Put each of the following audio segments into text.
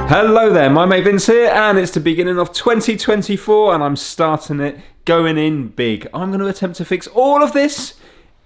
Hello there, my mate Vince here, and it's the beginning of 2024 and I'm starting it going in big. I'm going to attempt to fix all of this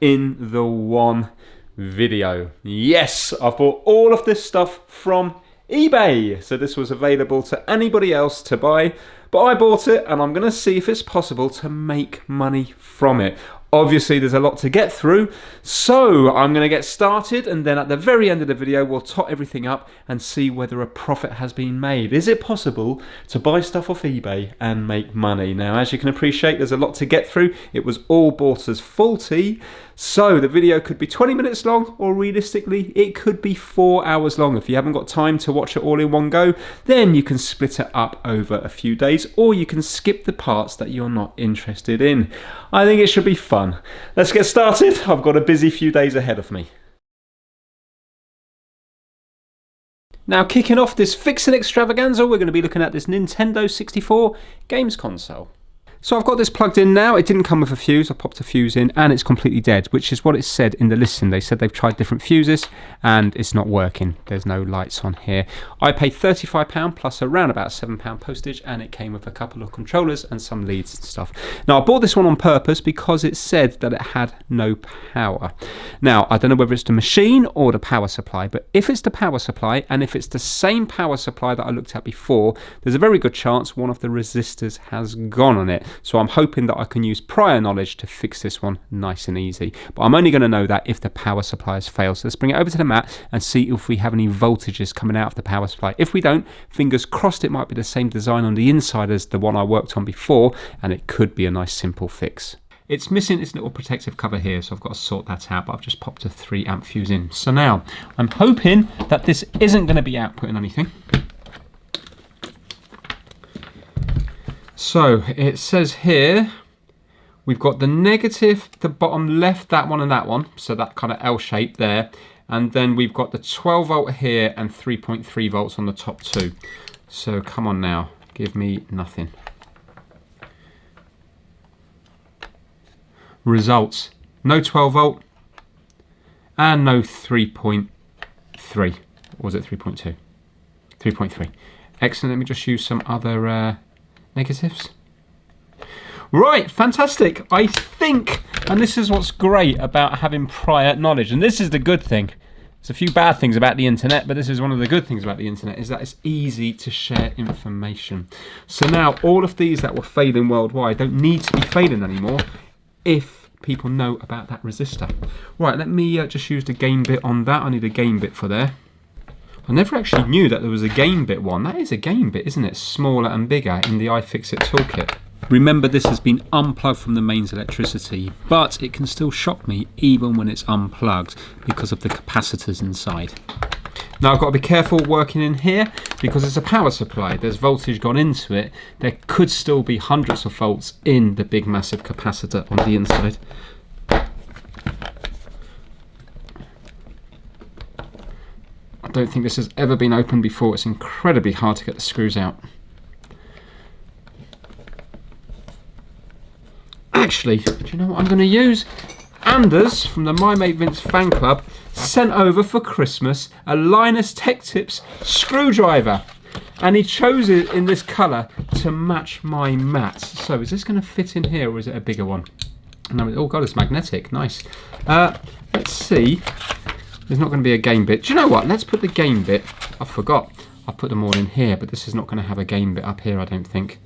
in the one video. Yes, I've bought all of this stuff from eBay, so this was available to anybody else to buy, but I bought it and I'm going to see if it's possible to make money from it. Obviously there's a lot to get through, so I'm going to get started, and then at the very end of the video we'll tot everything up and see whether a profit has been made. Is it possible to buy stuff off eBay and make money? Now, as you can appreciate, there's a lot to get through. It was all bought as faulty, so the video could be 20 minutes long, or realistically it could be 4 hours long. If you haven't got time to watch it all in one go, then you can split it up over a few days, or you can skip the parts that you're not interested in. I think it should be fun. Let's get started. I've got a busy few days ahead of me. Now, kicking off this Fixing Extravaganza, we're going to be looking at this Nintendo 64 games console. So I've got this plugged in now. It didn't come with a fuse. I popped a fuse in and it's completely dead, which is what it said in the listing. They said they've tried different fuses and it's not working. There's no lights on here. I paid £35 plus around about £7 postage, and it came with a couple of controllers and some leads and stuff. Now, I bought this one on purpose because it said that it had no power. Now, I don't know whether it's the machine or the power supply, but if it's the power supply and if it's the same power supply that I looked at before, there's a very good chance one of the resistors has gone on it. So I'm hoping that I can use prior knowledge to fix this one nice and easy. But I'm only going to know that if the power supply has failed. So let's bring it over to the mat and see if we have any voltages coming out of the power supply. If we don't, fingers crossed it might be the same design on the inside as the one I worked on before, and it could be a nice simple fix. It's missing its little protective cover here, so I've got to sort that out, but I've just popped a 3 amp fuse in. So now I'm hoping that this isn't going to be outputting anything. So it says here we've got the negative, the bottom left, that one and that one, so that kind of L shape there, and then we've got the 12 volt here and 3.3 volts on the top two. So come on now, give me nothing. Results: no 12 volt and no 3.3. Or was it 3.2? 3.3. Excellent. Let me just use some other negatives. Right, fantastic. I think, and this is what's great about having prior knowledge, and this is the good thing. There's a few bad things about the internet, but this is one of the good things about the internet, is that it's easy to share information. So now all of these that were failing worldwide don't need to be failing anymore if people know about that resistor. Right, let me just use the gain bit on that. I need a gain bit for there. I never actually knew that there was a gain bit one. That is a gain bit, isn't it? Smaller and bigger in the iFixit toolkit. Remember, this has been unplugged from the mains electricity, but it can still shock me even when it's unplugged because of the capacitors inside. Now I've got to be careful working in here because it's a power supply. There's voltage gone into it. There could still be hundreds of volts in the big massive capacitor on the inside. I don't think this has ever been opened before. It's incredibly hard to get the screws out. Actually, do you know what I'm going to use? Anders from the My Mate Vince fan club sent over for Christmas a Linus Tech Tips screwdriver, and he chose it in this colour to match my mat. So is this going to fit in here, or is it a bigger one? No, oh god, it's magnetic. Nice. Let's see. There's not going to be a gain bit. Do you know what? Let's put the gain bit. I forgot. I put them all in here, but this is not going to have a gain bit up here, I don't think.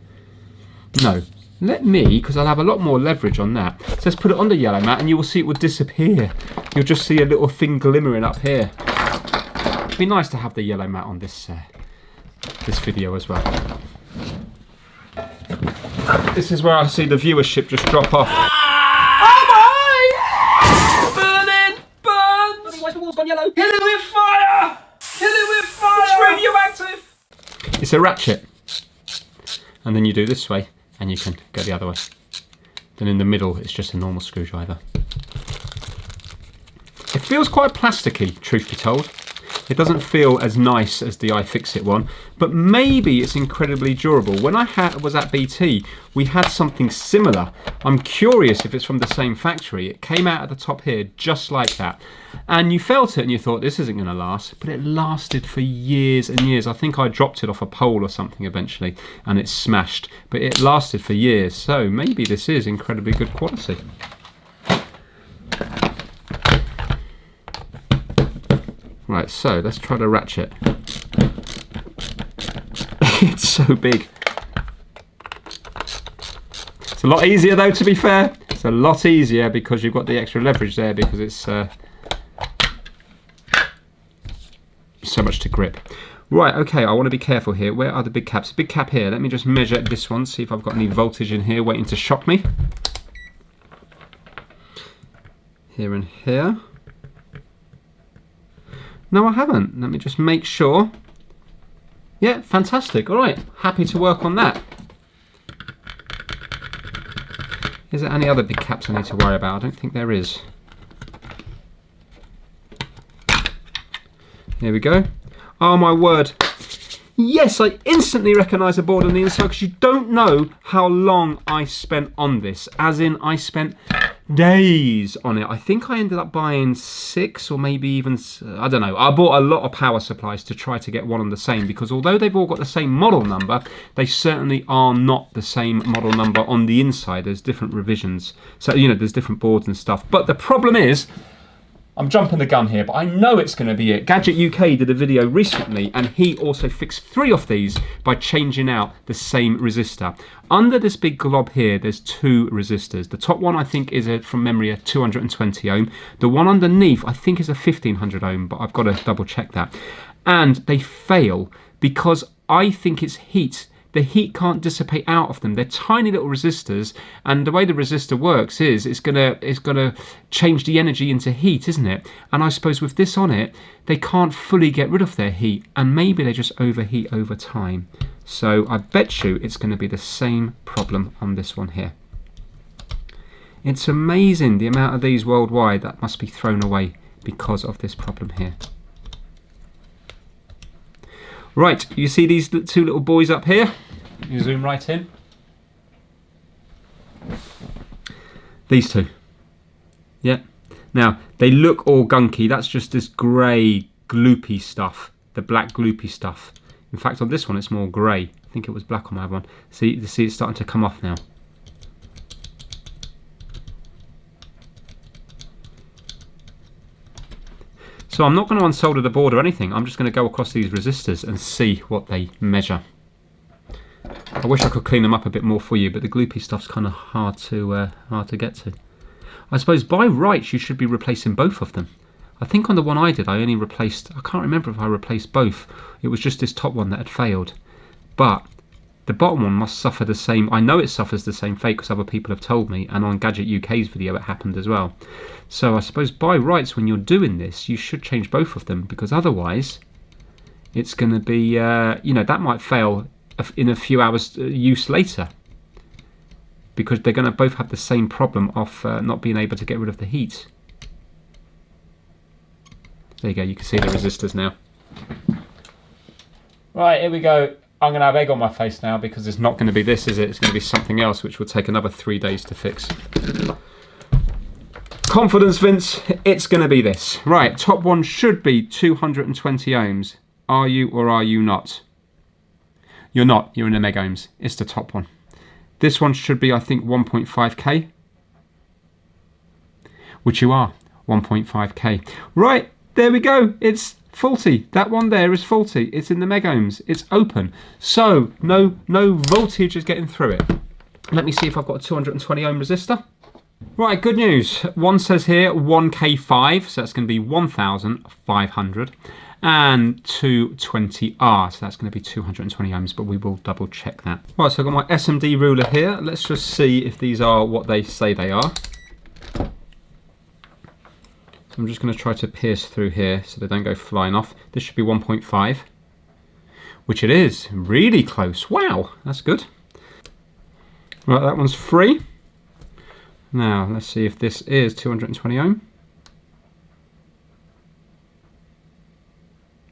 No. Let me, because I'll have a lot more leverage on that. So let's put it on the yellow mat and you will see it will disappear. You'll just see a little thing glimmering up here. It'd be nice to have the yellow mat on this video as well. This is where I see the viewership just drop off. Yellow. Kill it with fire! Kill it with fire! It's radioactive! It's a ratchet. And then you do this way and you can go the other way. Then in the middle it's just a normal screwdriver. It feels quite plasticky, truth be told. It doesn't feel as nice as the iFixit one, but maybe it's incredibly durable. When I was at BT, we had something similar. I'm curious if it's from the same factory. It came out at the top here just like that. And you felt it and you thought, this isn't going to last, but it lasted for years and years. I think I dropped it off a pole or something eventually and it smashed, but it lasted for years. So maybe this is incredibly good quality. Right, so let's try to ratchet. It's so big. It's a lot easier though, to be fair. It's a lot easier because you've got the extra leverage there because it's so much to grip. Right, okay, I want to be careful here. Where are the big caps? Big cap here. Let me just measure this one, see if I've got any voltage in here waiting to shock me. Here and here. No, I haven't. Let me just make sure. Yeah, fantastic. All right, happy to work on that. Is there any other big caps I need to worry about? I don't think there is. Here we go. Oh my word. Yes, I instantly recognise the board on the inside because you don't know how long I spent on this. As in, I spent days on it. I think I ended up buying 6 or maybe even, I don't know. I bought a lot of power supplies to try to get one on the same because although they've all got the same model number, they certainly are not the same model number on the inside. There's different revisions. So, you know, there's different boards and stuff. But the problem is, I'm jumping the gun here, but I know it's going to be it. Gadget UK did a video recently and he also fixed 3 of these by changing out the same resistor. Under this big glob here, there's 2 resistors. The top one I think is from memory a 220 ohm. The one underneath I think is a 1500 ohm, but I've got to double check that. And they fail because I think it's heat. The heat can't dissipate out of them. They're tiny little resistors, and the way the resistor works is it's gonna change the energy into heat, isn't it? And I suppose with this on it, they can't fully get rid of their heat, and maybe they just overheat over time. So I bet you it's going to be the same problem on this one here. It's amazing the amount of these worldwide that must be thrown away because of this problem here. Right, you see these 2 little boys up here? You zoom right in. These 2. Yeah. Now, they look all gunky. That's just this grey, gloopy stuff. The black gloopy stuff. In fact, on this one, it's more grey. I think it was black on my one. See, it's starting to come off now. So I'm not going to unsolder the board or anything. I'm just going to go across these resistors and see what they measure. I wish I could clean them up a bit more for you, but the gloopy stuff's kind of hard to get to. I suppose by rights you should be replacing both of them. I think on the one I did, I only replaced, I can't remember if I replaced both. It was just this top one that had failed. But the bottom one must suffer the same, I know it suffers the same fate because other people have told me, and on Gadget UK's video it happened as well. So I suppose by rights when you're doing this, you should change both of them because otherwise it's going to be, you know, that might fail in a few hours use later because they're going to both have the same problem of not being able to get rid of the heat. There you go, you can see the resistors now. Right, here we go. I'm going to have egg on my face now because it's not going to be this, is it? It's going to be something else which will take another 3 days to fix. Confidence, Vince, it's going to be this. Right, top one should be 220 ohms. Are you or are you not? You're not, you're in the mega ohms. It's the top one. This one should be, I think, 1.5k. Which you are, 1.5k. Right, there we go. It's faulty. That one there is faulty. It's in the mega ohms. It's open. So, no voltage is getting through it. Let me see if I've got a 220 ohm resistor. Right, good news. One says here 1K5, so that's going to be 1,500. And 220R, so that's going to be 220 ohms, but we will double check that. Right, so I've got my SMD ruler here. Let's just see if these are what they say they are. So I'm just going to try to pierce through here so they don't go flying off. This should be 1.5, which it is. Really close. Wow, that's good. Right, that one's free. Now, let's see if this is 220 ohm.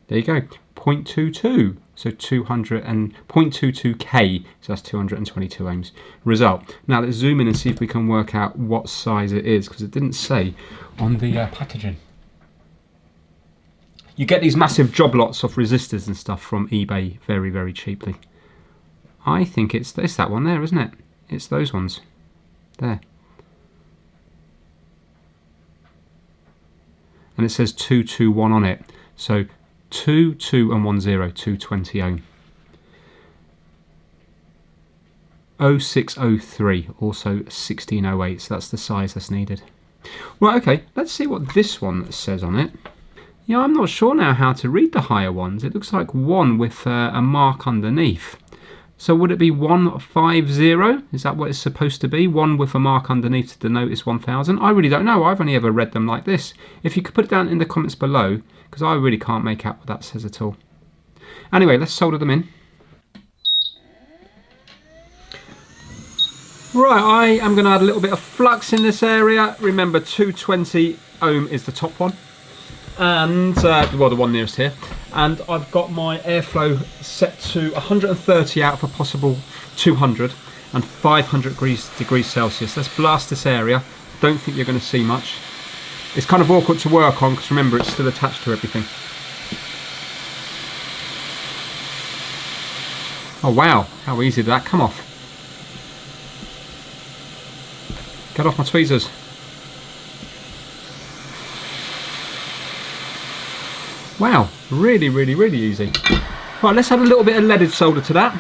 There you go, 0.22. So 200 and 0.22k, so that's 222 ohms. Result. Now let's zoom in and see if we can work out what size it is, because it didn't say on the packaging. You get these massive job lots of resistors and stuff from eBay very, very cheaply. I think it's that one there, isn't it? It's those ones. There. And it says 221 on it. So 2, 2 and 1 0, 220 ohm. 0603, also 1608, so that's the size that's needed. Right, okay, let's see what this one says on it. Yeah, I'm not sure now how to read the higher ones. It looks like 1 with a mark underneath. So would it be 150? Is that what it's supposed to be? 1 with a mark underneath to denote it's 1000? I really don't know. I've only ever read them like this. If you could put it down in the comments below, because I really can't make out what that says at all. Anyway, let's solder them in. Right, I am going to add a little bit of flux in this area. Remember, 220 ohm is the top one. And, well, the one nearest here. And I've got my airflow set to 130 out for possible 200 and 500 degrees Celsius. Let's blast this area. Don't think you're going to see much. It's kind of awkward to work on because remember it's still attached to everything. Oh wow, how easy did that come off? Get off my tweezers. Wow, really, really, really easy. Right, let's add a little bit of leaded solder to that.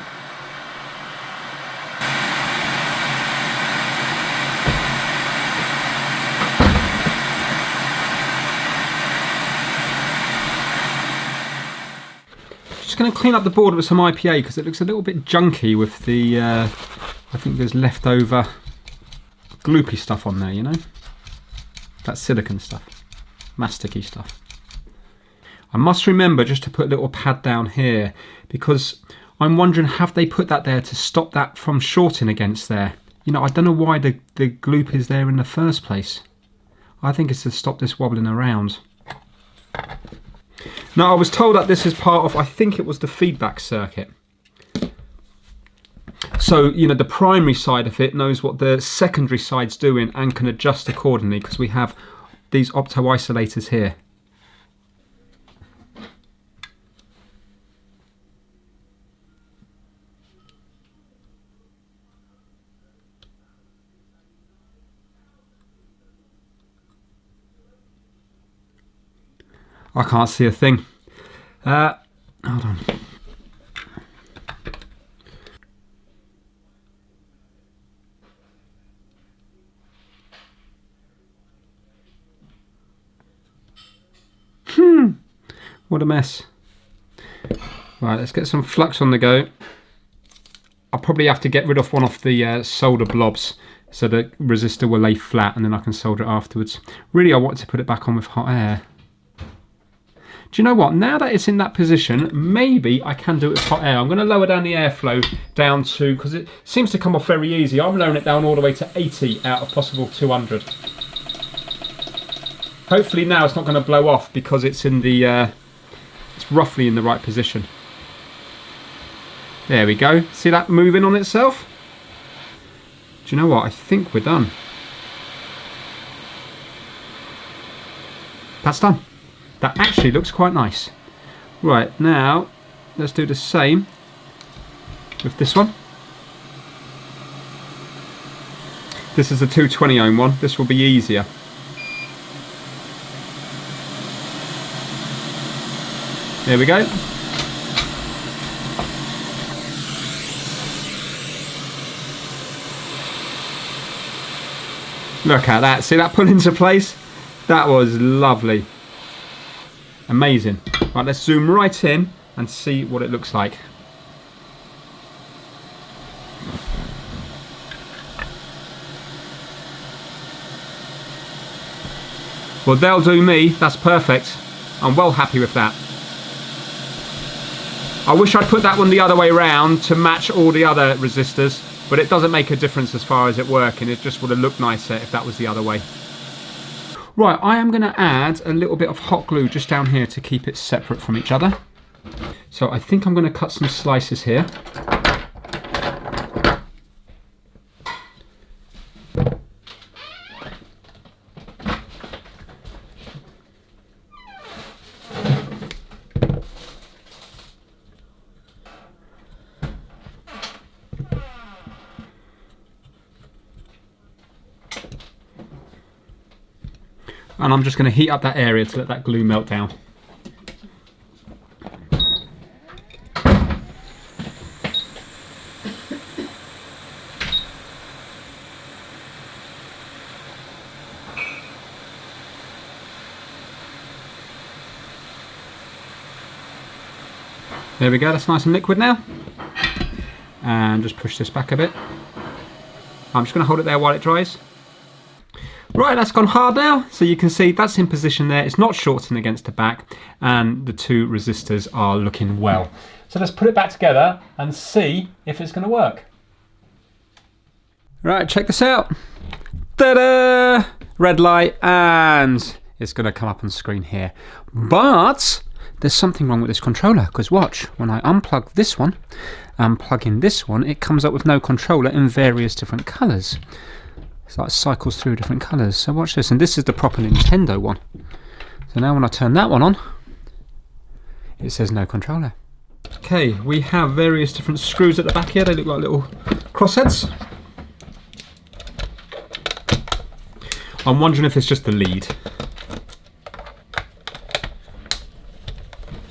Just going to clean up the board with some IPA because it looks a little bit junky with the, I think there's leftover gloopy stuff on there, you know? That silicone stuff, masticky stuff. I must remember just to put a little pad down here because I'm wondering, have they put that there to stop that from shorting against there? You know, I don't know why the gloop is there in the first place. I think it's to stop this wobbling around. Now, I was told that this is part of, I think it was the feedback circuit. So, you know, the primary side of it knows what the secondary side's doing and can adjust accordingly because we have these opto-isolators here. I can't see a thing. Hold on. What a mess. Right, let's get some flux on the go. I'll probably have to get rid of one of the solder blobs so the resistor will lay flat and then I can solder it afterwards. Really, I want to put it back on with hot air. Do you know what? Now that it's in that position, maybe I can do it with hot air. I'm going to lower down the airflow down to, because it seems to come off very easy. I'm lowering it down all the way to 80 out of possible 200. Hopefully now it's not going to blow off because it's in the, it's roughly in the right position. There we go. See that moving on itself? Do you know what? I think we're done. That's done. That actually looks quite nice. Right, now let's do the same with this one. This is a 220 ohm one. This will be easier. There we go. Look at that. See that put into place? That was lovely. Amazing. Right, let's zoom right in and see what it looks like. Well, they'll do me. That's perfect. I'm well happy with that. I wish I'd put that one the other way around to match all the other resistors, but it doesn't make a difference as far as it working. It just would have looked nicer if that was the other way. Right, I am going to add a little bit of hot glue just down here to keep it separate from each other. So I think I'm going to cut some slices here. And I'm just going to heat up that area to let that glue melt down. There we go, that's nice and liquid now. And just push this back a bit. I'm just going to hold it there while it dries. Right, that's gone hard now, so you can see that's in position there. It's not shorting against the back, and the two resistors are looking well. So let's put it back together and see if it's going to work. Right, check this out. Ta-da! Red light, and it's going to come up on screen here. But there's something wrong with this controller, because watch, when I unplug this one and plug in this one, it comes up with no controller in various different colours. So it cycles through different colours. So watch this, and this is the proper Nintendo one. So now when I turn that one on, it says no controller. Okay, we have various different screws at the back here. They look like little crossheads. I'm wondering if it's just the lead.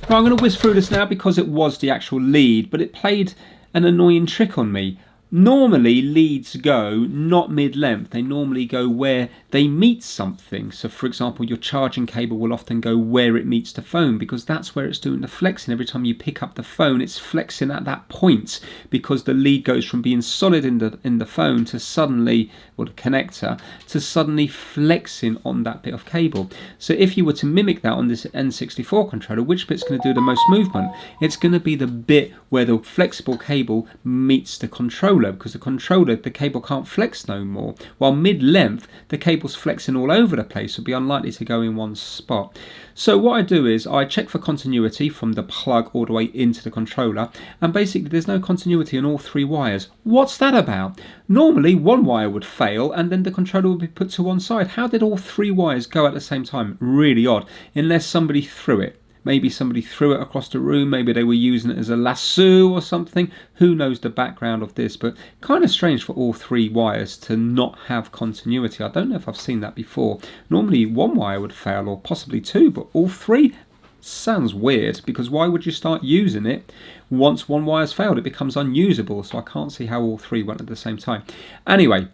Right, I'm going to whiz through this now because it was the actual lead, but it played an annoying trick on me. Normally leads go not mid-length, they normally go where they meet something. So for example, your charging cable will often go where it meets the phone, because that's where it's doing the flexing. Every time you pick up the phone, it's flexing at that point, because the lead goes from being solid in the phone to suddenly, or the connector, to suddenly flexing on that bit of cable. So if you were to mimic that on this N64 controller, which bit's going to do the most movement? It's going to be the bit where the flexible cable meets the controller, because the controller, the cable can't flex no more, while mid-length the cable's flexing all over the place, so it'll be unlikely to go in one spot. So what I do is I check for continuity from the plug all the way into the controller, and basically there's no continuity on all three wires. What's that about? Normally one wire would fail and then the controller would be put to one side. How did all three wires go at the same time? Really odd, unless somebody threw it. Maybe somebody threw it across the room, maybe they were using it as a lasso or something. Who knows the background of this, but kind of strange for all three wires to not have continuity. I don't know if I've seen that before. Normally one wire would fail, or possibly two, but all three? Sounds weird, because why would you start using it once one wire's failed? It becomes unusable, so I can't see how all three went at the same time. Anyway,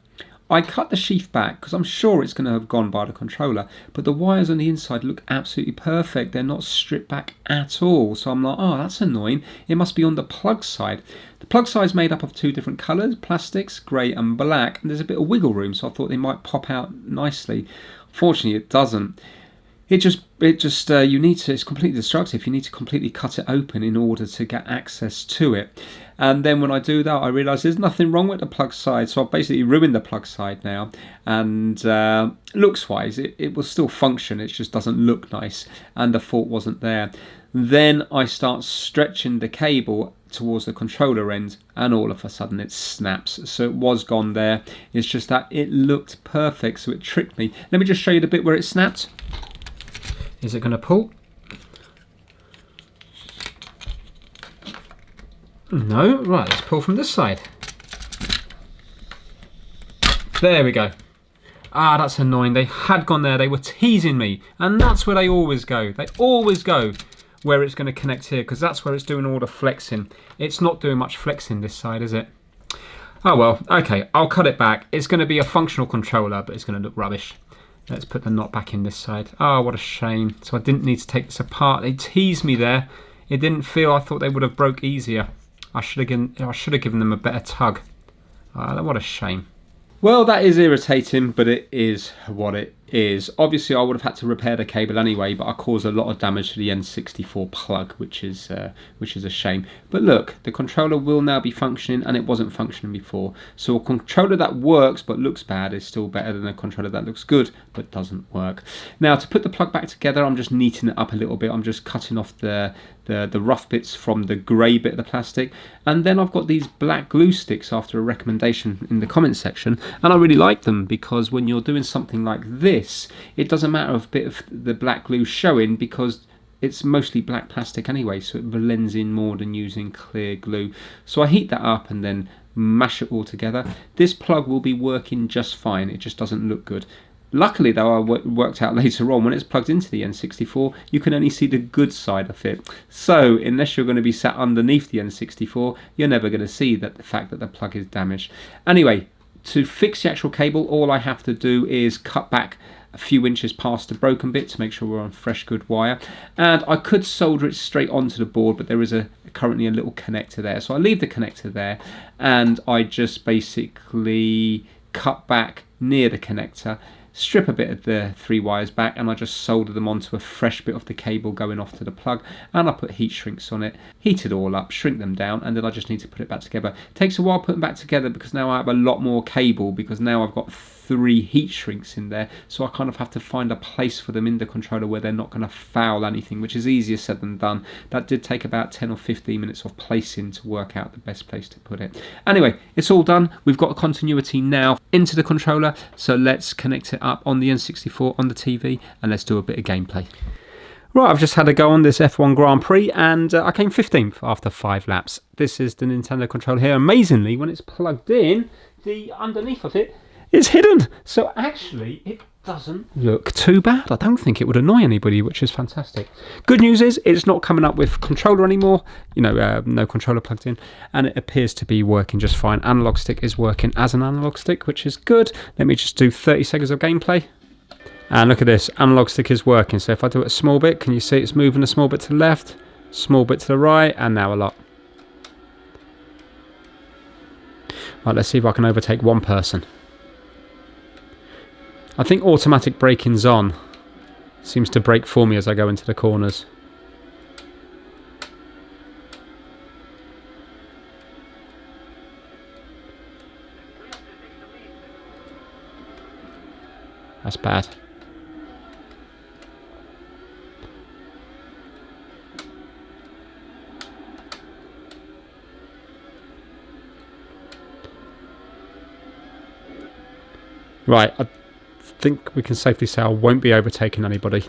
I cut the sheath back because I'm sure it's going to have gone by the controller, but the wires on the inside look absolutely perfect. They're not stripped back at all. So I'm like, oh, that's annoying. It must be on the plug side. The plug side is made up of two different colours, plastics, grey and black, and there's a bit of wiggle room, so I thought they might pop out nicely. Unfortunately, it doesn't. You need to, it's completely destructive. You need to completely cut it open in order to get access to it. And then when I do that, I realise there's nothing wrong with the plug side. So I've basically ruined the plug side now. And looks wise, it will still function. It just doesn't look nice. And the fault wasn't there. Then I start stretching the cable towards the controller end, and all of a sudden it snaps. So it was gone there. It's just that it looked perfect, so it tricked me. Let me just show you the bit where it snapped. Is it going to pull? No. Right, let's pull from this side. There we go. Ah, that's annoying. They had gone there. They were teasing me. And that's where they always go. They always go where it's going to connect here, because that's where it's doing all the flexing. It's not doing much flexing this side, is it? Oh well, okay. I'll cut it back. It's going to be a functional controller, but it's going to look rubbish. Let's put the knot back in this side. Oh, what a shame. So I didn't need to take this apart. They teased me there. It didn't feel, I thought they would have broke easier. I should have given them a better tug. What a shame. Well, that is irritating, but it is what it is, obviously I would have had to repair the cable anyway, but I caused a lot of damage to the N64 plug, which is a shame. But look, the controller will now be functioning, and it wasn't functioning before. So a controller that works but looks bad is still better than a controller that looks good but doesn't work. Now, to put the plug back together, I'm just neatening it up a little bit. I'm just cutting off the rough bits from the grey bit of the plastic, and then I've got these black glue sticks after a recommendation in the comment section, and I really like them because when you're doing something like this, it doesn't matter if a bit of the black glue showing, because it's mostly black plastic anyway, so it blends in more than using clear glue. So I heat that up and then mash it all together. This plug will be working just fine, it just doesn't look good. Luckily though, I worked out later on, when it's plugged into the N64, you can only see the good side of it. So unless you're going to be sat underneath the N64, you're never going to see the fact that the plug is damaged. Anyway, to fix the actual cable, all I have to do is cut back a few inches past the broken bit to make sure we're on fresh good wire, and I could solder it straight onto the board, but there is currently a little connector there, so I leave the connector there and I just basically cut back near the connector, strip a bit of the 3 wires back, and I just solder them onto a fresh bit of the cable going off to the plug, and I put heat shrinks on it, heat it all up, shrink them down, and then I just need to put it back together. It takes a while putting back together because now I have a lot more cable, because now I've got 3 heat shrinks in there, so I kind of have to find a place for them in the controller where they're not going to foul anything, which is easier said than done. That did take about 10 or 15 minutes of placing to work out the best place to put it. Anyway, it's all done. We've got a continuity now into the controller, so let's connect it up on the N64 on the TV and let's do a bit of gameplay. Right, I've just had a go on this F1 Grand Prix and I came 15th after 5 laps. This is the Nintendo controller here. Amazingly, when it's plugged in, the underneath of it is hidden. So actually, it doesn't look too bad. I don't think it would annoy anybody, which is fantastic. Good news is it's not coming up with controller anymore. You know, no controller plugged in, and it appears to be working just fine. Analog stick is working as an analog stick, which is good. Let me just do 30 seconds of gameplay. And look at this, analog stick is working. So if I do it a small bit, can you see it's moving a small bit to the left, small bit to the right, and now a lot. Right, let's see if I can overtake one person. I think automatic braking's on. Seems to brake for me as I go into the corners. That's bad. Right, I think we can safely say I won't be overtaking anybody.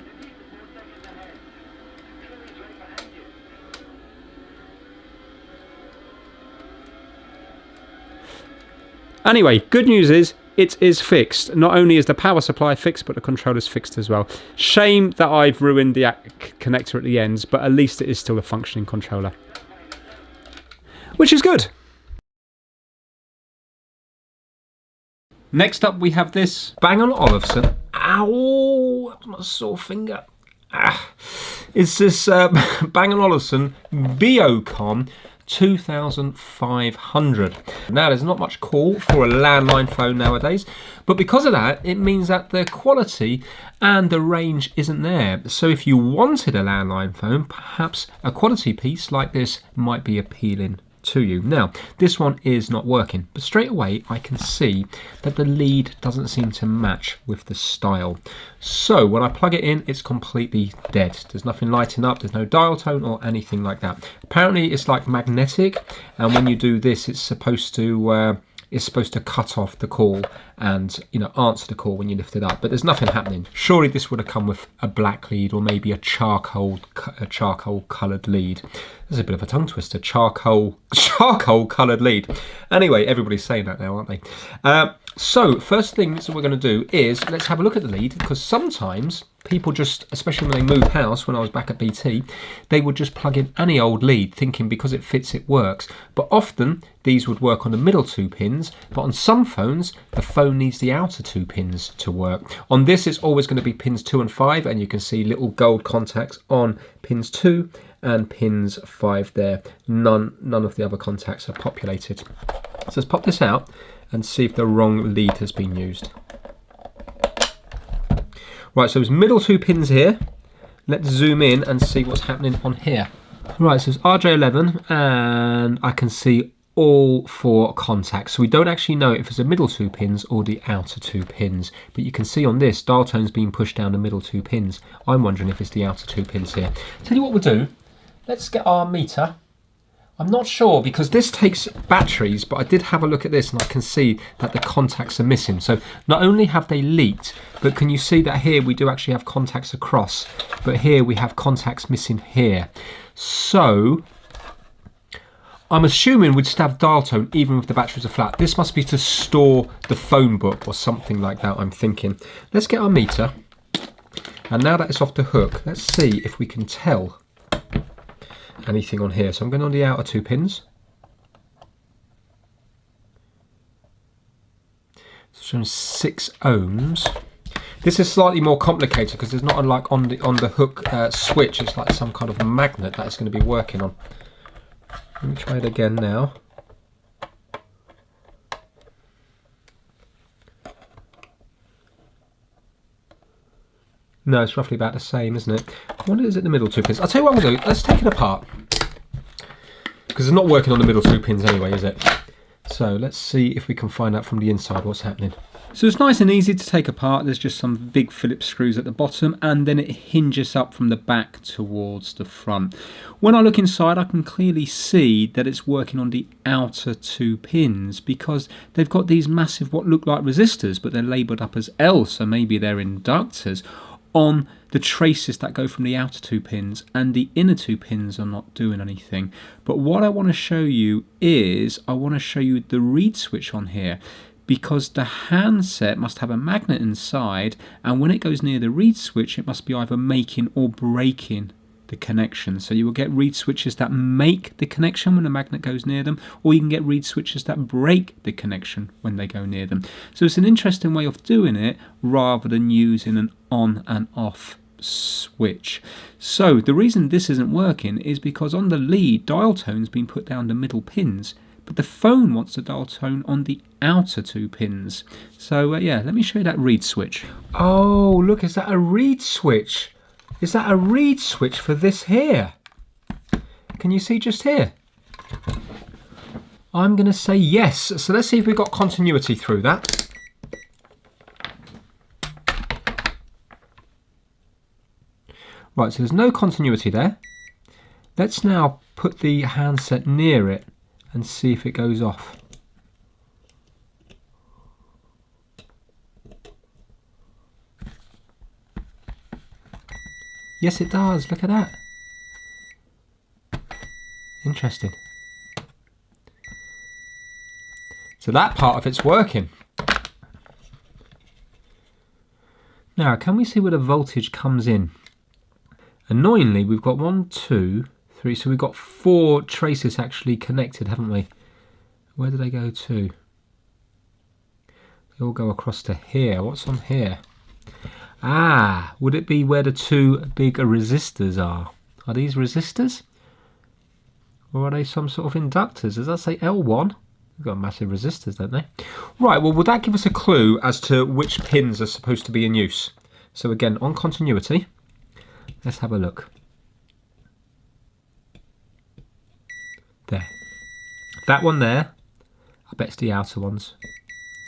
Anyway, good news is it is fixed. Not only is the power supply fixed, but the controller's fixed as well. Shame that I've ruined the connector at the ends, but at least it is still a functioning controller, which is good. Next up we have this Bang & Olufsen. Ow! That's my sore finger. It's this Bang & Olufsen Biocon 2500. Now, there's not much call for a landline phone nowadays, but because of that, it means that the quality and the range isn't there. So if you wanted a landline phone, perhaps a quality piece like this might be appealing to you. Now, this one is not working, but straight away I can see that the lead doesn't seem to match with the style. So when I plug it in, it's completely dead. There's nothing lighting up, there's no dial tone or anything like that. Apparently it's like magnetic, and when you do this, it's supposed to cut off the call and, you know, answer the call when you lift it up, but there's nothing happening. Surely this would have come with a black lead or maybe a charcoal coloured lead. There's a bit of a tongue twister. Charcoal coloured lead. Anyway, everybody's saying that now, aren't they? So first thing that we're going to do is let's have a look at the lead, because sometimes people just, especially when they move house, when I was back at BT, they would just plug in any old lead thinking because it fits it works. But often these would work on the middle 2 pins, but on some phones the phone needs the outer 2 pins to work. On this it's always going to be pins 2 and 5, and you can see little gold contacts on pins 2 and pins 5 there. None of the other contacts are populated. So let's pop this out and see if the wrong lead has been used. Right, so there's middle 2 pins here. Let's zoom in and see what's happening on here. Right, so it's RJ11 and I can see all 4 contacts. So we don't actually know if it's the middle 2 pins or the outer 2 pins. But you can see on this, dial tone's being pushed down the middle 2 pins. I'm wondering if it's the outer 2 pins here. Tell you what we'll do. Let's get our meter. I'm not sure because this takes batteries, but I did have a look at this and I can see that the contacts are missing. So not only have they leaked, but can you see that here we do actually have contacts across, but here we have contacts missing here. So I'm assuming we'd still have dial tone even if the batteries are flat. This must be to store the phone book or something like that, I'm thinking. Let's get our meter. And now that it's off the hook, let's see if we can tell anything on here. So I'm going on the outer 2 pins. It's showing 6 ohms. This is slightly more complicated because there's not like on the hook switch. It's like some kind of magnet that it's going to be working on. Let me try it again now. No, it's roughly about the same, isn't it? I wonder is it the middle 2 pins? I'll tell you what we'll do. Let's take it apart. Because it's not working on the middle 2 pins anyway, is it? So let's see if we can find out from the inside what's happening. So it's nice and easy to take apart. There's just some big Phillips screws at the bottom and then it hinges up from the back towards the front. When I look inside, I can clearly see that it's working on the outer 2 pins because they've got these massive what look like resistors, but they're labelled up as L, so maybe they're inductors on the traces that go from the outer 2 pins, and the inner 2 pins are not doing anything. But what I want to show you is I want to show you the reed switch on here, because the handset must have a magnet inside, and when it goes near the reed switch it must be either making or breaking the connection. So you will get reed switches that make the connection when the magnet goes near them, or you can get reed switches that break the connection when they go near them. So it's an interesting way of doing it rather than using an on and off switch. So the reason this isn't working is because on the lead, dial tone's been put down the middle pins, but the phone wants the dial tone on the outer 2 pins. So yeah, let me show you that reed switch. Oh, look, is that a reed switch? Is that a reed switch for this here? Can you see just here? I'm going to say yes. So let's see if we've got continuity through that. Right, so there's no continuity there. Let's now put the handset near it and see if it goes off. Yes, it does. Look at that. Interesting. So that part of it's working. Now, can we see where the voltage comes in? Annoyingly, we've got 1, 2, 3, so we've got 4 traces actually connected, haven't we? Where do they go to? They all go across to here. What's on here? Ah, would it be where the 2 big resistors are? Are these resistors? Or are they some sort of inductors? Does that say L1? They've got massive resistors, don't they? Right, well, would that give us a clue as to which pins are supposed to be in use? So again, on continuity, let's have a look. There. That one there, I bet it's the outer ones.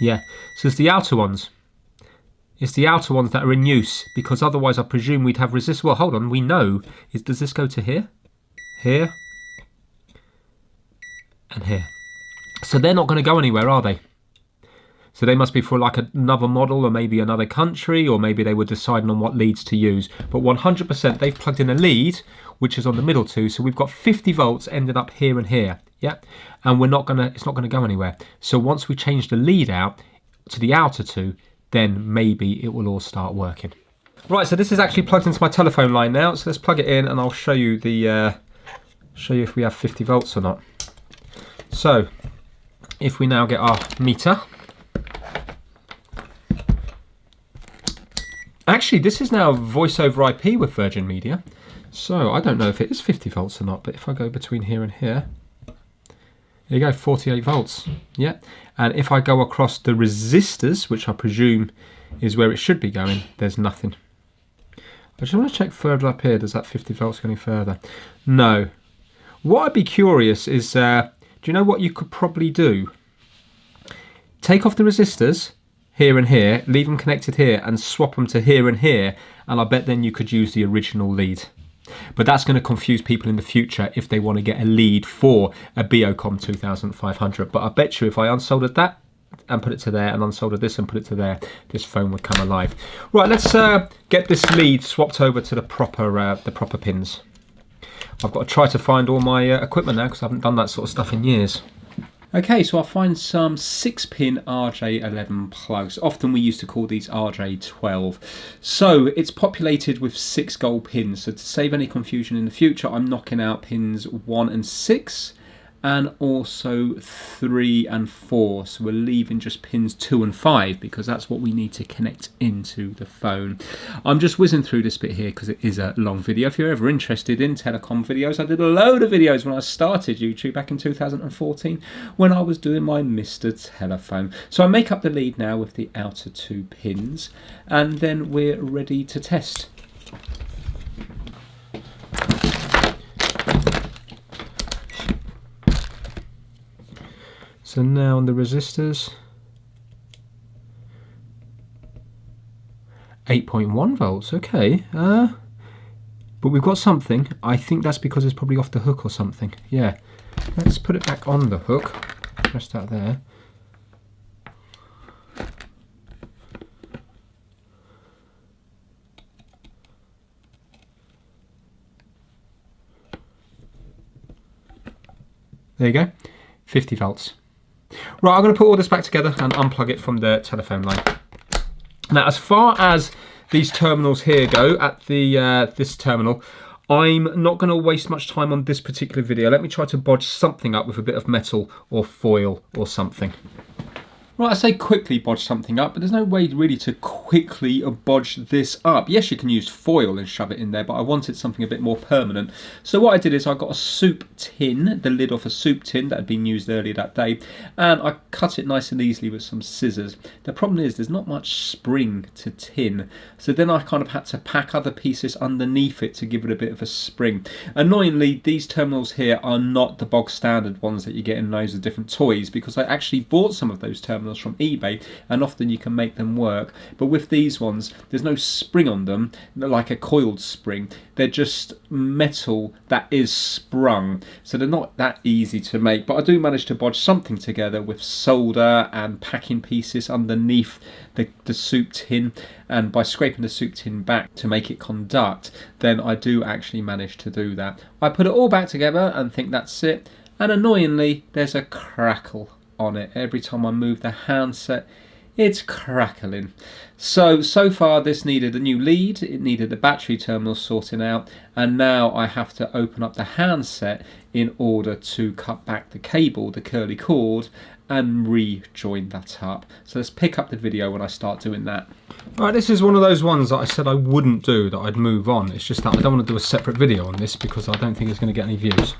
Yeah, so it's the outer ones. It's the outer ones that are in use, because otherwise I presume we'd have resistors. Well, hold on, we know. Does this go to here? Here? And here. So they're not going to go anywhere, are they? So they must be for like another model or maybe another country, or maybe they were deciding on what leads to use. But 100% they've plugged in a lead, which is on the middle 2. So we've got 50 volts ended up here and here. Yeah. And it's not going to go anywhere. So once we change the lead out to the outer 2, then maybe it will all start working. Right, so this is actually plugged into my telephone line now. So let's plug it in and I'll show you if we have 50 volts or not. So if we now get our meter. Actually, this is now voice over IP with Virgin Media. So I don't know if it is 50 volts or not, but if I go between here and here, there you go, 48 volts. Yeah. And if I go across the resistors, which I presume is where it should be going, there's nothing. I just want to check further up here, does that 50 volts go any further? No. What I'd be curious is, do you know what you could probably do? Take off the resistors here and here, leave them connected here and swap them to here and here, and I bet then you could use the original lead. But that's going to confuse people in the future if they want to get a lead for a Biocom 2500. But I bet you if I unsoldered that and put it to there and unsoldered this and put it to there, this phone would come alive. Right, let's get this lead swapped over to the proper pins. I've got to try to find all my equipment now because I haven't done that sort of stuff in years. Okay, so I'll find some 6-pin RJ11 plugs. Often we used to call these RJ12. So it's populated with 6 gold pins. So to save any confusion in the future, I'm knocking out pins 1 and 6 and also 3 and 4. So we're leaving just pins 2 and 5 because that's what we need to connect into the phone. I'm just whizzing through this bit here because it is a long video. If you're ever interested in telecom videos, I did a load of videos when I started YouTube back in 2014 when I was doing my Mr. Telephone. So I make up the lead now with the outer 2 pins and then we're ready to test. So now on the resistors, 8.1 volts, okay. But we've got something. I think that's because it's probably off the hook or something. Yeah, let's put it back on the hook. Press that there. There you go, 50 volts. Right, I'm going to put all this back together and unplug it from the telephone line. Now, as far as these terminals here go, at the this terminal, I'm not going to waste much time on this particular video. Let me try to bodge something up with a bit of metal or foil or something. Right, I say quickly bodge something up, but there's no way really to quickly bodge this up. Yes, you can use foil and shove it in there, but I wanted something a bit more permanent. So what I did is I got a soup tin, the lid off a soup tin that had been used earlier that day, and I cut it nice and easily with some scissors. The problem is there's not much spring to tin, so then I kind of had to pack other pieces underneath it to give it a bit of a spring. Annoyingly, these terminals here are not the bog standard ones that you get in loads of different toys, because I actually bought some of those terminals from eBay and often you can make them work, but with these ones there's no spring on them like a coiled spring. They're just metal that is sprung, so they're not that easy to make, but I do manage to bodge something together with solder and packing pieces underneath the soup tin, and by scraping the soup tin back to make it conduct, then I do actually manage to do that. I put it all back together and think that's it, and annoyingly there's a crackle on it. Every time I move the handset, it's crackling. So far this needed a new lead, it needed the battery terminal sorting out, and now I have to open up the handset in order to cut back the cable, the curly cord, and rejoin that up. So let's pick up the video when I start doing that. Right, this is one of those ones that I said I wouldn't do, that I'd move on. It's just that I don't want to do a separate video on this because I don't think it's going to get any views.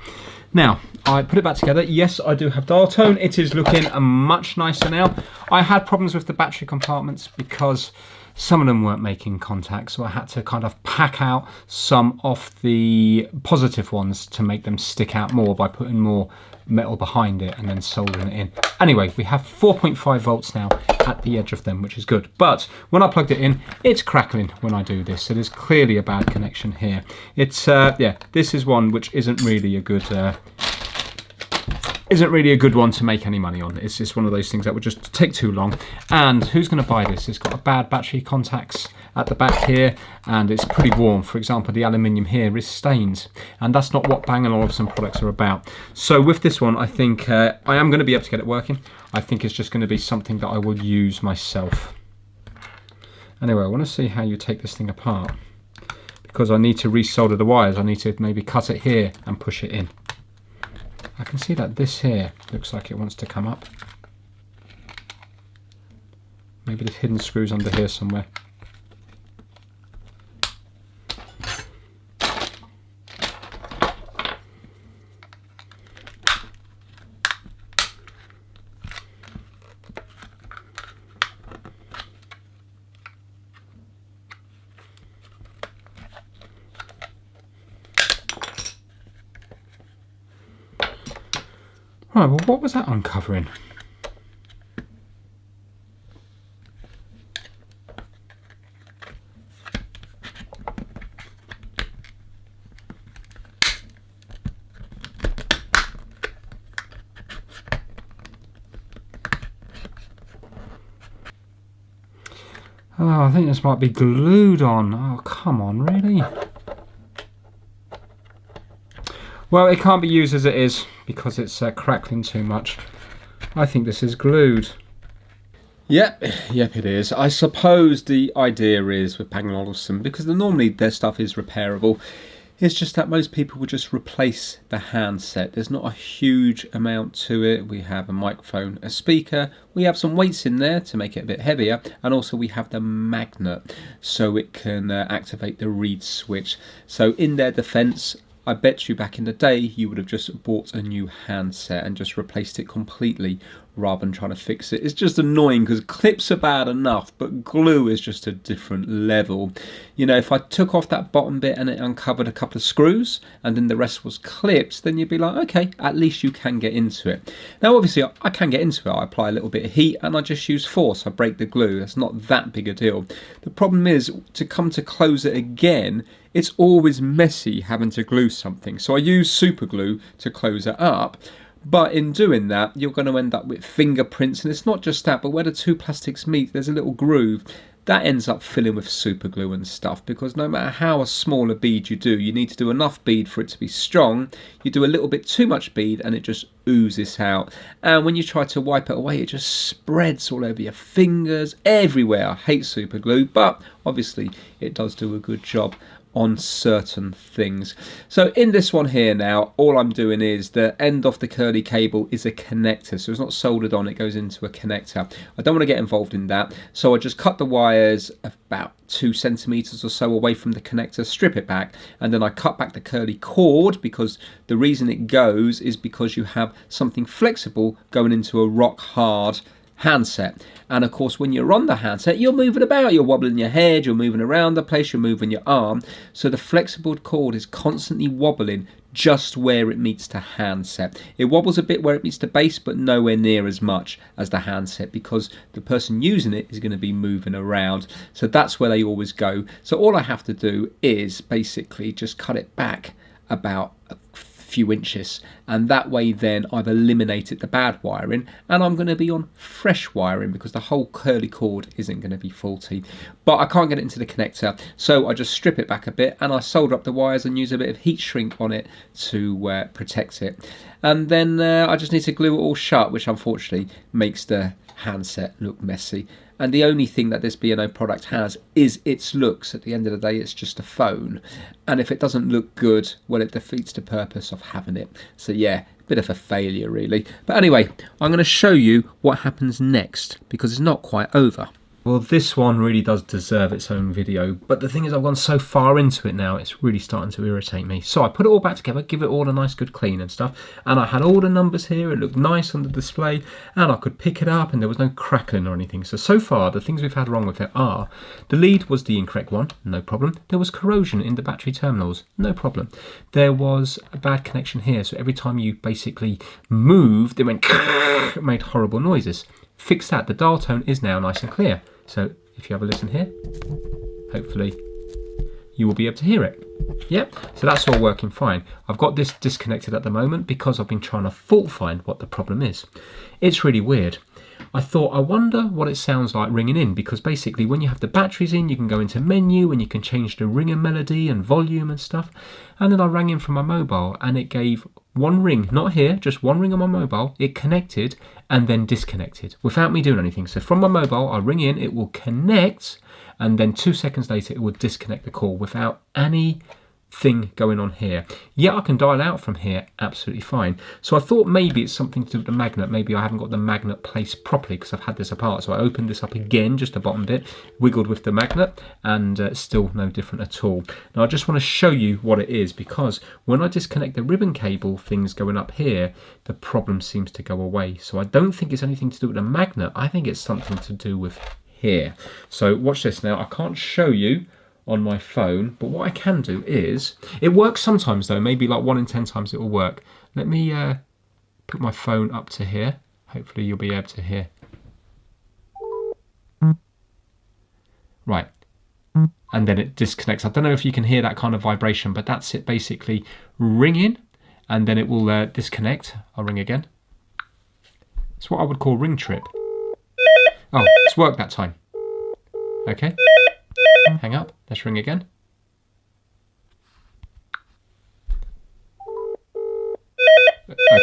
Now, I put it back together. Yes, I do have dial tone. It is looking much nicer now. I had problems with the battery compartments because some of them weren't making contact, so I had to kind of pack out some of the positive ones to make them stick out more by putting more metal behind it and then soldering it in. Anyway, we have 4.5 volts now at the edge of them, which is good. But when I plugged it in, it's crackling when I do this. So there's clearly a bad connection here. It's yeah, this is one which isn't really a good one to make any money on. It's just one of those things that would just take too long. And who's going to buy this? It's got a bad battery contacts at the back here, and it's pretty warm. For example, the aluminium here is stained, and that's not what Bang & Olufsen products are about. So with this one, I think I am going to be able to get it working. I think it's just going to be something that I will use myself. Anyway, I want to see how you take this thing apart, because I need to resolder the wires. I need to maybe cut it here and push it in. I can see that this here looks like it wants to come up. Maybe there's hidden screws under here somewhere. Right, well, what was that uncovering? Oh, I think this might be glued on. Oh, come on, really? Well, it can't be used as it is because it's crackling too much. I think this is glued. Yep, it is. I suppose the idea is with Bang & Olufsen, because normally their stuff is repairable, it's just that most people will just replace the handset. There's not a huge amount to it. We have a microphone, a speaker, we have some weights in there to make it a bit heavier, and also we have the magnet so it can activate the reed switch. So in their defense, I bet you back in the day you would have just bought a new handset and just replaced it completely rather than trying to fix it. It's just annoying because clips are bad enough, but glue is just a different level. You know, if I took off that bottom bit and it uncovered a couple of screws and then the rest was clips, then you'd be like, okay, at least you can get into it. Now obviously I can get into it. I apply a little bit of heat and I just use force. I break the glue. It's not that big a deal. The problem is to come to close it again, it's always messy having to glue something. So I use super glue to close it up. But in doing that, you're going to end up with fingerprints. And it's not just that, but where the two plastics meet, there's a little groove. That ends up filling with super glue and stuff, because no matter how small a bead you do, you need to do enough bead for it to be strong. You do a little bit too much bead and it just oozes out. And when you try to wipe it away, it just spreads all over your fingers, everywhere. I hate super glue, but obviously it does do a good job on certain things. So in this one here now, all I'm doing is the end of the curly cable is a connector, so it's not soldered on, it goes into a connector. I don't want to get involved in that, so I just cut the wires about 2 centimeters or so away from the connector, strip it back, and then I cut back the curly cord, because the reason it goes is because you have something flexible going into a rock hard handset. And of course when you're on the handset, you're moving about, you're wobbling your head, you're moving around the place, you're moving your arm, so the flexible cord is constantly wobbling just where it meets the handset. It wobbles a bit where it meets the base, but nowhere near as much as the handset, because the person using it is going to be moving around. So that's where they always go. So all I have to do is basically just cut it back about a few inches, and that way then I've eliminated the bad wiring and I'm going to be on fresh wiring, because the whole curly cord isn't going to be faulty. But I can't get it into the connector, so I just strip it back a bit and I solder up the wires and use a bit of heat shrink on it to protect it. And then I just need to glue it all shut, which unfortunately makes the handset look messy. And the only thing that this B&O product has is its looks. At the end of the day, it's just a phone. And if it doesn't look good, well, it defeats the purpose of having it. So yeah, a bit of a failure really. But anyway, I'm going to show you what happens next, because it's not quite over. Well, this one really does deserve its own video, but the thing is I've gone so far into it now, it's really starting to irritate me. So I put it all back together, give it all a nice good clean and stuff, and I had all the numbers here, it looked nice on the display, and I could pick it up and there was no crackling or anything. So far, the things we've had wrong with it are, the lead was the incorrect one, no problem. There was corrosion in the battery terminals, no problem. There was a bad connection here, so every time you basically moved, it went, it made horrible noises. Fix that, the dial tone is now nice and clear. So if you have a listen here, hopefully you will be able to hear it. Yep, so that's all working fine. I've got this disconnected at the moment because I've been trying to fault find what the problem is. It's really weird. I thought, I wonder what it sounds like ringing in, because basically when you have the batteries in, you can go into menu and you can change the ringer melody and volume and stuff. And then I rang in from my mobile and it gave one ring, not here, just one ring on my mobile. It connected and then disconnected without me doing anything. So from my mobile, I ring in, it will connect, and then 2 seconds later, it will disconnect the call without any thing going on here. Yeah, I can dial out from here absolutely fine. So I thought maybe it's something to do with the magnet. Maybe I haven't got the magnet placed properly because I've had this apart. So I opened this up again, just the bottom bit, wiggled with the magnet, and still no different at all. Now I just want to show you what it is, because when I disconnect the ribbon cable, things going up here, the problem seems to go away. So I don't think it's anything to do with the magnet. I think it's something to do with here. So watch this now. I can't show you on my phone, but what I can do is, it works sometimes though, maybe like 1 in 10 times it will work. Let me put my phone up to here. Hopefully you'll be able to hear. Right. And then it disconnects. I don't know if you can hear that kind of vibration, but that's it basically ringing, and then it will disconnect. I'll ring again. It's what I would call ring trip. Oh, it's worked that time. Okay. Hang up. Let's ring again.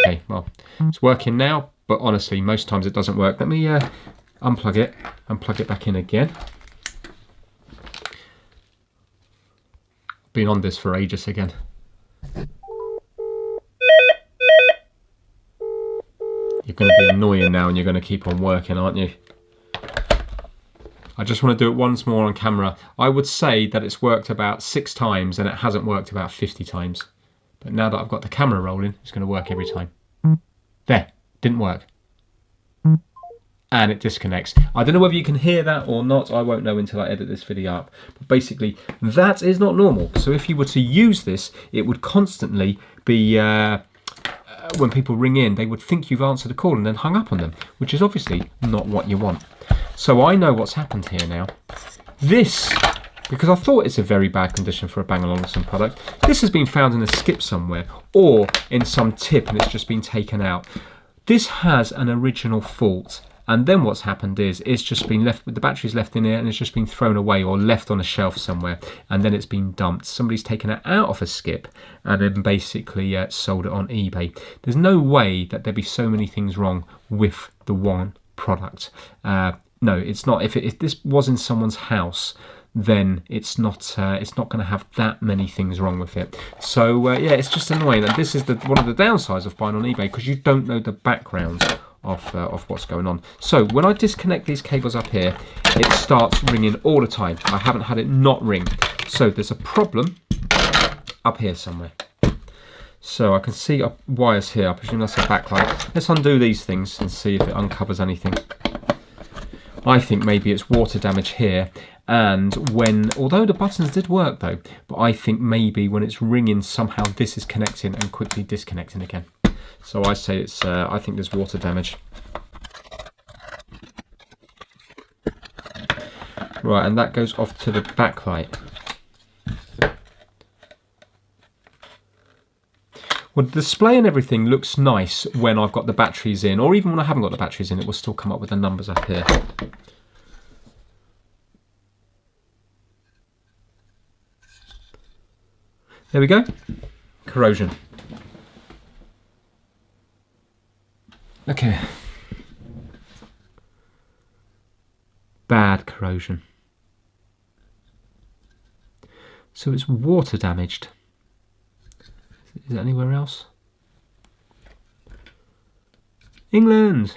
Okay, well, it's working now, but honestly, most times it doesn't work. Let me unplug it and plug it back in again. Been on this for ages again. You're going to be annoying now and you're going to keep on working, aren't you? I just want to do it once more on camera. I would say that it's worked about 6 times and it hasn't worked about 50 times. But now that I've got the camera rolling, it's going to work every time. There, didn't work. And it disconnects. I don't know whether you can hear that or not. I won't know until I edit this video up. But basically, that is not normal. So if you were to use this, it would constantly be, when people ring in, they would think you've answered a call and then hung up on them, which is obviously not what you want. So I know what's happened here now. This, because I thought it's a very bad condition for a Bang & Olufsen product, this has been found in a skip somewhere or in some tip and it's just been taken out. This has an original fault. And then what's happened is it's just been left, the battery's left in here and it's just been thrown away or left on a shelf somewhere, and then it's been dumped. Somebody's taken it out of a skip and then basically sold it on eBay. There's no way that there'd be so many things wrong with the one product. No, it's not. If this was in someone's house, then it's not going to have that many things wrong with it. So yeah, it's just annoying. And this is one of the downsides of buying on eBay, because you don't know the background of what's going on. So when I disconnect these cables up here, it starts ringing all the time. I haven't had it not ring. So there's a problem up here somewhere. So I can see wires here. I presume that's a backlight. Let's undo these things and see if it uncovers anything. I think maybe it's water damage here. And although the buttons did work though, but I think maybe when it's ringing, somehow this is connecting and quickly disconnecting again. So I say it's, I think there's water damage. Right, and that goes off to the backlight. Well, the display and everything looks nice when I've got the batteries in, or even when I haven't got the batteries in, it will still come up with the numbers up here. There we go. Corrosion. Okay. Bad corrosion. So it's water damaged. Is it anywhere else? England!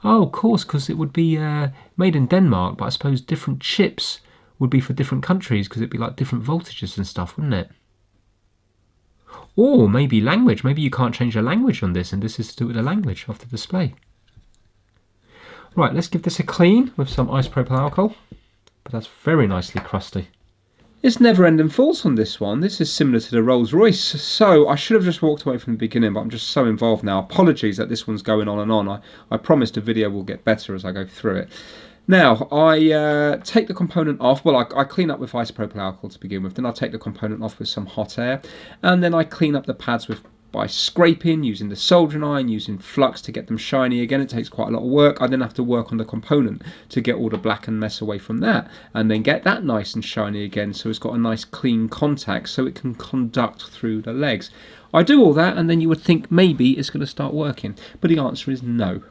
Oh, of course, because it would be made in Denmark, but I suppose different chips would be for different countries, because it'd be like different voltages and stuff, wouldn't it? Or maybe language. Maybe you can't change the language on this, and this is to do with the language of the display. Right, let's give this a clean with some isopropyl alcohol. But that's very nicely crusty. It's never-ending faults on this one. This is similar to the Rolls-Royce. So I should have just walked away from the beginning, but I'm just so involved now. Apologies that this one's going on and on. I promise the video will get better as I go through it. Now, I take the component off. Well, I clean up with isopropyl alcohol to begin with. Then I take the component off with some hot air. And then I clean up the pads by scraping, using the soldering iron, using flux to get them shiny again. It takes quite a lot of work. I then have to work on the component to get all the black and mess away from that. And then get that nice and shiny again, so it's got a nice clean contact so it can conduct through the legs. I do all that, and then you would think maybe it's going to start working. But the answer is no.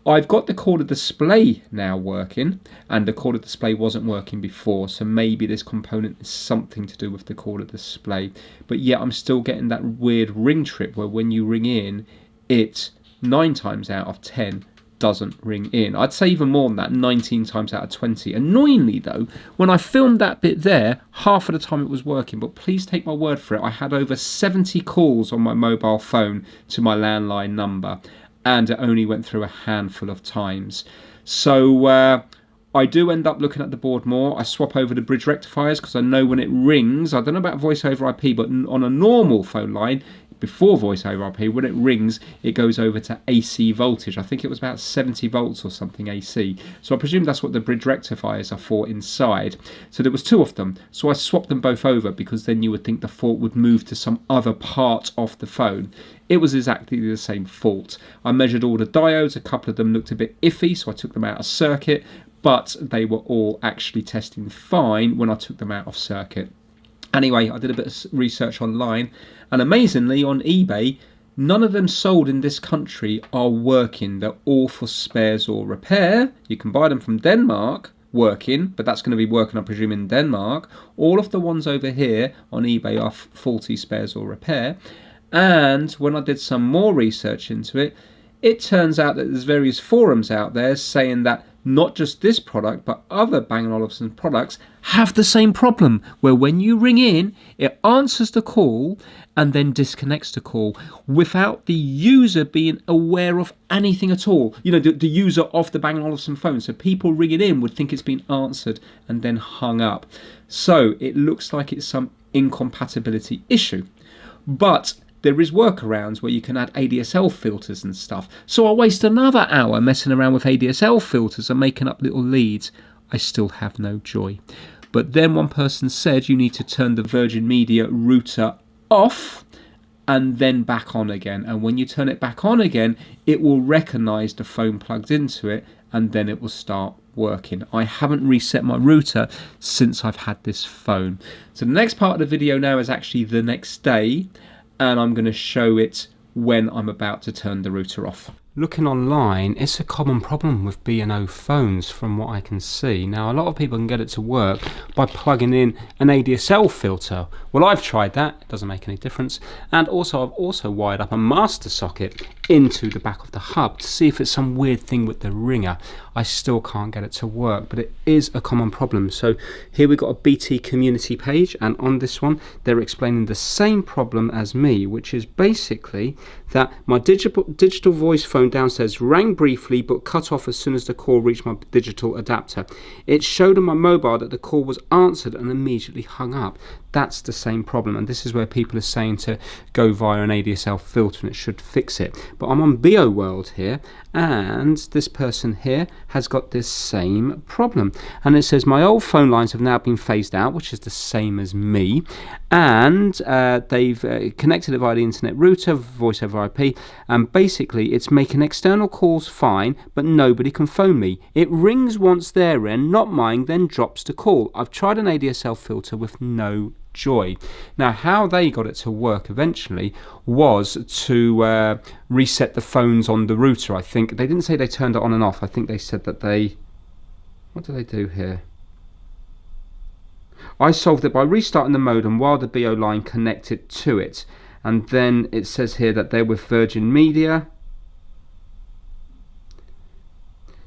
I've got the Corda display now working, and the Corda display wasn't working before, so maybe this component is something to do with the Corda display. But yet I'm still getting that weird ring trip where when you ring in, it 9 times out of 10 doesn't ring in. I'd say even more than that, 19 times out of 20. Annoyingly though, when I filmed that bit there, half of the time it was working, but please take my word for it, I had over 70 calls on my mobile phone to my landline number, and it only went through a handful of times. So I do end up looking at the board more. I swap over the bridge rectifiers because I know when it rings, I don't know about voice over IP, but on a normal phone line, before voice over IP, when it rings, it goes over to AC voltage. I think it was about 70 volts or something AC. So I presume that's what the bridge rectifiers are for inside. So there was 2 of them. So I swapped them both over, because then you would think the fault would move to some other part of the phone. It was exactly the same fault. I measured all the diodes. A couple of them looked a bit iffy, so I took them out of circuit, but they were all actually testing fine when I took them out of circuit. Anyway, I did a bit of research online, and amazingly on eBay, none of them sold in this country are working. They're all for spares or repair. You can buy them from Denmark working, but that's going to be working, I presume, in Denmark. All of the ones over here on eBay are faulty spares or repair. And when I did some more research into it, it turns out that there's various forums out there saying that not just this product, but other Bang & Olufsen products have the same problem, where when you ring in, it answers the call and then disconnects the call without the user being aware of anything at all. You know, the user of the Bang & Olufsen phone. So people ringing in would think it's been answered and then hung up. So it looks like it's some incompatibility issue. But there is workarounds where you can add ADSL filters and stuff. So I'll waste another hour messing around with ADSL filters and making up little leads. I still have no joy. But then one person said you need to turn the Virgin Media router off and then back on again. And when you turn it back on again, it will recognize the phone plugged into it, and then it will start working. I haven't reset my router since I've had this phone. So the next part of the video now is actually the next day, and I'm going to show it when I'm about to turn the router off. Looking online, it's a common problem with B&O phones from what I can see. Now, a lot of people can get it to work by plugging in an ADSL filter. Well, I've tried that, it doesn't make any difference. And also, I've also wired up a master socket into the back of the hub to see if it's some weird thing with the ringer. I still can't get it to work, but it is a common problem. So here we've got a BT community page, and on this one, they're explaining the same problem as me, which is basically that my digital voice phone downstairs rang briefly but cut off as soon as the call reached my digital adapter. It showed on my mobile that the call was answered and immediately hung up. That's the same problem, and this is where people are saying to go via an ADSL filter and it should fix it. But I'm on BO World here, and this person here has got this same problem, and it says my old phone lines have now been phased out, which is the same as me, and they've connected it via the internet router, voice over IP, and basically it's making external calls fine, but nobody can phone me. It rings once their end, not mine, then drops the call. I've tried an ADSL filter with no joy. Now, how they got it to work eventually was to reset the phones on the router. I think they didn't say they turned it on and off. I think they said that they, what do they do here? I solved it by restarting the modem while the BO line connected to it, and then it says here that they're with Virgin Media.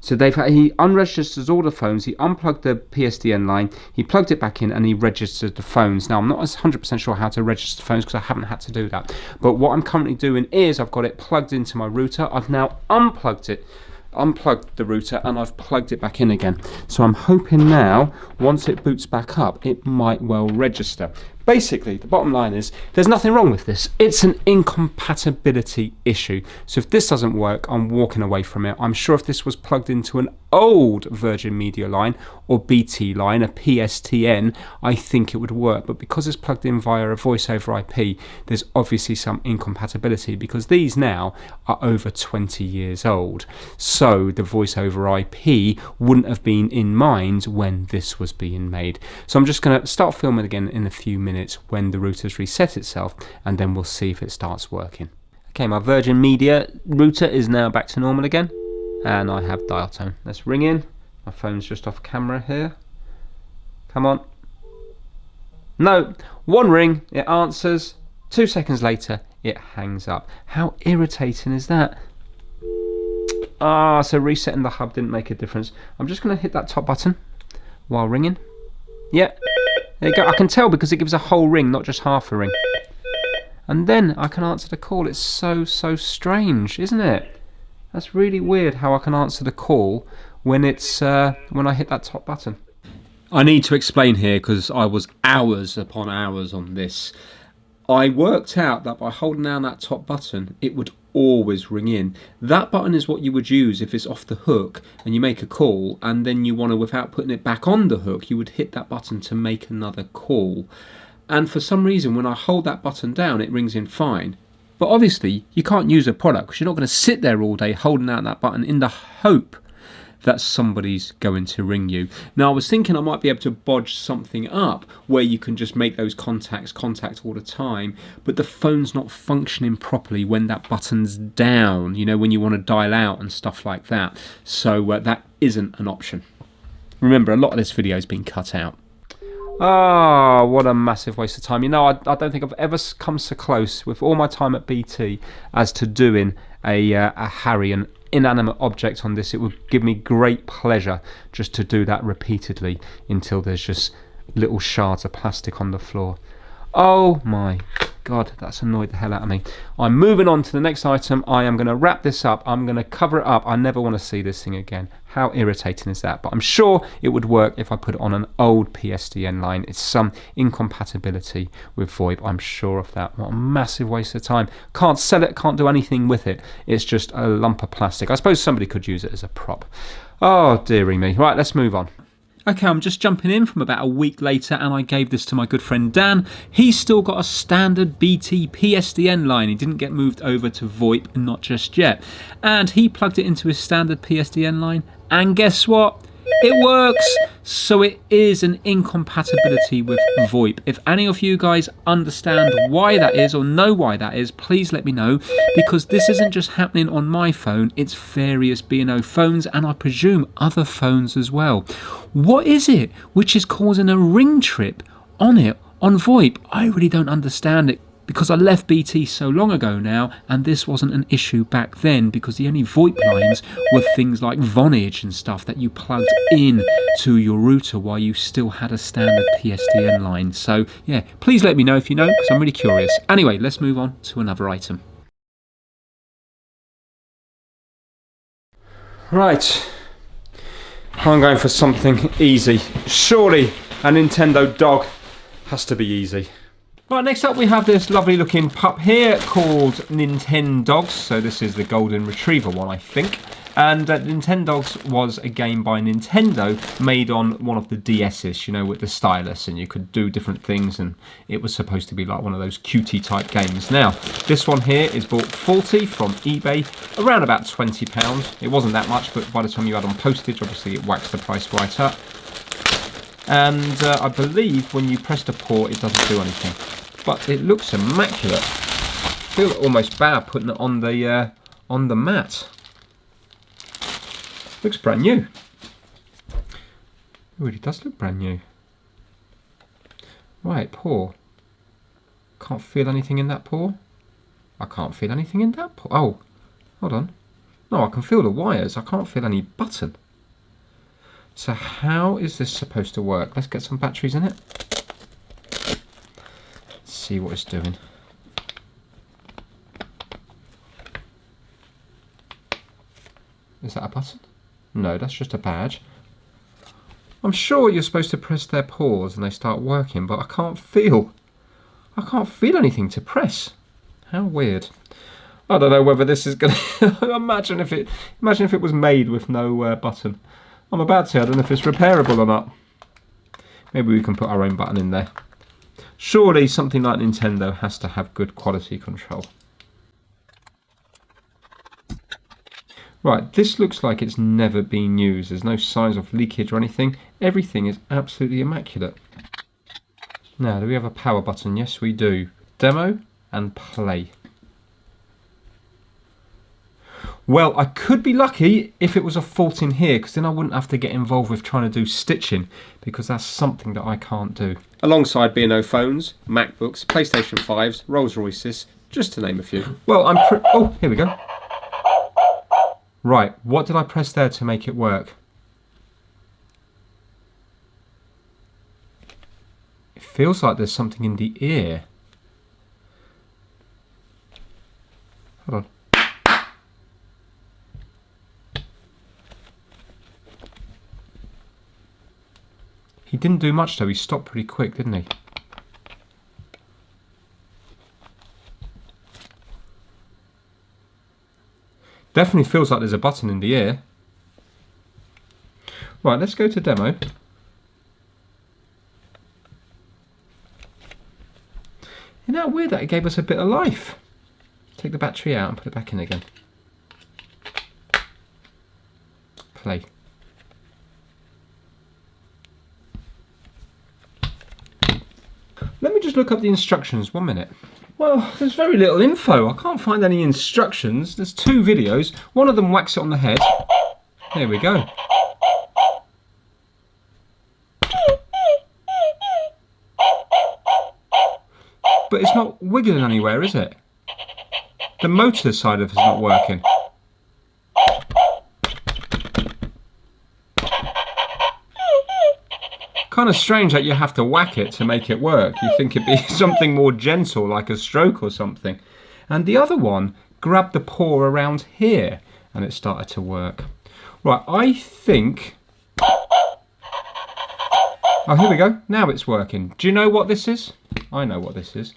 So he unregisters all the phones, he unplugged the PSDN line, he plugged it back in, and he registered the phones. Now, I'm not 100% sure how to register phones because I haven't had to do that. But what I'm currently doing is I've got it plugged into my router. I've now unplugged the router, and I've plugged it back in again. So I'm hoping now, once it boots back up, it might well register. Basically, the bottom line is there's nothing wrong with this. It's an incompatibility issue. So if this doesn't work, I'm walking away from it. I'm sure if this was plugged into an old Virgin Media line or BT line, a PSTN, I think it would work. But because it's plugged in via a voice over IP, there's obviously some incompatibility because these now are over 20 years old. So the voice over IP wouldn't have been in mind when this was being made. So I'm just going to start filming again in a few minutes when the router's reset itself, and then we'll see if it starts working. Okay, my Virgin Media router is now back to normal again, and I have dial tone. Let's ring in. My phone's just off camera here. Come on. No, one ring, it answers. 2 seconds later, it hangs up. How irritating is that? So resetting the hub didn't make a difference. I'm just going to hit that top button while ringing. Yeah. There you go. I can tell because it gives a whole ring, not just half a ring. And then I can answer the call. It's so strange, isn't it? That's really weird how I can answer the call when it's when I hit that top button. I need to explain here because I was hours upon hours on this. I worked out that by holding down that top button, it would always ring in. That button is what you would use if it's off the hook and you make a call, and then you want to, without putting it back on the hook, you would hit that button to make another call. And for some reason, when I hold that button down, it rings in fine. But obviously, you can't use a product because you're not going to sit there all day holding out that button in the hope that somebody's going to ring you. Now, I was thinking I might be able to bodge something up where you can just make those contact all the time, but the phone's not functioning properly when that button's down, you know, when you want to dial out and stuff like that. So that isn't an option. Remember, a lot of this video has been cut out. Ah, what a massive waste of time. You know, I don't think I've ever come so close with all my time at BT as to doing a Harry, an inanimate object on this. It would give me great pleasure just to do that repeatedly until there's just little shards of plastic on the floor. Oh my God, that's annoyed the hell out of me. I'm moving on to the next item. I am going to wrap this up. I'm going to cover it up. I never want to see this thing again. How irritating is that? But I'm sure it would work if I put it on an old PSTN line. It's some incompatibility with VoIP. I'm sure of that. What a massive waste of time. Can't sell it, can't do anything with it. It's just a lump of plastic. I suppose somebody could use it as a prop. Oh, dearie me. Right, let's move on. Okay, I'm just jumping in from about a week later, and I gave this to my good friend Dan. He's still got a standard BT PSTN line. He didn't get moved over to VoIP, not just yet. And he plugged it into his standard PSTN line, and guess what? It works. So it is an incompatibility with VoIP. If any of you guys understand why that is or know why that is, please let me know, because this isn't just happening on my phone, it's various B&O phones, and I presume other phones as well. What is it which is causing a ring trip on it on VoIP? I really don't understand it, because I left BT so long ago now, and this wasn't an issue back then, because the only VoIP lines were things like Vonage and stuff that you plugged in to your router while you still had a standard PSTN line. So yeah, please let me know if you know, because I'm really curious. Anyway, let's move on to another item. Right, I'm going for something easy. Surely a Nintendo dog has to be easy. Right, next up we have this lovely looking pup here called Nintendogs. So this is the golden retriever one, I think. And Nintendogs was a game by Nintendo made on one of the DS's, you know, with the stylus, and you could do different things, and it was supposed to be like one of those cutie type games. Now, this one here is bought faulty from eBay, around about £20. It wasn't that much, but by the time you add on postage, obviously it whacks the price right up. And I believe when you press the port, it doesn't do anything. But it looks immaculate. I feel almost bad putting it on the mat. Looks brand new. It really does look brand new. Right, paw. Can't feel anything in that paw. I can't feel anything in that paw. Oh, hold on. No, I can feel the wires. I can't feel any button. So how is this supposed to work? Let's get some batteries in it. Let's see what it's doing. Is that a button? No, that's just a badge. I'm sure you're supposed to press their paws and they start working, but I can't feel anything to press. How weird. I don't know whether this is gonna imagine if it was made with no button. I'm about to. I don't know if it's repairable or not. Maybe we can put our own button in there. Surely something like Nintendo has to have good quality control. Right, this looks like it's never been used. There's no signs of leakage or anything. Everything is absolutely immaculate. Now, do we have a power button? Yes, we do. Demo and play. Well, I could be lucky if it was a fault in here, because then I wouldn't have to get involved with trying to do stitching, because that's something that I can't do. Alongside B&O phones, MacBooks, PlayStation 5s, Rolls Royces, just to name a few. Well, oh, here we go. Right, what did I press there to make it work? It feels like there's something in the ear. Hold on. He didn't do much though, he stopped pretty quick, didn't he? Definitely feels like there's a button in the ear. Right, let's go to demo. Isn't that weird that it gave us a bit of life? Take the battery out and put it back in again. Play. Let me just look up the instructions, 1 minute. Well, there's very little info. I can't find any instructions. There's 2 videos. One of them whacks it on the head. There we go. But it's not wiggling anywhere, is it? The motor side of it is not working. Kind of strange that you have to whack it to make it work. You think it'd be something more gentle, like a stroke or something. And the other one grabbed the paw around here and it started to work. Right, I think... Oh, here we go. Now it's working. Do you know what this is? I know what this is.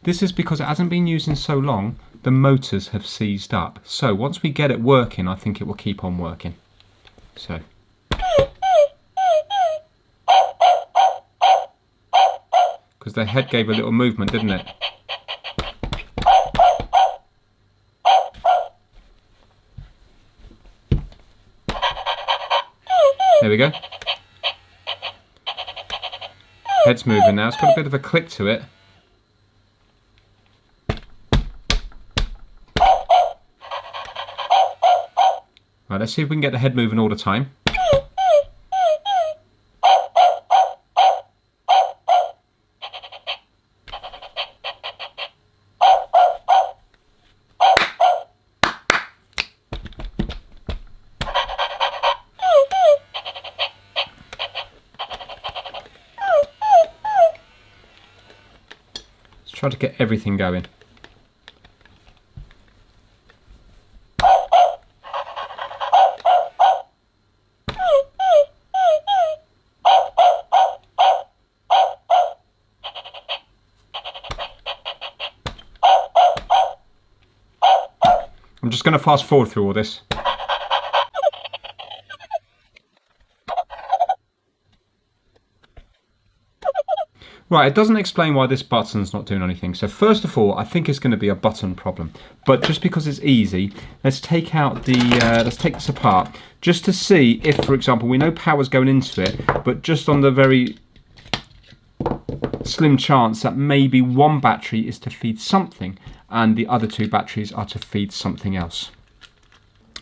This is because it hasn't been used in so long, the motors have seized up. So once we get it working, I think it will keep on working. So... because the head gave a little movement, didn't it? There we go. Head's moving now. It's got a bit of a click to it. Right, let's see if we can get the head moving all the time. Try to get everything going. I'm just going to fast forward through all this. Right, it doesn't explain why this button's not doing anything. So first of all, I think it's going to be a button problem. But just because it's easy, let's take out the let's take this apart just to see if, for example, we know power's going into it, but just on the very slim chance that maybe one battery is to feed something and the other 2 batteries are to feed something else.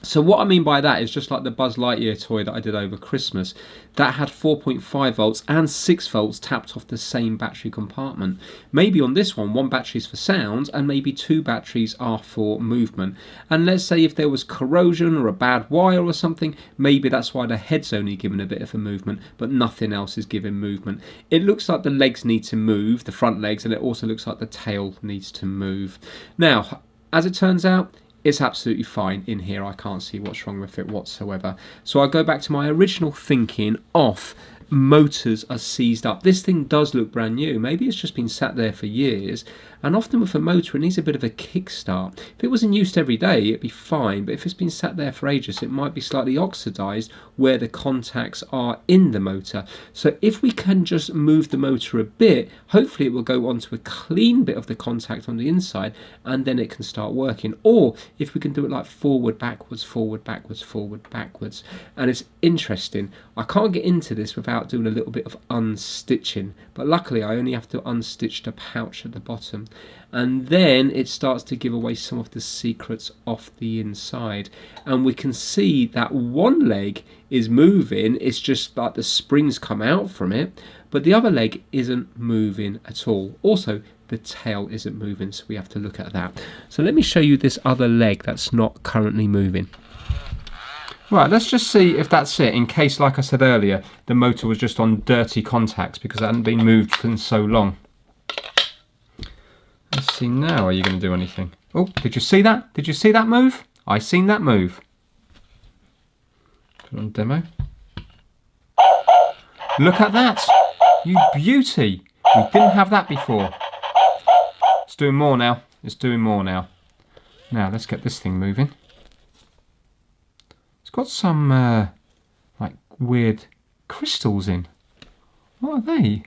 So what I mean by that is just like the Buzz Lightyear toy that I did over Christmas, that had 4.5 volts and 6 volts tapped off the same battery compartment. Maybe on this one battery is for sound and maybe 2 batteries are for movement. And let's say if there was corrosion or a bad wire or something, maybe that's why the head's only given a bit of a movement, but nothing else is giving movement. It looks like the legs need to move, the front legs, and it also looks like the tail needs to move. Now, as it turns out, it's absolutely fine in here. I can't see what's wrong with it whatsoever. So I go back to my original thinking of motors are seized up. This thing does look brand new. Maybe it's just been sat there for years. And often with a motor, it needs a bit of a kickstart. If it was in use every day, it'd be fine. But if it's been sat there for ages, it might be slightly oxidized where the contacts are in the motor. So if we can just move the motor a bit, hopefully it will go onto a clean bit of the contact on the inside, and then it can start working. Or if we can do it like forward, backwards, forward, backwards, forward, backwards. And it's interesting. I can't get into this without doing a little bit of unstitching. But luckily, I only have to unstitch the pouch at the bottom. And then it starts to give away some of the secrets off the inside, and we can see that one leg is moving. It's just like the springs come out from it, but the other leg isn't moving at all. Also, the tail isn't moving, so we have to look at that. So let me show you this other leg that's not currently moving. Right, let's just see if that's it, in case, like I said earlier, the motor was just on dirty contacts because it hadn't been moved in so long. Let's see now, are you going to do anything? Oh, did you see that? Did you see that move? I seen that move. Put on demo. Look at that! You beauty! We didn't have that before. It's doing more now. It's doing more now. Now, let's get this thing moving. It's got some like weird crystals in. What are they?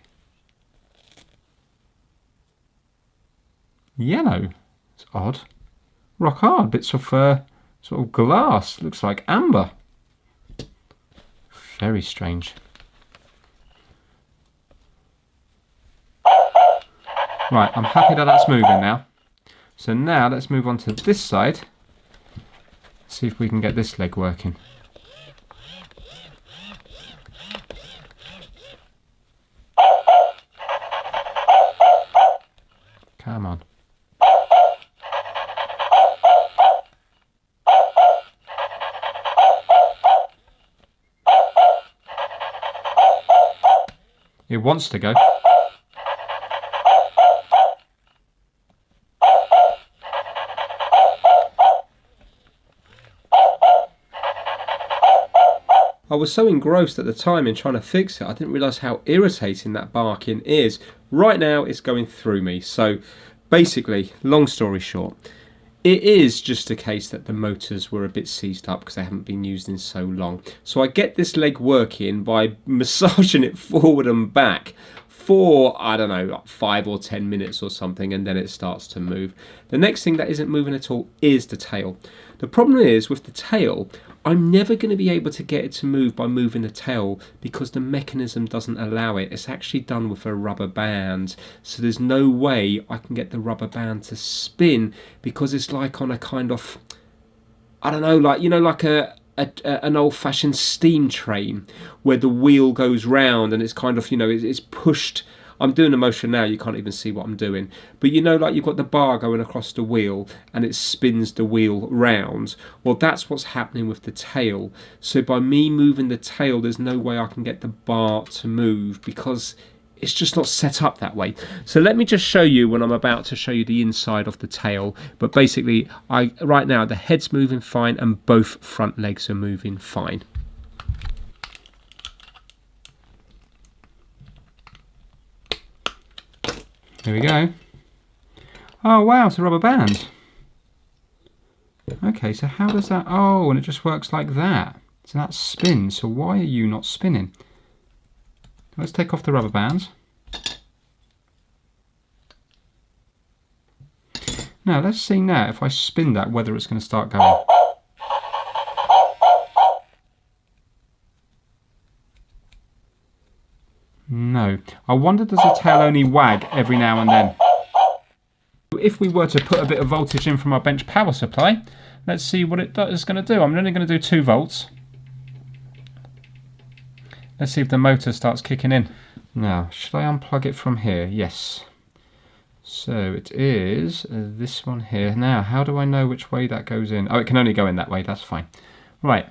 Yellow. It's odd. Rock hard. Bits of sort of glass. Looks like amber. Very strange. Right, I'm happy that that's moving now. So now let's move on to this side. See if we can get this leg working. Come on. It wants to go. I was so engrossed at the time in trying to fix it, I didn't realise how irritating that barking is. Right now it's going through me. So basically, long story short, it is just a case that the motors were a bit seized up because they haven't been used in so long. So I get this leg working by massaging it forward and back for, I don't know, like 5 or 10 minutes or something, and then it starts to move. The next thing that isn't moving at all is the tail. The problem is with the tail, I'm never going to be able to get it to move by moving the tail because the mechanism doesn't allow it. It's actually done with a rubber band, so there's no way I can get the rubber band to spin because it's like on a kind of, I don't know, like, you know, like an old-fashioned steam train where the wheel goes round and it's kind of, you know, it's pushed. I'm doing a motion now, you can't even see what I'm doing. But you know, like you've got the bar going across the wheel and it spins the wheel round. Well, that's what's happening with the tail. So by me moving the tail, there's no way I can get the bar to move because it's just not set up that way. So let me just show you when I'm about to show you the inside of the tail. But basically, right now the head's moving fine and both front legs are moving fine. Here we go. Oh wow, it's a rubber band. Okay, so how does that... Oh, and it just works like that. So that spins. So why are you not spinning? Let's take off the rubber bands. Now let's see now if I spin that whether it's going to start going. No. I wonder, does the tail only wag every now and then? If we were to put a bit of voltage in from our bench power supply, let's see what it is going to do. I'm only going to do 2 volts. Let's see if the motor starts kicking in. Now, should I unplug it from here? Yes. So it is this one here. Now, how do I know which way that goes in? Oh, it can only go in that way. That's fine. Right.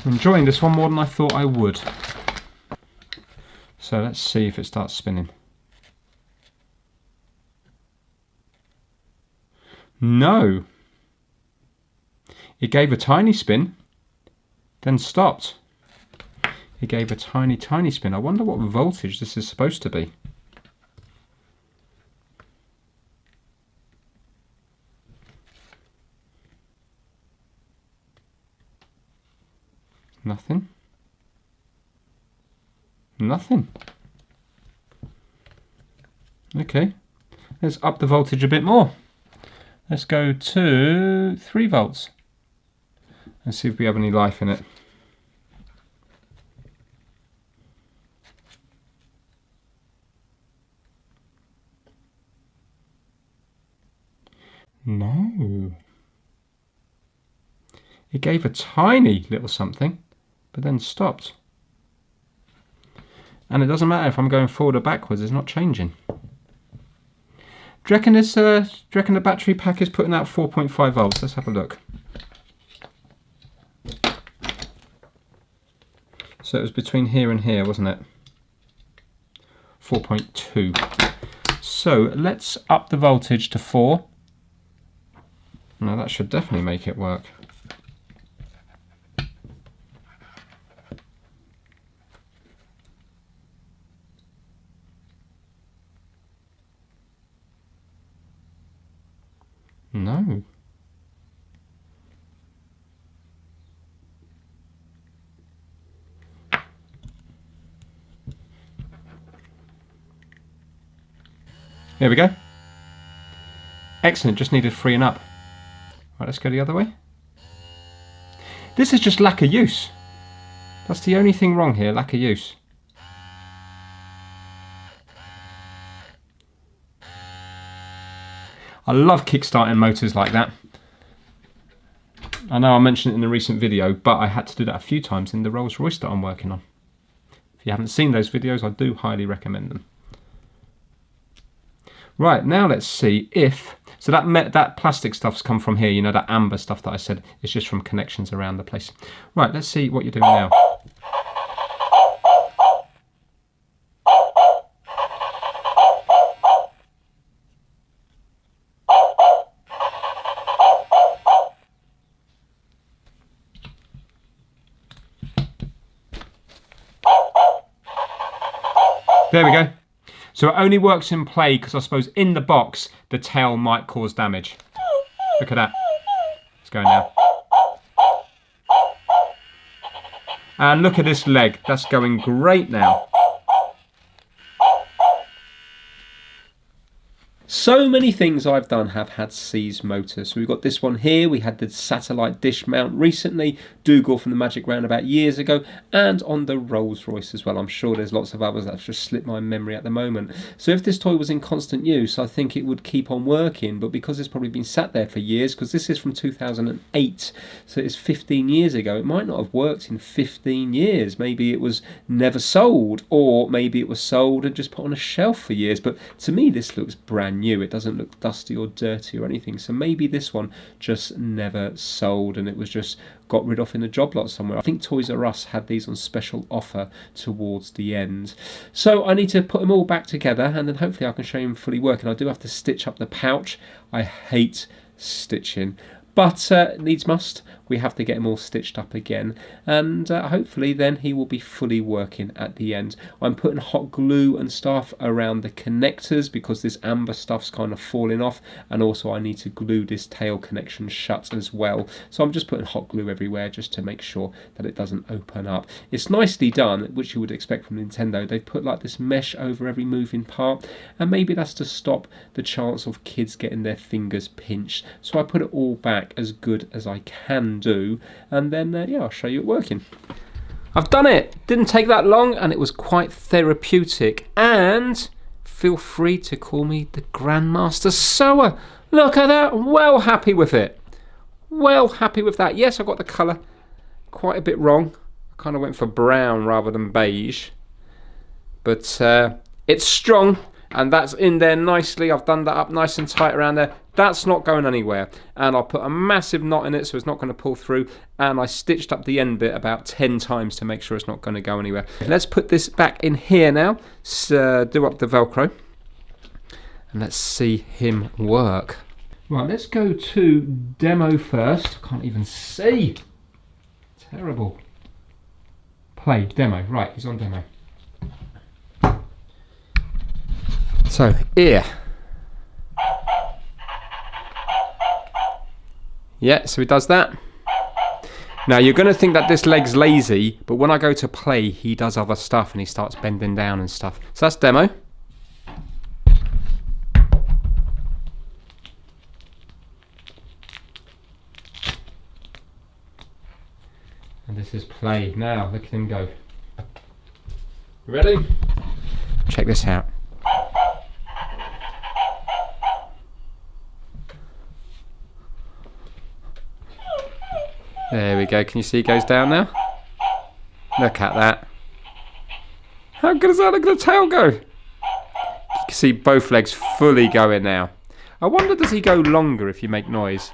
I'm enjoying this one more than I thought I would. So let's see if it starts spinning. No. It gave a tiny spin, then stopped. It gave a tiny, tiny spin. I wonder what voltage this is supposed to be. Nothing. Nothing. Okay, let's up the voltage a bit more. Let's go to 3 volts. Let's see if we have any life in it. No. It gave a tiny little something, but then stopped. And it doesn't matter if I'm going forward or backwards, it's not changing. Do you reckon the battery pack is putting out 4.5 volts? Let's have a look. So it was between here and here, wasn't it? 4.2. So let's up the voltage to 4. Now that should definitely make it work. No. There we go. Excellent, just needed freeing up. Right, let's go the other way. This is just lack of use. That's the only thing wrong here, lack of use. I love kickstarting motors like that. I know I mentioned it in a recent video, but I had to do that a few times in the Rolls Royce that I'm working on. If you haven't seen those videos, I do highly recommend them. Right, now let's see if... So that plastic stuff's come from here, you know, that amber stuff that I said, it's just from connections around the place. Right, let's see what you're doing now. There we go. So it only works in play because I suppose in the box the tail might cause damage. Look at that. It's going now. And look at this leg. That's going great now. So many things I've done have had seized motors. So we've got this one here. We had the satellite dish mount recently. Dougal from the Magic Roundabout years ago. And on the Rolls Royce as well. I'm sure there's lots of others that have just slipped my memory at the moment. So if this toy was in constant use, I think it would keep on working. But because it's probably been sat there for years, because this is from 2008, so it's 15 years ago, it might not have worked in 15 years. Maybe it was never sold, or maybe it was sold and just put on a shelf for years. But to me, this looks brand new. It doesn't look dusty or dirty or anything. So maybe this one just never sold and it was just got rid of in a job lot somewhere. I think Toys R Us had these on special offer towards the end. So I need to put them all back together and then hopefully I can show them fully working. I do have to stitch up the pouch. I hate stitching, but needs must. We have to get him all stitched up again, and hopefully then he will be fully working at the end. I'm putting hot glue and stuff around the connectors because this amber stuff's kind of falling off, and also I need to glue this tail connection shut as well. So I'm just putting hot glue everywhere just to make sure that it doesn't open up. It's nicely done, which you would expect from Nintendo. They've put like this mesh over every moving part, and maybe that's to stop the chance of kids getting their fingers pinched. So I put it all back as good as I can do, and then yeah, I'll show you it working. I've done it. Didn't take that long, and it was quite therapeutic. And feel free to call me the Grandmaster Sewer. Look at that. Well happy with it. Well happy with that. Yes, I got the colour quite a bit wrong. I kind of went for brown rather than beige, but it's strong. And that's in there nicely. I've done that up nice and tight around there. That's not going anywhere. And I'll put a massive knot in it so it's not going to pull through. And I stitched up the end bit about 10 times to make sure it's not going to go anywhere. Let's put this back in here now. So, do up the Velcro. And let's see him work. Right, let's go to demo first. I can't even see. Terrible. Play, demo. Right, he's on demo. So, ear. Yeah, so he does that. Now, you're going to think that this leg's lazy, but when I go to play, he does other stuff and he starts bending down and stuff. So that's demo. And this is play. Now, look at him go. Ready? Check this out. There we go. Can you see he goes down now? Look at that. How good is that? Look at the tail go. You can see both legs fully going now. I wonder, does he go longer if you make noise?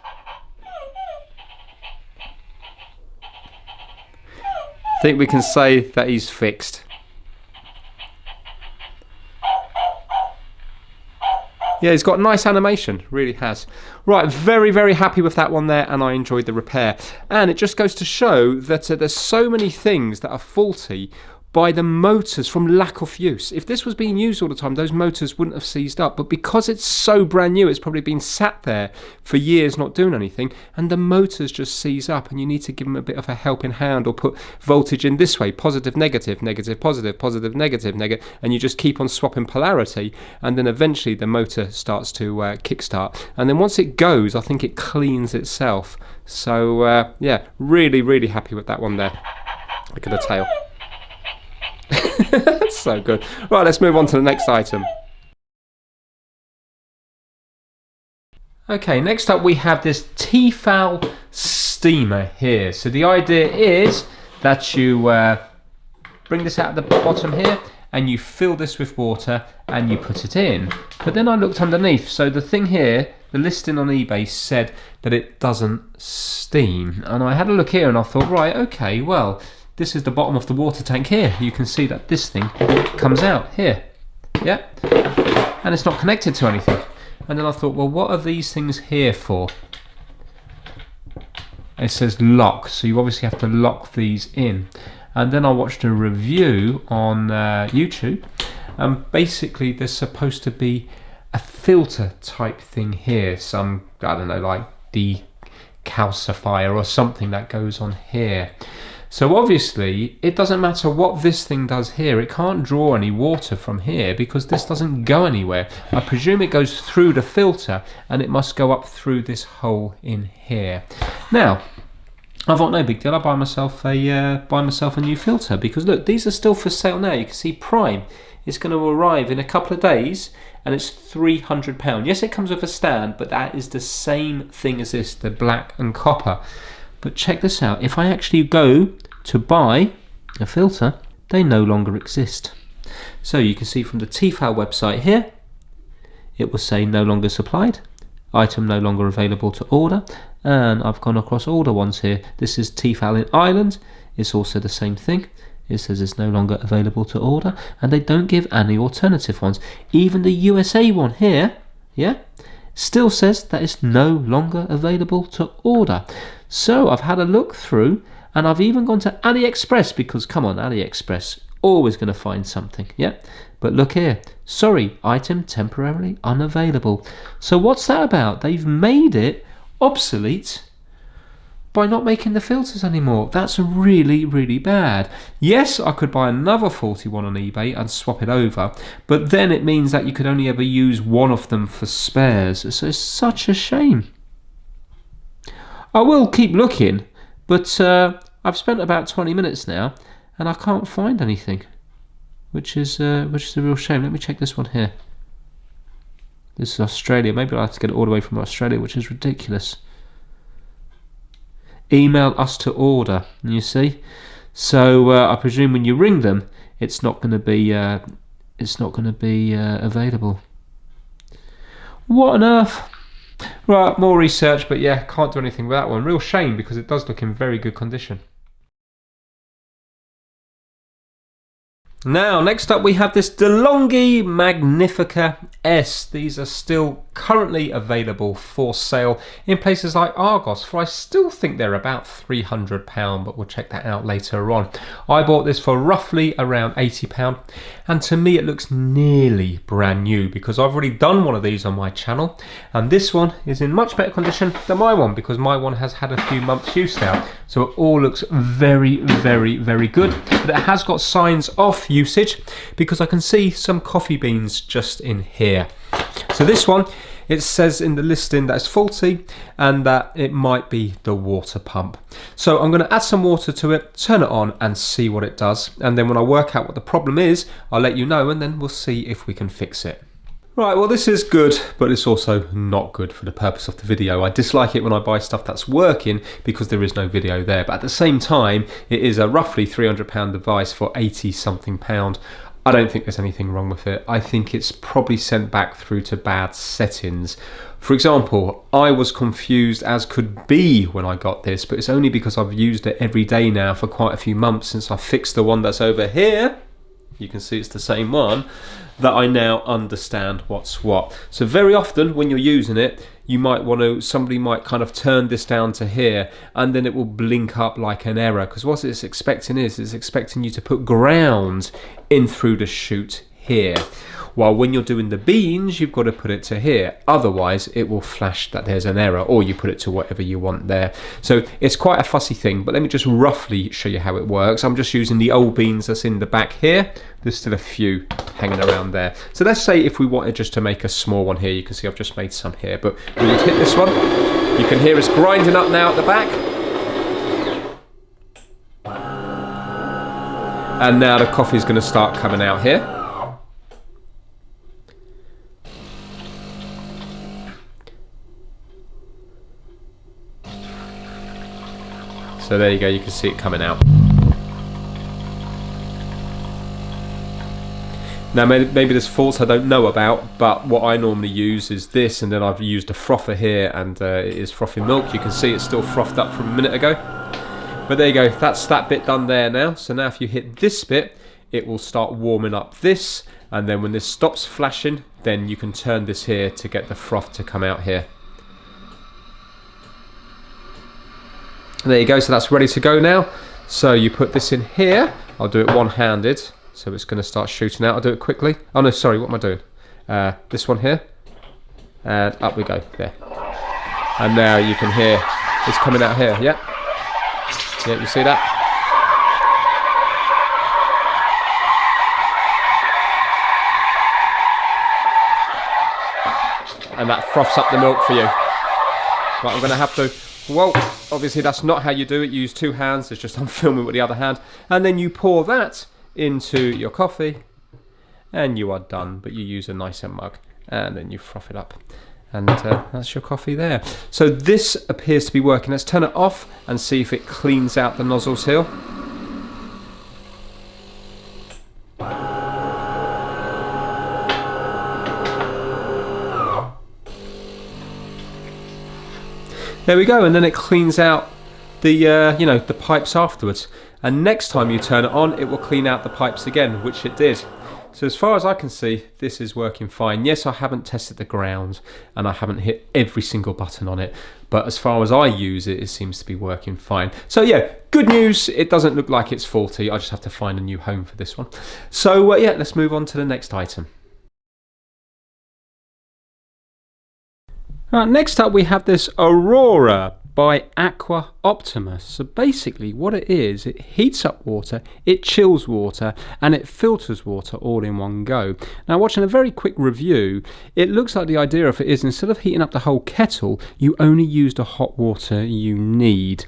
I think we can say that he's fixed. Yeah, he's got a nice animation, really has. Right, very, very happy with that one there, and I enjoyed the repair. And it just goes to show that there's so many things that are faulty, by the motors from lack of use. If this was being used all the time, those motors wouldn't have seized up. But because it's so brand new, it's probably been sat there for years not doing anything, and the motors just seize up, and you need to give them a bit of a helping hand or put voltage in this way, positive, negative, negative, positive, positive, negative, negative, and you just keep on swapping polarity, and then eventually the motor starts to kickstart. And then once it goes, I think it cleans itself. So yeah, really, really happy with that one there. Look at the tail. That's so good. Right, let's move on to the next item. Okay, next up we have this Tefal steamer here. So the idea is that you bring this out of the bottom here and you fill this with water and you put it in. But then I looked underneath. So the thing here, the listing on eBay said that it doesn't steam. And I had a look here and I thought, right, okay, well, this is the bottom of the water tank here. You can see that this thing comes out here. Yeah, and it's not connected to anything. And then I thought, well, what are these things here for? It says lock, so you obviously have to lock these in. And then I watched a review on YouTube, and basically there's supposed to be a filter type thing here, some, I don't know, like decalcifier or something that goes on here. So obviously it doesn't matter what this thing does here, it can't draw any water from here because this doesn't go anywhere. I presume it goes through the filter and it must go up through this hole in here. Now, I thought no big deal, I'll buy myself a new filter, because look, these are still for sale now. You can see Prime is going to arrive in a couple of days and it's £300. Yes, it comes with a stand, but that is the same thing as this, the black and copper. But check this out, if I actually go to buy a filter, they no longer exist. So you can see from the Tefal website here, it will say no longer supplied, item no longer available to order, and I've gone across all the ones here. This is Tefal in Ireland, it's also the same thing. It says it's no longer available to order, and they don't give any alternative ones. Even the USA one here, yeah, still says that it's no longer available to order. So I've had a look through, and I've even gone to AliExpress, because come on, AliExpress, always going to find something, yeah? But look here, sorry, item temporarily unavailable. So what's that about? They've made it obsolete by not making the filters anymore. That's really, really bad. Yes, I could buy another 41 on eBay and swap it over, but then it means that you could only ever use one of them for spares. So it's such a shame. I will keep looking, but I've spent about 20 minutes now and I can't find anything, which is a real shame. Let me check this one here. This is Australia. Maybe I'll have to get it all the way from Australia, which is ridiculous. Email us to order, you see. So I presume when you ring them, it's not going to be available. What on earth? Right, more research, but yeah, can't do anything with that one. Real shame, because it does look in very good condition. Now, next up we have this DeLonghi Magnifica S. These are still currently available for sale in places like Argos, for I still think they're about £300, but we'll check that out later on. I bought this for roughly around £80, and to me it looks nearly brand new, because I've already done one of these on my channel, and this one is in much better condition than my one, because my one has had a few months use now. So it all looks very, very, very good, but it has got signs of usage, because I can see some coffee beans just in here. So this one, it says in the listing that it's faulty and that it might be the water pump. So I'm going to add some water to it, turn it on and see what it does. And then when I work out what the problem is, I'll let you know, and then we'll see if we can fix it. Right, well this is good, but it's also not good for the purpose of the video. I dislike it when I buy stuff that's working because there is no video there, but at the same time, it is a roughly £300 device for 80 something pound. I don't think there's anything wrong with it. I think it's probably sent back through to bad settings. For example, I was confused as could be when I got this, but it's only because I've used it every day now for quite a few months since I fixed the one that's over here. you can see it's the same one, that I now understand what's what. So very often when you're using it, you might want to, somebody might kind of turn this down to here, and then it will blink up like an error, because what it's expecting is it's expecting you to put ground in through the chute here. While when you're doing the beans, you've got to put it to here. Otherwise, it will flash that there's an error, or you put it to whatever you want there. So it's quite a fussy thing, but let me just roughly show you how it works. I'm just using the old beans that's in the back here. There's still a few hanging around there. So let's say if we wanted just to make a small one here, you can see I've just made some here, but when you hit this one, you can hear it's grinding up now at the back. And now the coffee is going to start coming out here. So there you go, you can see it coming out. Now maybe there's faults I don't know about, but what I normally use is this, and then I've used a frother here, and it is frothing milk. You can see it's still frothed up from a minute ago. But there you go, that's that bit done there now. So now if you hit this bit, it will start warming up this, and then when this stops flashing, then you can turn this here to get the froth to come out here. There you go, so that's ready to go now. So you put this in here. I'll do it one-handed, so it's going to start shooting out. I'll do it quickly. Oh no, sorry, what am I doing? This one here, and up we go, there. And now you can hear it's coming out here, yeah? Yeah, you see that? And that froths up the milk for you. Right, I'm going to have to, well, obviously that's not how you do it. You use two hands, it's just I'm filming with the other hand. And then you pour that into your coffee and you are done. But you use a nicer mug and then you froth it up. And that's your coffee there. So this appears to be working. Let's turn it off and see if it cleans out the nozzles here. There we go, and then it cleans out the you know, the pipes afterwards. And next time you turn it on, it will clean out the pipes again, which it did. So as far as I can see, this is working fine. Yes, I haven't tested the ground and I haven't hit every single button on it, but as far as I use it, it seems to be working fine. So yeah, good news. It doesn't look like it's faulty. I just have to find a new home for this one. So yeah, let's move on to the next item. Right, next up we have this Aurora by Aqua Optimus. So basically what it is, it heats up water, it chills water, and it filters water all in one go. Now watching a very quick review, it looks like the idea of it is instead of heating up the whole kettle, you only use the hot water you need.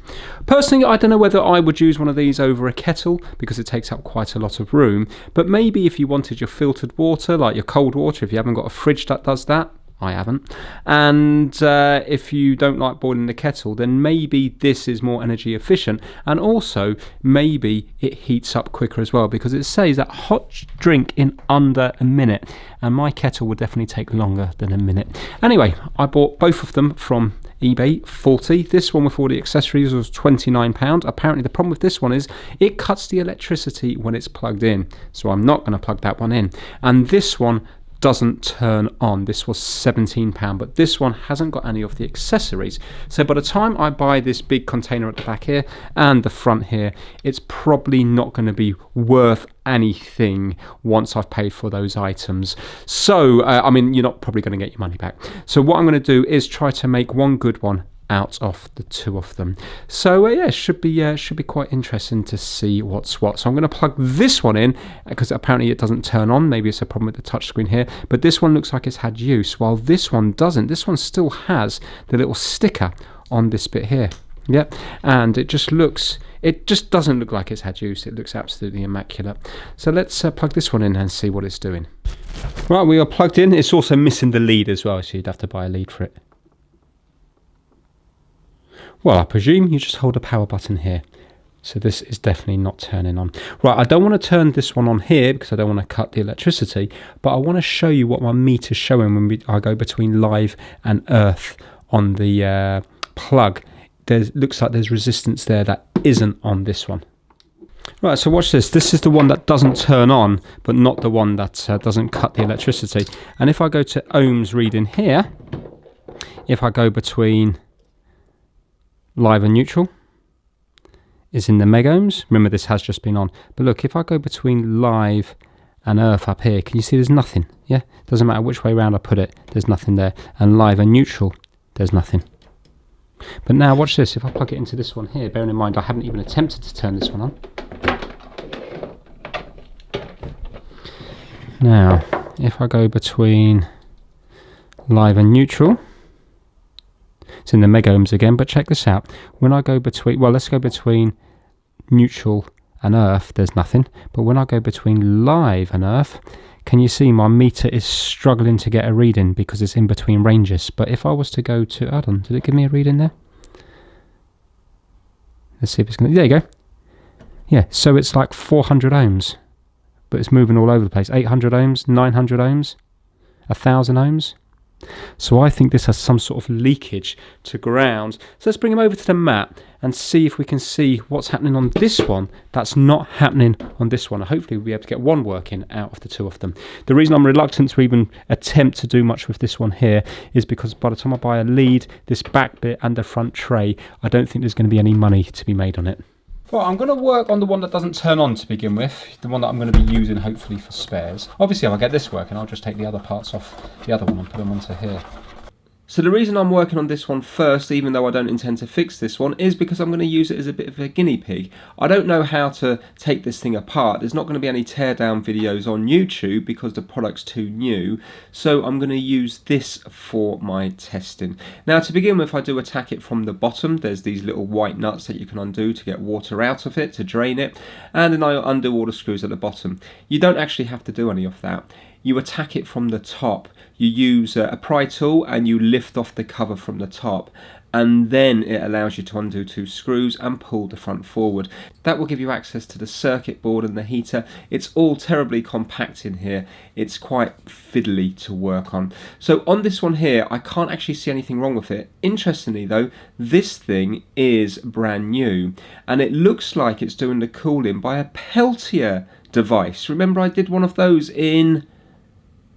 Personally, I don't know whether I would use one of these over a kettle because it takes up quite a lot of room, but maybe if you wanted your filtered water, like your cold water, if you haven't got a fridge that does that, I haven't. And if you don't like boiling the kettle, then maybe this is more energy efficient, and also maybe it heats up quicker as well, because it says that hot drink in under a minute, and my kettle would definitely take longer than a minute. Anyway, I bought both of them from eBay, 40. This one with all the accessories was £29. Apparently the problem with this one is it cuts the electricity when it's plugged in, so I'm not going to plug that one in. And this one doesn't turn on. This was £17, but this one hasn't got any of the accessories. So by the time I buy this big container at the back here and the front here, it's probably not going to be worth anything once I've paid for those items. So I mean, you're not probably going to get your money back. So what I'm going to do is try to make one good one out of the two of them. So yeah, it should be quite interesting to see what's what. So I'm going to plug this one in because apparently it doesn't turn on. Maybe it's a problem with the touchscreen here, but this one looks like it's had use, while this one doesn't. This one still has the little sticker on this bit here. Yep, and it just doesn't look like it's had use. It looks absolutely immaculate. So let's plug this one in and see what it's doing. Right, we are plugged in. It's also missing the lead as well, so you'd have to buy a lead for it. Well, I presume you just hold a power button here. So this is definitely not turning on. Right, I don't want to turn this one on here because I don't want to cut the electricity, but I want to show you what my meter's showing when I go between live and earth on the plug. Looks like there's resistance there that isn't on this one. Right, so watch this. This is the one that doesn't turn on, but not the one that doesn't cut the electricity. And if I go to ohms reading here, if I go between live and neutral, is in the megohms. Remember, this has just been on. But look, if I go between live and earth up here, can you see there's nothing? Yeah, doesn't matter which way around I put it, there's nothing there. And live and neutral, there's nothing. But now watch this. If I plug it into this one here, bearing in mind I haven't even attempted to turn this one on. Now, if I go between live and neutral, it's in the megohms again, but check this out. When I go between, well, let's go between neutral and earth, there's nothing. But when I go between live and earth, can you see my meter is struggling to get a reading because it's in between ranges. But if I was to go to, hold on, did it give me a reading there? Let's see if it's going to, there you go. Yeah, so it's like 400 ohms, but it's moving all over the place. 800 ohms, 900 ohms, 1000 ohms. So I think this has some sort of leakage to ground. So let's bring them over to the map and see if we can see what's happening on this one that's not happening on this one. Hopefully we'll be able to get one working out of the two of them. The reason I'm reluctant to even attempt to do much with this one here is because by the time I buy a lead, this back bit and the front tray, I don't think there's going to be any money to be made on it. Well, I'm going to work on the one that doesn't turn on to begin with, the one that I'm going to be using hopefully for spares. Obviously, if I get this working, I'll just take the other parts off the other one and put them onto here. So the reason I'm working on this one first, even though I don't intend to fix this one, is because I'm going to use it as a bit of a guinea pig. I don't know how to take this thing apart. There's not going to be any teardown videos on YouTube because the product's too new. So I'm going to use this for my testing. Now, to begin with, I do attack it from the bottom. There's these little white nuts that you can undo to get water out of it, to drain it. And then I undo all the screws at the bottom. You don't actually have to do any of that. You attack it from the top. You use a pry tool and you lift off the cover from the top, and then it allows you to undo two screws and pull the front forward. That will give you access to the circuit board and the heater. It's all terribly compact in here. It's quite fiddly to work on. So on this one here, I can't actually see anything wrong with it. Interestingly though, this thing is brand new and it looks like it's doing the cooling by a Peltier device. Remember, I did one of those in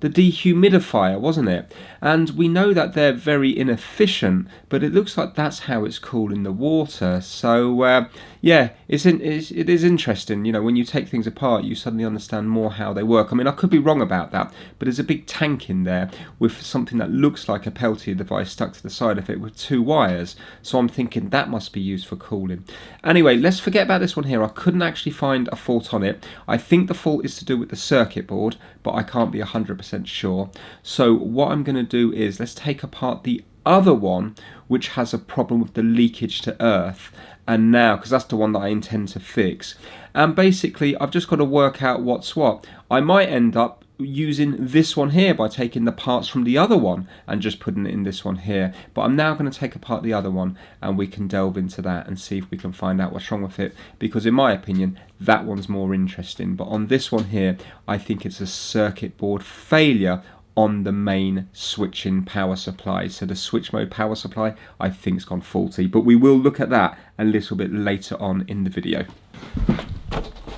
the dehumidifier, wasn't it? And we know that they're very inefficient, but it looks like that's how it's cooling the water. So yeah, it is interesting. You know, when you take things apart, you suddenly understand more how they work. I mean, I could be wrong about that, but there's a big tank in there with something that looks like a Peltier device stuck to the side of it with two wires. So I'm thinking that must be used for cooling. Anyway, let's forget about this one here. I couldn't actually find a fault on it. I think the fault is to do with the circuit board, but I can't be 100% sure. So what I'm going to do is let's take apart the other one, which has a problem with the leakage to earth. And now, because that's the one that I intend to fix. And basically, I've just got to work out what's what. I might end up using this one here by taking the parts from the other one and just putting it in this one here. But I'm now going to take apart the other one and we can delve into that and see if we can find out what's wrong with it. Because in my opinion, that one's more interesting. But on this one here, I think it's a circuit board failure on the main switching power supply. So the switch mode power supply, I think, has gone faulty, but we will look at that a little bit later on in the video.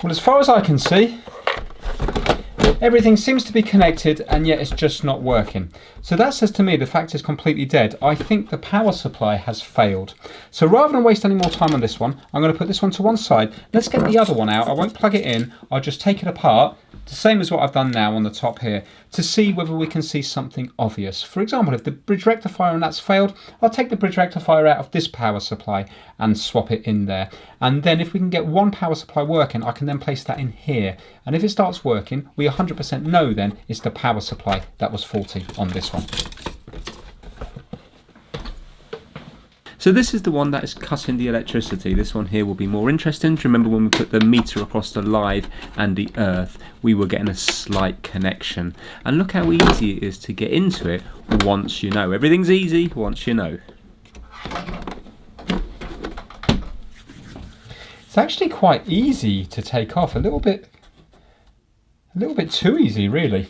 Well, as far as I can see, everything seems to be connected and yet it's just not working. So that says to me the fact is completely dead. I think the power supply has failed. So rather than waste any more time on this one, I'm going to put this one to one side. Let's get the other one out. I won't plug it in. I'll just take it apart, the same as what I've done now on the top here, to see whether we can see something obvious. For example, if the bridge rectifier and that's failed, I'll take the bridge rectifier out of this power supply and swap it in there. And then if we can get one power supply working, I can then place that in here. And if it starts working, we 100% know then it's the power supply that was faulty on this one. So this is the one that is cutting the electricity. This one here will be more interesting. Do you remember when we put the meter across the live and the earth, we were getting a slight connection. And look how easy it is to get into it once you know. Everything's easy once you know. It's actually quite easy to take off, a little bit too easy really.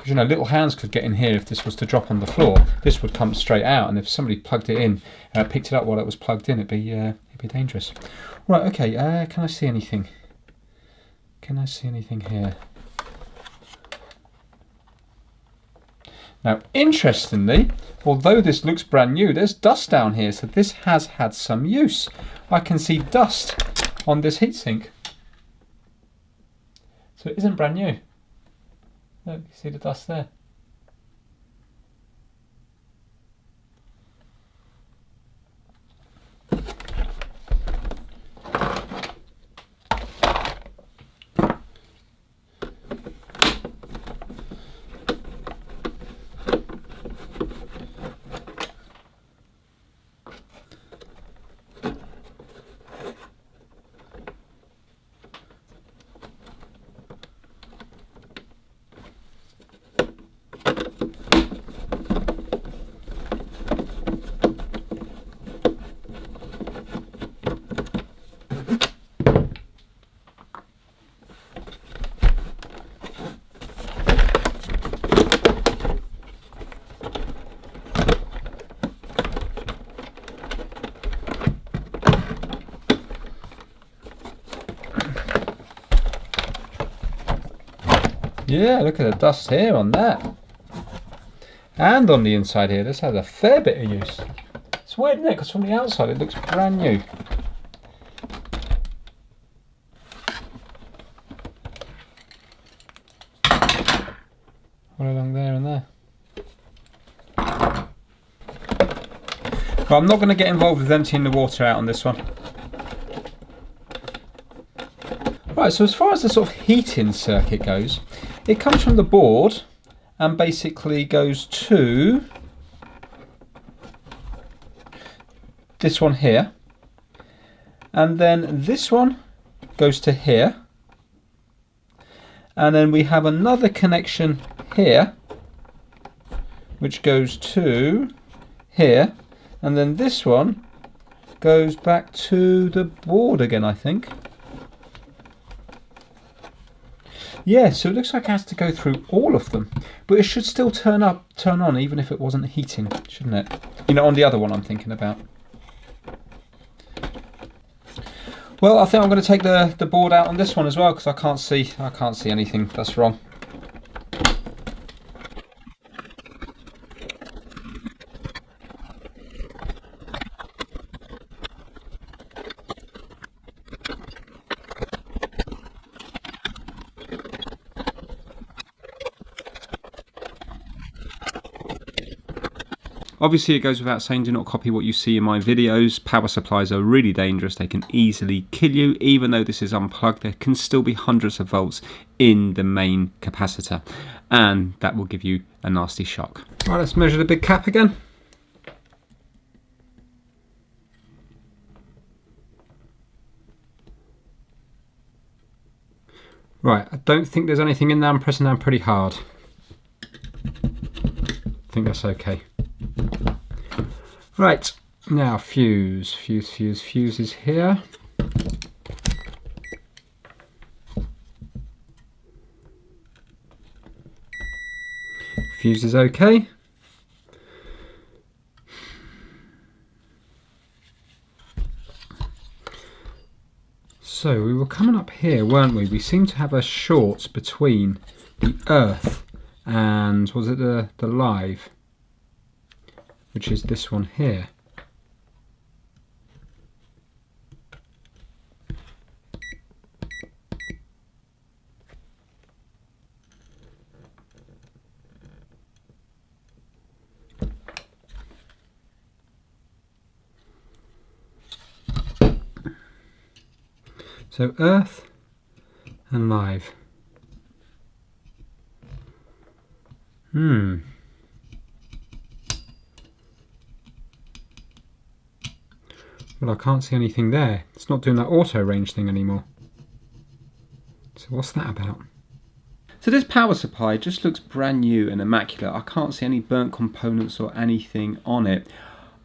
You know, little hands could get in here. If this was to drop on the floor, this would come straight out, and if somebody plugged it in, picked it up while it was plugged in, it'd Could be dangerous. Right, okay, can I see anything? Can I see anything here? Now, interestingly, although this looks brand new, there's dust down here, so this has had some use. I can see dust on this heatsink. So it isn't brand new. Look, you see the dust there. Yeah, look at the dust here on that. And on the inside here, this has a fair bit of use. It's weird, isn't it? Because from the outside it looks brand new. All along there and there. But I'm not going to get involved with emptying the water out on this one. Right, so as far as the sort of heating circuit goes, it comes from the board and basically goes to this one here, and then this one goes to here, and then we have another connection here which goes to here, and then this one goes back to the board again, I think. Yeah, so it looks like it has to go through all of them, but it should still turn on even if it wasn't heating, shouldn't it? You know, on the other one I'm thinking about. Well, I think I'm going to take the board out on this one as well, because I can't see anything that's wrong. Obviously, it goes without saying, do not copy what you see in my videos. Power supplies are really dangerous. They can easily kill you. Even though this is unplugged, there can still be hundreds of volts in the main capacitor, and that will give you a nasty shock. Right, let's measure the big cap again. Right, I don't think there's anything in there. I'm pressing down pretty hard. I think that's okay. Right, now fuse is here. Fuse is okay. So we were coming up here, weren't we? We seem to have a short between the earth and, was it the live, which is this one here. So earth and live. Well, I can't see anything there. It's not doing that auto range thing anymore. So what's that about? So this power supply just looks brand new and immaculate. I can't see any burnt components or anything on it.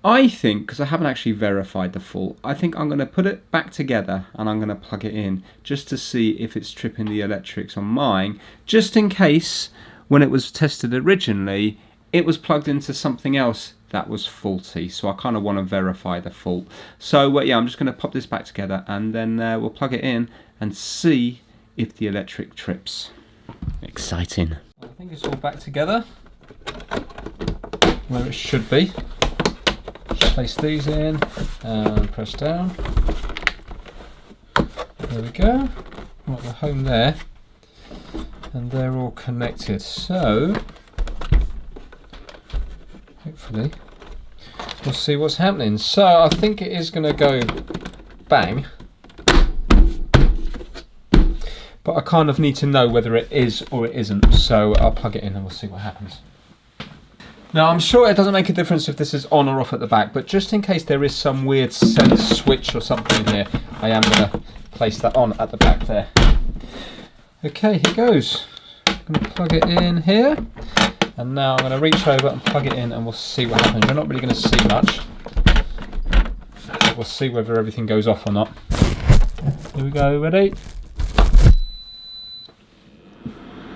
I think, because I haven't actually verified the fault, I think I'm going to put it back together and I'm going to plug it in just to see if it's tripping the electrics on mine, just in case when it was tested originally it was plugged into something else that was faulty, so I kind of want to verify the fault. So yeah, I'm just going to pop this back together, and then we'll plug it in and see if the electric trips. Exciting. I think it's all back together where it should be. Just place these in and press down. There we go. Right, we're home there, and they're all connected. So hopefully we'll see what's happening. So I think it is going to go bang, but I kind of need to know whether it is or it isn't. So I'll plug it in and we'll see what happens. Now I'm sure it doesn't make a difference if this is on or off at the back, but just in case there is some weird sense switch or something here, I am going to place that on at the back there. Okay, here goes. I'm going to plug it in here, and now I'm going to reach over and plug it in, and we'll see what happens. You're not really going to see much, but we'll see whether everything goes off or not. Here we go, ready?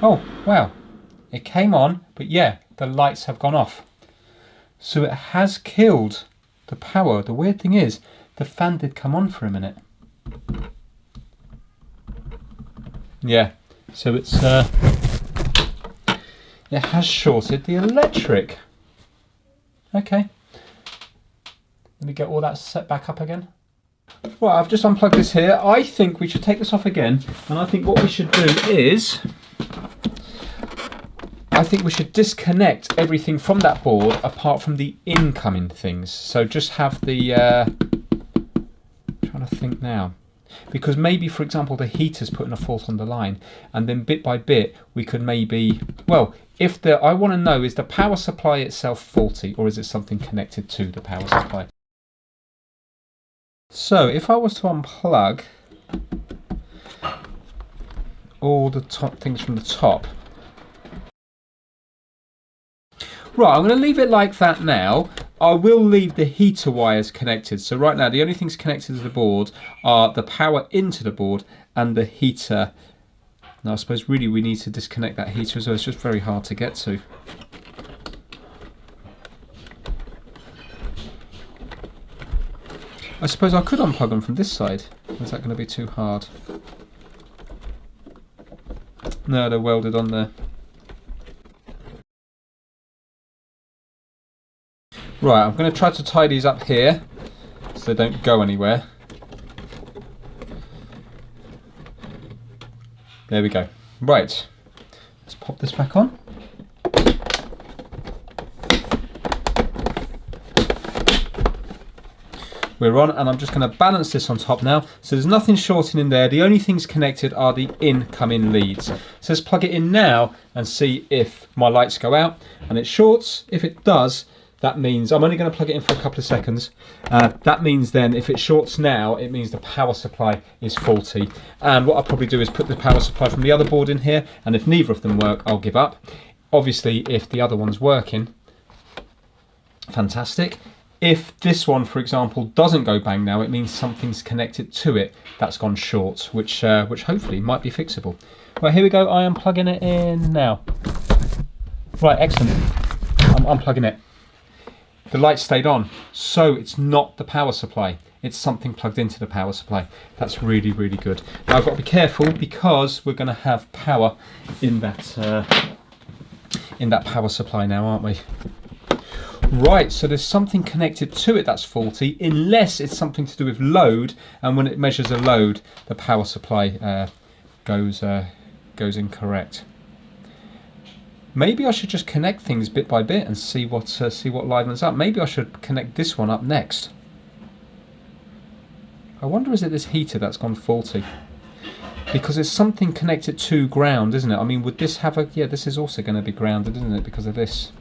Oh, wow. It came on, but yeah, the lights have gone off. So it has killed the power. The weird thing is, the fan did come on for a minute. Yeah, so it's it has shorted the electric. Okay, let me get all that set back up again. Right, I've just unplugged this here. I think we should take this off again, and I think what we should do is, I think we should disconnect everything from that board apart from the incoming things. So just have the, trying to think now. Because maybe, for example, the heater's putting a fault on the line, and then bit by bit we could maybe, well, if the, I want to know, is the power supply itself faulty, or is it something connected to the power supply? So if I was to unplug all the top things from the top, right, I'm going to leave it like that now. I will leave the heater wires connected. So right now the only things connected to the board are the power into the board and the heater. Now I suppose really we need to disconnect that heater as well. It's just very hard to get to. I suppose I could unplug them from this side. Or is that going to be too hard? No, they're welded on there. Right, I'm going to try to tie these up here so they don't go anywhere. There we go. Right, let's pop this back on. We're on, and I'm just going to balance this on top now. So there's nothing shorting in there. The only things connected are the incoming leads. So let's plug it in now and see if my lights go out. And it shorts. If it does, that means, I'm only going to plug it in for a couple of seconds. That means then if it shorts now, it means the power supply is faulty. And what I'll probably do is put the power supply from the other board in here, and if neither of them work, I'll give up. Obviously, if the other one's working, fantastic. If this one, for example, doesn't go bang now, it means something's connected to it that's gone short, which hopefully might be fixable. Right, here we go. I am plugging it in now. Right, excellent. I'm unplugging it. The light stayed on, so it's not the power supply. It's something plugged into the power supply. That's really, really good. Now I've got to be careful because we're going to have power in that power supply now, aren't we? Right, so there's something connected to it that's faulty, unless it's something to do with load, and when it measures a load, the power supply goes incorrect. Maybe I should just connect things bit by bit and see what livens up. Maybe I should connect this one up next. I wonder, is it this heater that's gone faulty? Because there's something connected to ground, isn't it? I mean, would this have a... Yeah, this is also going to be grounded, isn't it, because of this?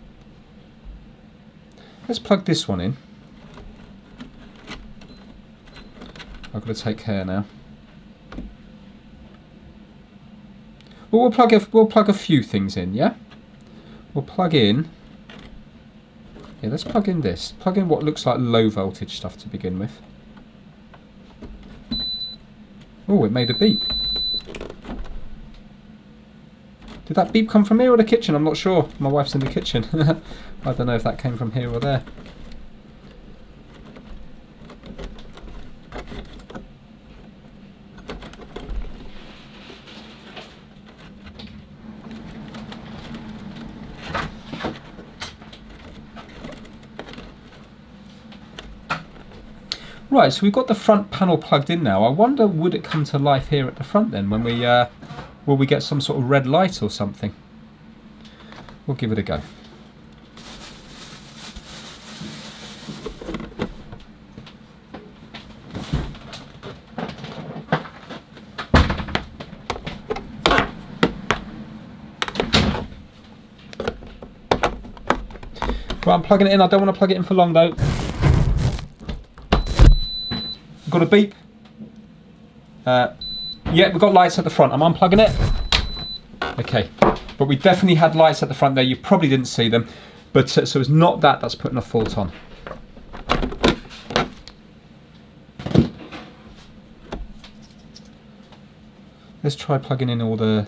Let's plug this one in. I've got to take care now. Well, we'll plug a few things in, yeah? We'll plug in... Yeah, let's plug in this. Plug in what looks like low voltage stuff to begin with. Oh, it made a beep. Did that beep come from here or the kitchen? I'm not sure. My wife's in the kitchen. I don't know if that came from here or there. Right, so we've got the front panel plugged in now. I wonder, would it come to life here at the front then when we, will we get some sort of red light or something? We'll give it a go. Right, I'm plugging it in. I don't want to plug it in for long though. Got a beep. Yeah, we've got lights at the front. I'm unplugging it. Okay, but we definitely had lights at the front there. You probably didn't see them, but so it's not that's putting a fault on. Let's try plugging in all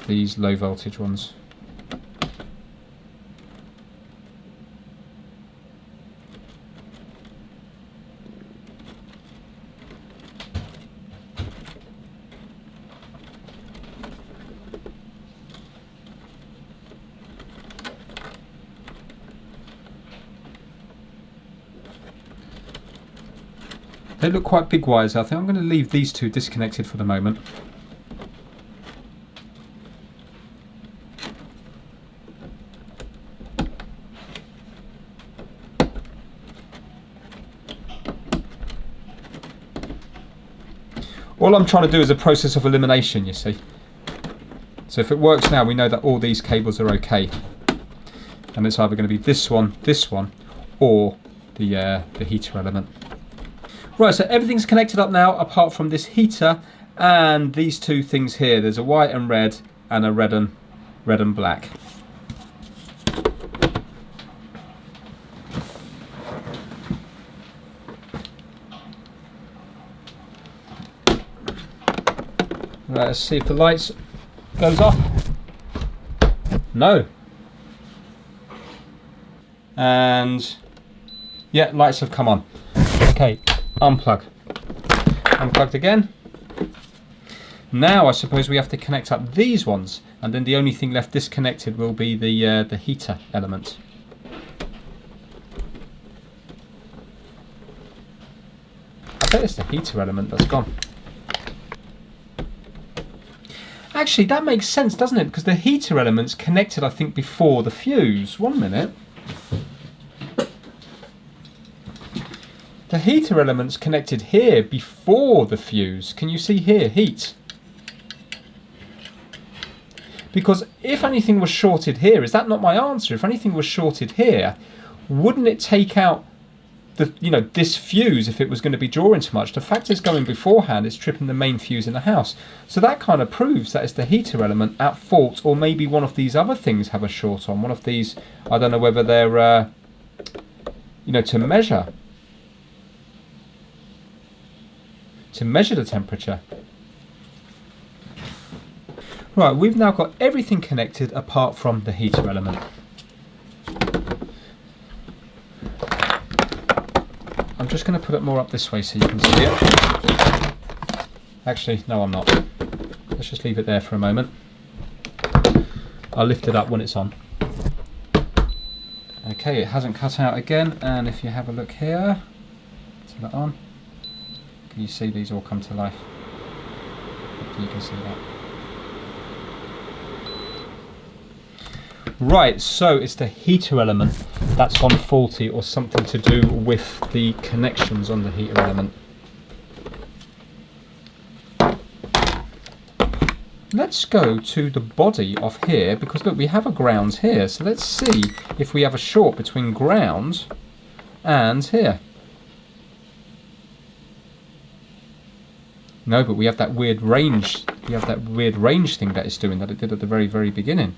these low voltage ones. They look quite big wires. I think I'm going to leave these two disconnected for the moment. All I'm trying to do is a process of elimination, you see. So if it works now, we know that all these cables are okay. And it's either going to be this one, or the heater element. Right, so everything's connected up now apart from this heater and these two things here. There's a white and red and a red and black. Right, let's see if the lights goes off. No. And yeah, lights have come on. Okay. Unplug. Unplugged again. Now I suppose we have to connect up these ones, and then the only thing left disconnected will be the heater element. I bet it's the heater element that's gone. Actually, that makes sense, doesn't it? Because the heater element's connected, I think, before the fuse. 1 minute. The heater element's connected here before the fuse. Can you see here, heat? Because if anything was shorted here, is that not my answer? If anything was shorted here, wouldn't it take out this fuse if it was going to be drawing too much? The fact it's going beforehand, it's tripping the main fuse in the house. So that kind of proves that it's the heater element at fault, or maybe one of these other things have a short on. One of these, I don't know whether they're, to measure. To measure the temperature. Right, we've now got everything connected apart from the heater element. I'm just going to put it more up this way so you can see it. Actually, no, I'm not. Let's just leave it there for a moment. I'll lift it up when it's on. Okay, it hasn't cut out again, and if you have a look here, turn it on. Can you see these all come to life? You can see that. Right, so it's the heater element that's gone faulty, or something to do with the connections on the heater element. Let's go to the body of here, because look, we have a ground here. So let's see if we have a short between ground and here. No, but we have that weird range. We have that weird range thing that it's doing, that it did at the very, very beginning.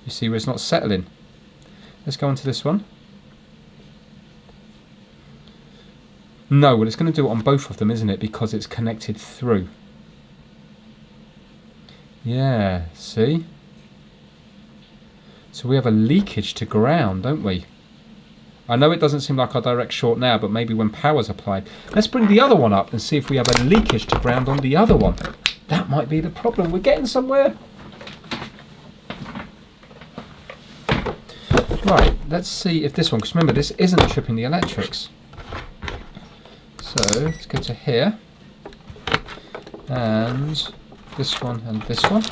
You see where it's not settling. Let's go on to this one. No, well, it's going to do it on both of them, isn't it? Because it's connected through. Yeah, see? So we have a leakage to ground, don't we? I know it doesn't seem like a direct short now, but maybe when power's applied. Let's bring the other one up and see if we have a leakage to ground on the other one. That might be the problem. We're getting somewhere. Right, let's see if this one, because remember, this isn't tripping the electrics. So let's go to here. And this one and this one.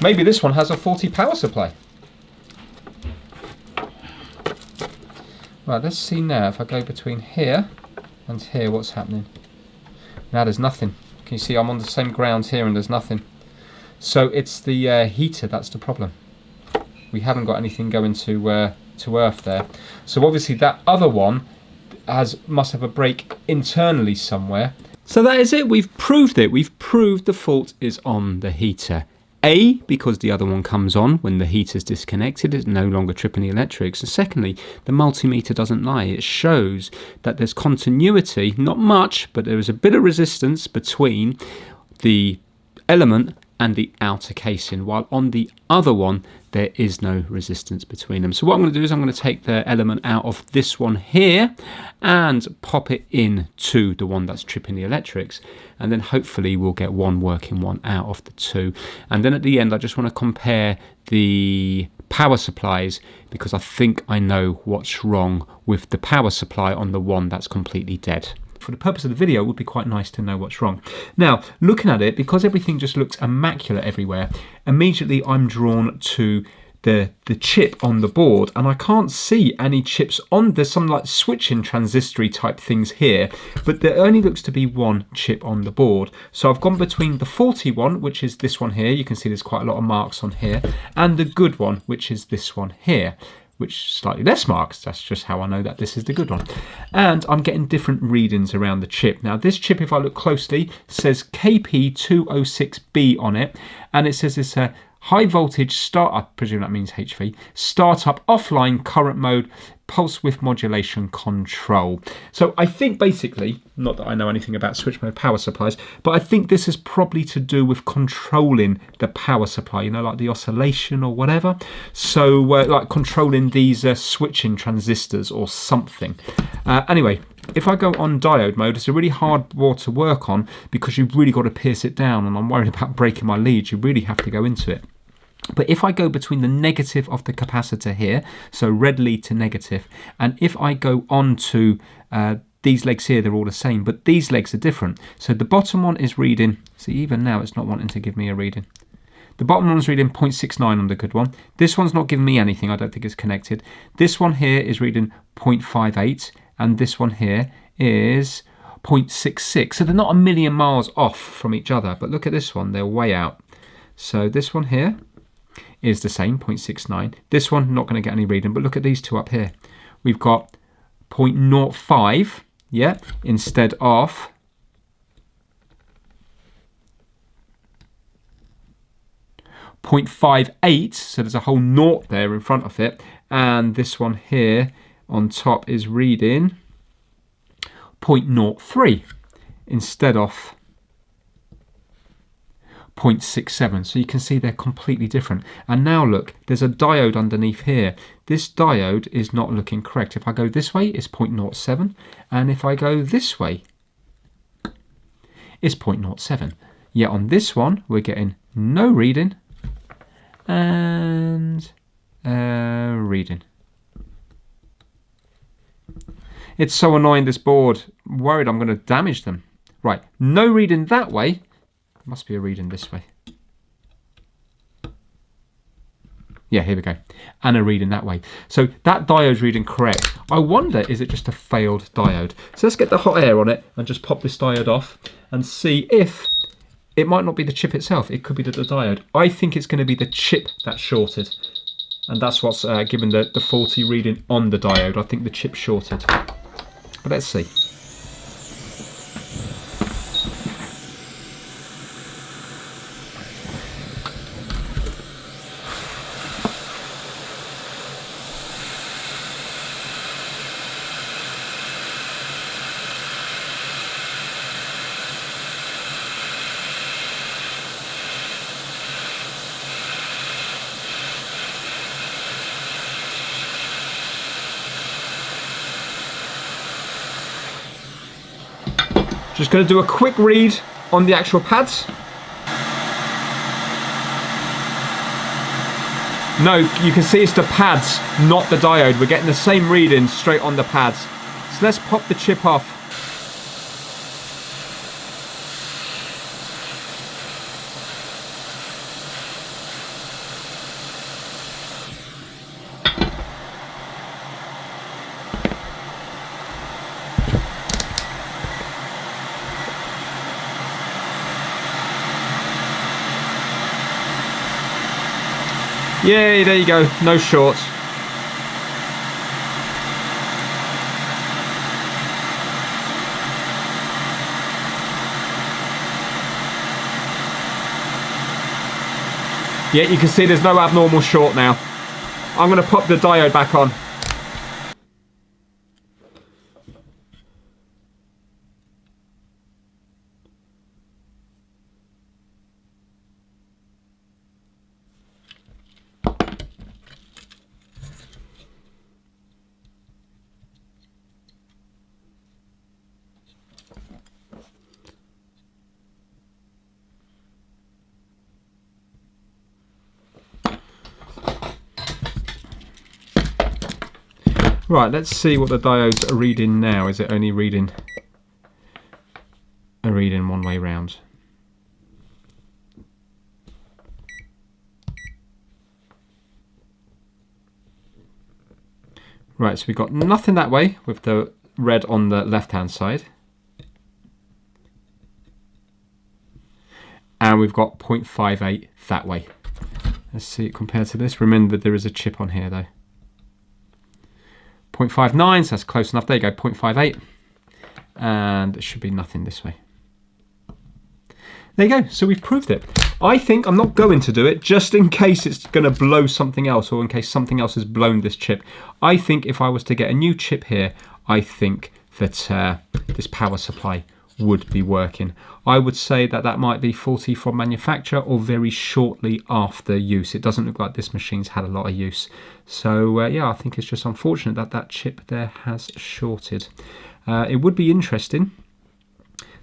Maybe this one has a faulty power supply. Right, let's see now if I go between here and here what's happening. Now there's nothing. Can you see I'm on the same ground here and there's nothing. So it's the heater that's the problem. We haven't got anything going to earth there. So obviously that other one must have a break internally somewhere. So that is it. We've proved it. We've proved the fault is on the heater. A, because the other one comes on when the heater's disconnected, it's no longer tripping the electrics. And secondly, the multimeter doesn't lie. It shows that there's continuity, not much, but there is a bit of resistance between the element and the outer casing, while on the other one there is no resistance between them. So what I'm going to do is I'm going to take the element out of this one here and pop it into the one that's tripping the electrics, and then hopefully we'll get one working one out of the two. And then at the end I just want to compare the power supplies, because I think I know what's wrong with the power supply on the one that's completely dead. For the purpose of the video, it would be quite nice to know what's wrong. Now, looking at it, because everything just looks immaculate everywhere, immediately I'm drawn to the chip on the board, and I can't see any chips on. There's some like switching transistory type things here, but there only looks to be one chip on the board. So I've gone between the faulty one, which is this one here. You can see there's quite a lot of marks on here, and the good one, which is this one here, which slightly less marks. That's just how I know that this is the good one. And I'm getting different readings around the chip. Now this chip, if I look closely, says KP206B on it, and it says it's a high voltage start, I presume that means HV, startup offline current mode pulse width modulation control. So I think basically, not that I know anything about switch mode power supplies, but I think this is probably to do with controlling the power supply, you know, like the oscillation or whatever. So like controlling these switching transistors or something. Anyway, if I go on diode mode, it's a really hard board to work on because you've really got to pierce it down, and I'm worried about breaking my leads. You really have to go into it. But if I go between the negative of the capacitor here, so red lead to negative, and if I go on to these legs here, they're all the same, but these legs are different. So the bottom one is reading, see, even now it's not wanting to give me a reading. The bottom one's reading 0.69 on the good one. This one's not giving me anything, I don't think it's connected. This one here is reading 0.58, and this one here is 0.66. So they're not a million miles off from each other, but look at this one, they're way out. So this one here is the same, 0.69. This one, not going to get any reading, but look at these two up here. We've got 0.05, yeah, instead of 0.58, so there's a whole naught there in front of it, and this one here on top is reading 0.03 instead of 0.67. So you can see they're completely different. And now look, there's a diode underneath here. This diode is not looking correct. If I go this way, it's 0.07, and if I go this way, it's 0.07. Yet on this one, we're getting no reading and reading. It's so annoying, this board. I'm worried I'm going to damage them. Right, no reading that way. Must be a reading this way. Yeah, here we go. And a reading that way. So that diode's reading correct. I wonder, is it just a failed diode? So let's get the hot air on it and just pop this diode off and see if it might not be the chip itself. It could be the diode. I think it's going to be the chip that's shorted. And that's what's given the faulty reading on the diode. I think the chip shorted. But let's see. Just going to do a quick read on the actual pads. No, you can see it's the pads, not the diode. We're getting the same reading straight on the pads. So let's pop the chip off. Yay, there you go, no shorts. Yeah, you can see there's no abnormal short now. I'm going to pop the diode back on. Right, let's see what the diodes are reading now. Is it only reading a reading one way round? Right, so we've got nothing that way with the red on the left hand side. And we've got 0.58 that way. Let's see it compared to this. Remember there is a chip on here though. 0.59, so that's close enough. There you go, 0.58. And it should be nothing this way. There you go, so we've proved it. I think I'm not going to do it, just in case it's going to blow something else, or in case something else has blown this chip. I think if I was to get a new chip here, I think that this power supply would be working. I would say that that might be faulty from manufacture or very shortly after use. It doesn't look like this machine's had a lot of use. So yeah, I think it's just unfortunate that that chip there has shorted. It would be interesting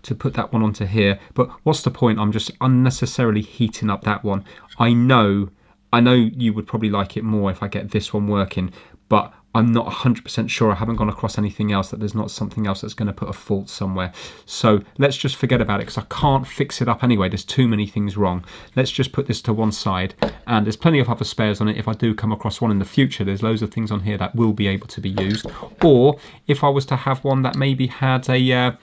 to put that one onto here, but what's the point? I'm just unnecessarily heating up that one. I know you would probably like it more if I get this one working, but I'm not 100% sure. I haven't gone across anything else that there's not something else that's going to put a fault somewhere. So let's just forget about it because I can't fix it up anyway. There's too many things wrong. Let's just put this to one side, and there's plenty of other spares on it. If I do come across one in the future, there's loads of things on here that will be able to be used. Or if I was to have one that maybe had a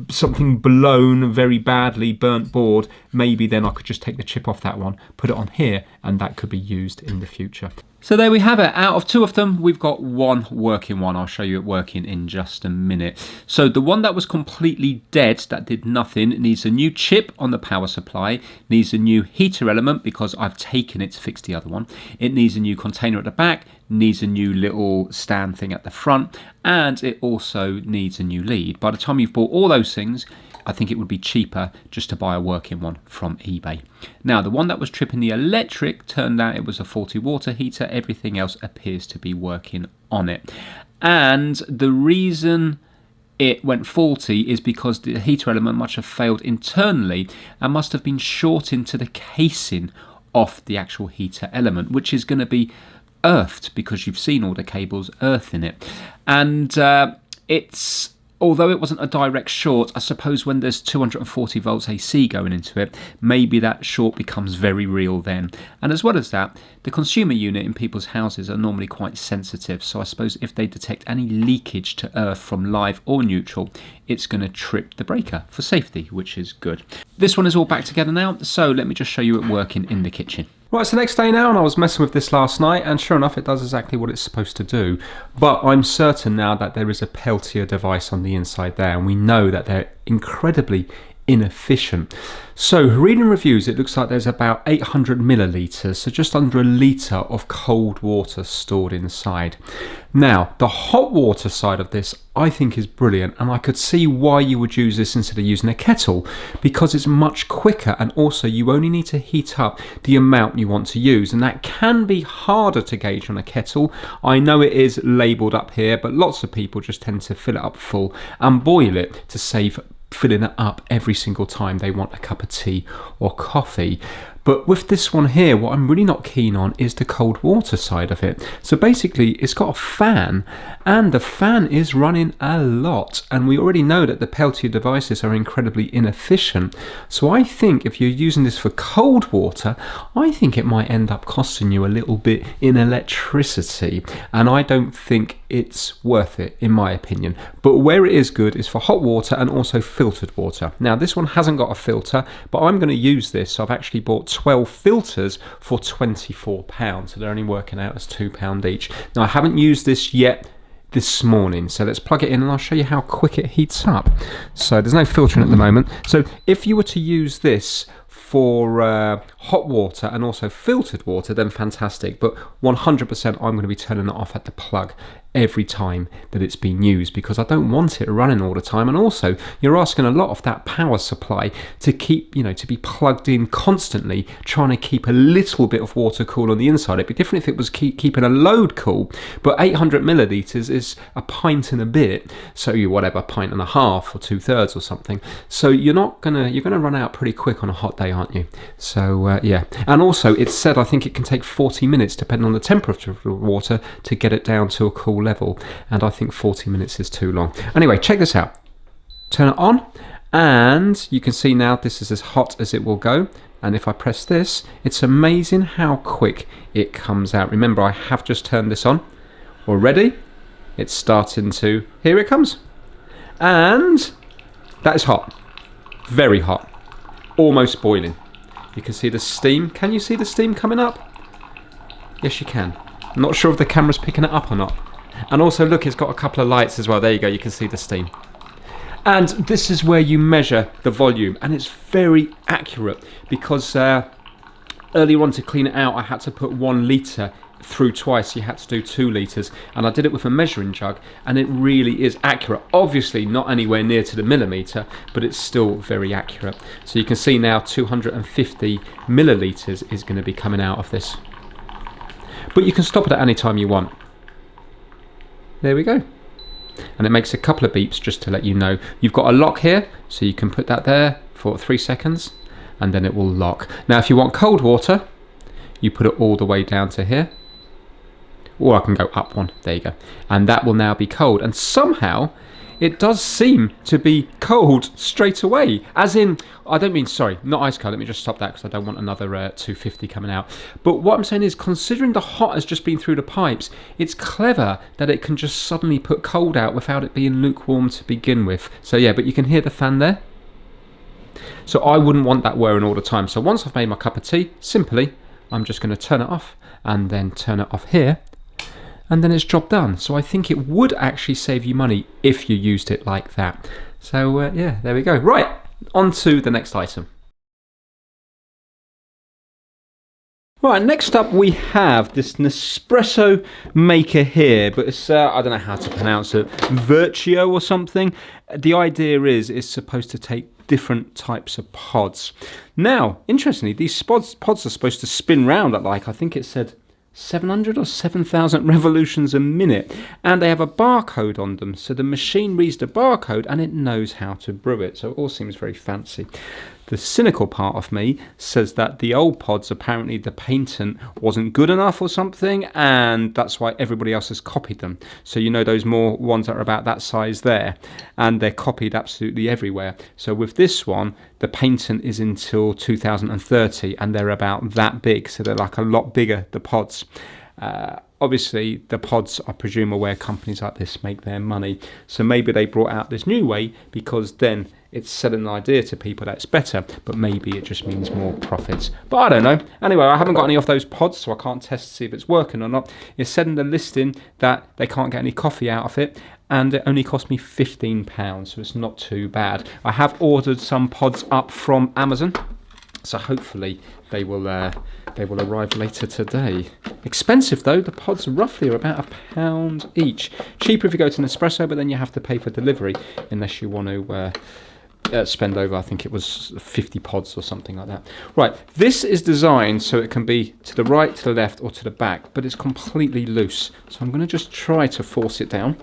something blown very badly, burnt board, maybe then I could just take the chip off that one, put it on here, and that could be used in the future. So there we have it. Out of two of them, we've got one working one. I'll show you it working in just a minute. So the one that was completely dead, that did nothing, needs a new chip on the power supply, needs a new heater element because I've taken it to fix the other one. It needs a new container at the back, needs a new little stand thing at the front, and it also needs a new lead. By the time you've bought all those things, I think it would be cheaper just to buy a working one from eBay. Now, the one that was tripping the electric, turned out it was a faulty water heater. Everything else appears to be working on it. And the reason it went faulty is because the heater element must have failed internally and must have been short into the casing of the actual heater element, which is going to be earthed because you've seen all the cables earth in it. And although it wasn't a direct short, I suppose when there's 240 volts AC going into it, maybe that short becomes very real then. And as well as that, the consumer unit in people's houses are normally quite sensitive, so I suppose if they detect any leakage to earth from live or neutral, it's going to trip the breaker for safety, which is good. This one is all back together now, so let me just show you it working in the kitchen. Right, it's the next day now, and I was messing with this last night, and sure enough, it does exactly what it's supposed to do. But I'm certain now that there is a Peltier device on the inside there, and we know that they're incredibly inefficient. So reading reviews, it looks like there's about 800 millilitres, so just under a litre of cold water stored inside. Now, the hot water side of this I think is brilliant, and I could see why you would use this instead of using a kettle, because it's much quicker, and also you only need to heat up the amount you want to use, and that can be harder to gauge on a kettle. I know it is labelled up here, but lots of people just tend to fill it up full and boil it to save filling it up every single time they want a cup of tea or coffee. But with this one here, what I'm really not keen on is the cold water side of it. So basically, it's got a fan, and the fan is running a lot. And we already know that the Peltier devices are incredibly inefficient. So I think if you're using this for cold water, I think it might end up costing you a little bit in electricity. And I don't think it's worth it, in my opinion. But where it is good is for hot water and also filtered water. Now, this one hasn't got a filter, but I'm going to use this. So I've actually bought 12 filters for £24, so they're only working out as £2 each. Now, I haven't used this yet this morning, so let's plug it in and I'll show you how quick it heats up. So there's no filtering at the moment. So if you were to use this for hot water and also filtered water, then fantastic, but 100% I'm going to be turning it off at the plug every time that it's being used, because I don't want it running all the time. And also, you're asking a lot of that power supply to keep, to be plugged in constantly, trying to keep a little bit of water cool on the inside. It'd be different if it was keeping a load cool, but 800 millilitres is a pint and a bit, so whatever, pint and a half or 2/3 or something. So you're gonna run out pretty quick on a hot day, aren't you? So yeah, and also it's said I think it can take 40 minutes, depending on the temperature of the water, to get it down to a cool level, and I think 40 minutes is too long. Anyway, check this out. Turn it on, and you can see now this is as hot as it will go. And if I press this, it's amazing how quick it comes out. Remember, I have just turned this on already. It's starting to, here it comes. And that is hot, very hot, almost boiling. You can see the steam. Can you see the steam coming up? Yes, you can. I'm not sure if the camera's picking it up or not. And also, look, it's got a couple of lights as well. There you go, you can see the steam. And this is where you measure the volume, and it's very accurate, because earlier on to clean it out, I had to put 1 litre through twice. You had to do 2 litres, and I did it with a measuring jug, and it really is accurate. Obviously not anywhere near to the millimetre, but it's still very accurate. So you can see now 250 millilitres is going to be coming out of this. But you can stop it at any time you want. There we go. And it makes a couple of beeps just to let you know. You've got a lock here, so you can put that there for 3 seconds, and then it will lock. Now, if you want cold water, you put it all the way down to here. Or I can go up one, there you go. And that will now be cold. And somehow, it does seem to be cold straight away. As in, I don't mean, sorry, not ice cold. Let me just stop that, because I don't want another 250 coming out. But what I'm saying is, considering the hot has just been through the pipes, it's clever that it can just suddenly put cold out without it being lukewarm to begin with. So yeah, but you can hear the fan there. So I wouldn't want that whirring all the time. So once I've made my cup of tea, simply, I'm just going to turn it off and then turn it off here. And then it's job done. So I think it would actually save you money if you used it like that. So yeah, there we go. Right, on to the next item. Right, next up we have this Nespresso maker here, but it's, I don't know how to pronounce it, Virtio or something. The idea is it's supposed to take different types of pods. Now, interestingly, these pods are supposed to spin round at, like, I think it said 700 or 7,000 revolutions a minute, and they have a barcode on them, so the machine reads the barcode and it knows how to brew it, so it all seems very fancy. The cynical part of me says that the old pods, apparently the patent wasn't good enough or something, and that's why everybody else has copied them. So you know those more ones that are about that size there, and they're copied absolutely everywhere. So with this one, the patent is until 2030, and they're about that big, so they're like a lot bigger, the pods. Obviously, the pods, I presume, are where companies like this make their money. So maybe they brought out this new way because then it's selling an idea to people that's better, but maybe it just means more profits. But I don't know. Anyway, I haven't got any of those pods, so I can't test to see if it's working or not. It said in the listing that they can't get any coffee out of it, and it only cost me £15, so it's not too bad. I have ordered some pods up from Amazon, so hopefully they will arrive later today. Expensive though, the pods roughly are about £1 each. Cheaper if you go to Nespresso, but then you have to pay for delivery unless you want to spend over, I think it was 50 pods or something like that. Right, this is designed so it can be to the right, to the left or to the back, but it's completely loose. So I'm going to just try to force it down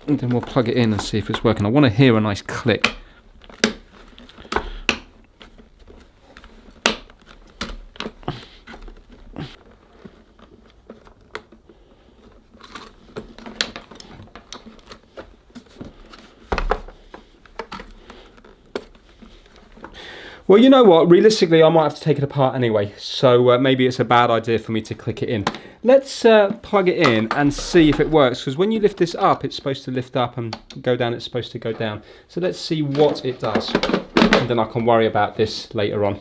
and then we'll plug it in and see if it's working. I want to hear a nice click. Well, you know what? Realistically, I might have to take it apart anyway, so maybe it's a bad idea for me to click it in. Let's plug it in and see if it works, because when you lift this up, it's supposed to lift up, and go down, it's supposed to go down. So let's see what it does, and then I can worry about this later on.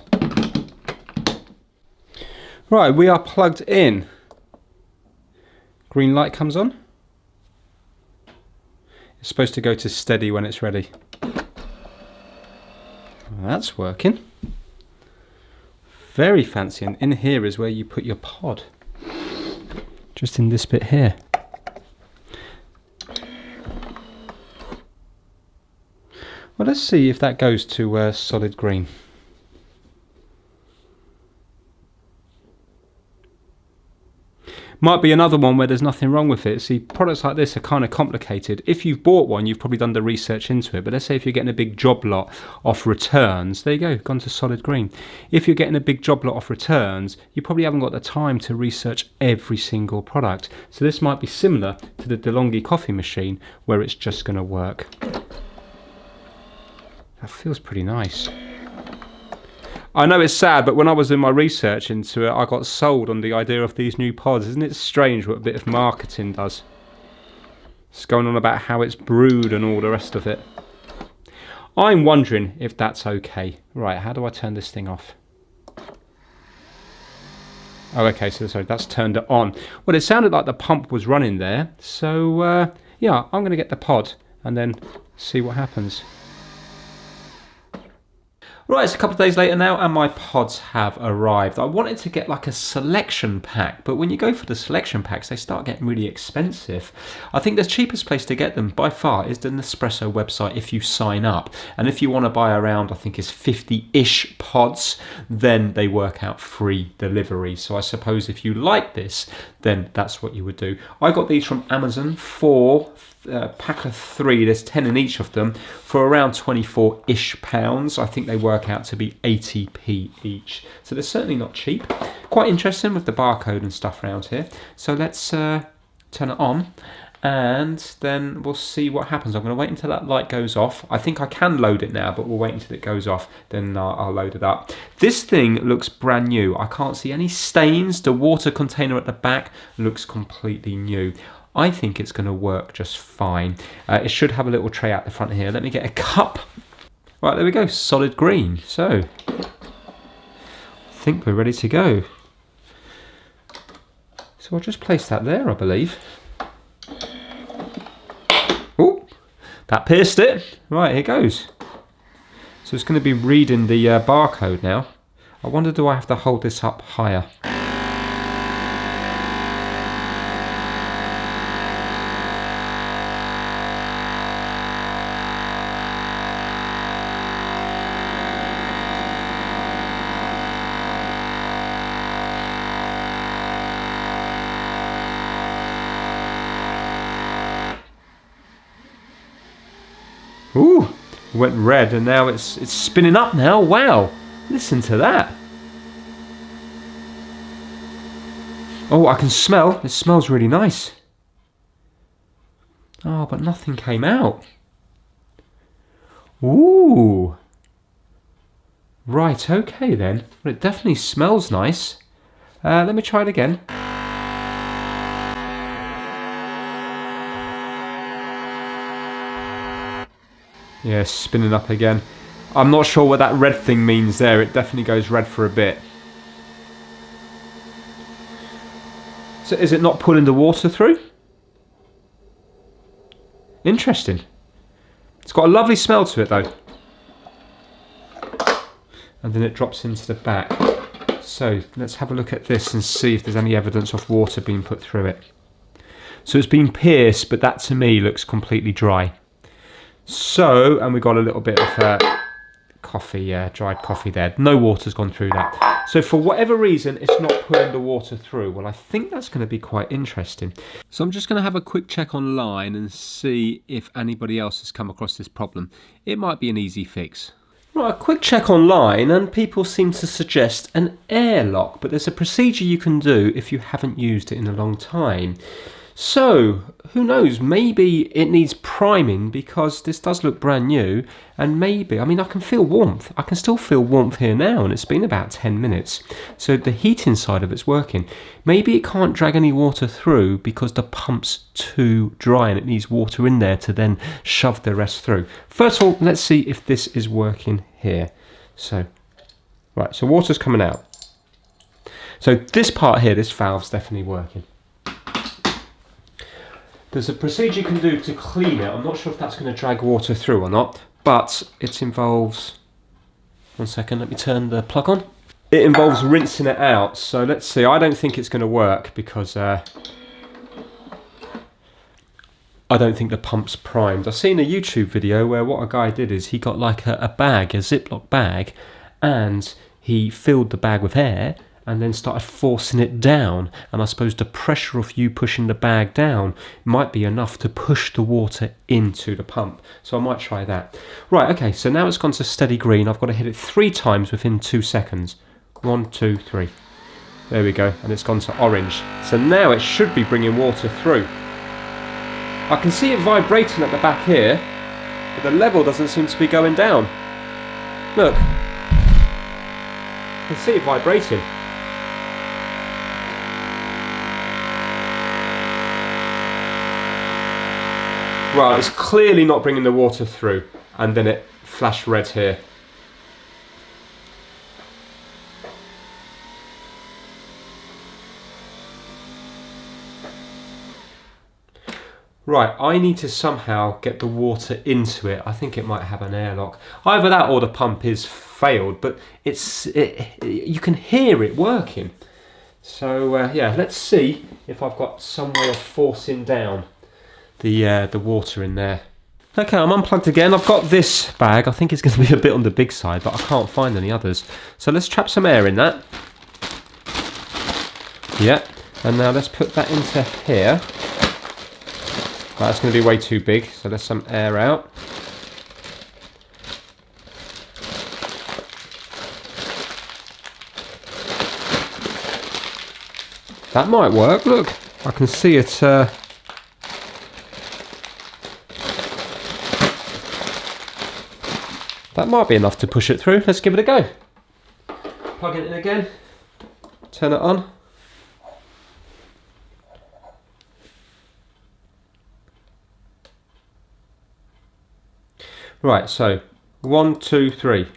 Right, we are plugged in. Green light comes on. It's supposed to go to steady when it's ready. That's working. Very fancy, and in here is where you put your pod. Just in this bit here. Well, let's see if that goes to solid green. Might be another one where there's nothing wrong with it. See, products like this are kind of complicated. If you've bought one, you've probably done the research into it. But let's say if you're getting a big job lot off returns, there you go, gone to solid green. If you're getting a big job lot off returns, you probably haven't got the time to research every single product. So this might be similar to the DeLonghi coffee machine, where it's just going to work. That feels pretty nice. I know it's sad, but when I was doing my research into it, I got sold on the idea of these new pods. Isn't it strange what a bit of marketing does? It's going on about how it's brewed and all the rest of it. I'm wondering if that's okay. Right, how do I turn this thing off? Oh, okay, so sorry, that's turned it on. Well, it sounded like the pump was running there. So, yeah, I'm going to get the pod and then see what happens. Right, it's a couple of days later now and my pods have arrived. I wanted to get like a selection pack, but when you go for the selection packs, they start getting really expensive. I think the cheapest place to get them by far is the Nespresso website if you sign up. And if you want to buy around, I think it's 50-ish pods, then they work out free delivery. So I suppose if you like this, then that's what you would do. I got these from Amazon for pack of 3, there's 10 in each of them, for around 24-ish pounds. I think they work out to be 80p each. So they're certainly not cheap. Quite interesting with the barcode and stuff around here. So let's turn it on and then we'll see what happens. I'm going to wait until that light goes off. I think I can load it now, but we'll wait until it goes off, then I'll load it up. This thing looks brand new. I can't see any stains. The water container at the back looks completely new. I think it's going to work just fine. It should have a little tray out the front here. Let me get a cup. Right, there we go, solid green. So, I think we're ready to go. So I'll just place that there, I believe. Oh, that pierced it. Right, here goes. So it's going to be reading the barcode now. I wonder, do I have to hold this up higher? Ooh, it went red and now it's spinning up now. Wow, listen to that. Oh, I can smell. It smells really nice. Oh, but nothing came out. Ooh. Right, okay then. Well, it definitely smells nice. Let me try it again. Yeah, spinning up again. I'm not sure what that red thing means there. It definitely goes red for a bit. So is it not pulling the water through? Interesting. It's got a lovely smell to it though. And then it drops into the back. So let's have a look at this and see if there's any evidence of water being put through it. So it's been pierced, but that to me looks completely dry. So, and we got a little bit of coffee, dried coffee there. No water's gone through that. So for whatever reason, it's not pulling the water through. Well, I think that's going to be quite interesting. So I'm just going to have a quick check online and see if anybody else has come across this problem. It might be an easy fix. Right, a quick check online and people seem to suggest an airlock, but there's a procedure you can do if you haven't used it in a long time. So, who knows, maybe it needs priming because this does look brand new, and maybe, I mean, I can feel warmth. I can still feel warmth here now, and it's been about 10 minutes. So the heating side of it's working. Maybe it can't drag any water through because the pump's too dry and it needs water in there to then shove the rest through. First of all, let's see if this is working here. So, right, so water's coming out. So this part here, this valve's definitely working. There's a procedure you can do to clean it. I'm not sure if that's going to drag water through or not, but it involves, one second, let me turn the plug on. It involves rinsing it out. So let's see, I don't think it's going to work because I don't think the pump's primed. I've seen a YouTube video where what a guy did is he got like a bag, a Ziploc bag, and he filled the bag with air and then started forcing it down. And I suppose the pressure of you pushing the bag down might be enough to push the water into the pump. So I might try that. Right, okay, so now it's gone to steady green. I've got to hit it 3 times within 2 seconds. 1, 2, 3. There we go, and it's gone to orange. So now it should be bringing water through. I can see it vibrating at the back here, but the level doesn't seem to be going down. Look, I can see it vibrating. Right, it's clearly not bringing the water through, and then it flashed red here. Right, I need to somehow get the water into it. I think it might have an airlock. Either that or the pump is failed, but you can hear it working. So yeah, let's see if I've got some way of forcing down the water in there. Okay, I'm unplugged again. I've got this bag. I think it's going to be a bit on the big side, but I can't find any others. So let's trap some air in that. Yeah, and now let's put that into here. Right, that's going to be way too big, so let's some air out. That might work, look. I can see it. That might be enough to push it through. Let's give it a go. Plug it in again. Turn it on. Right, so 1, 2, 3.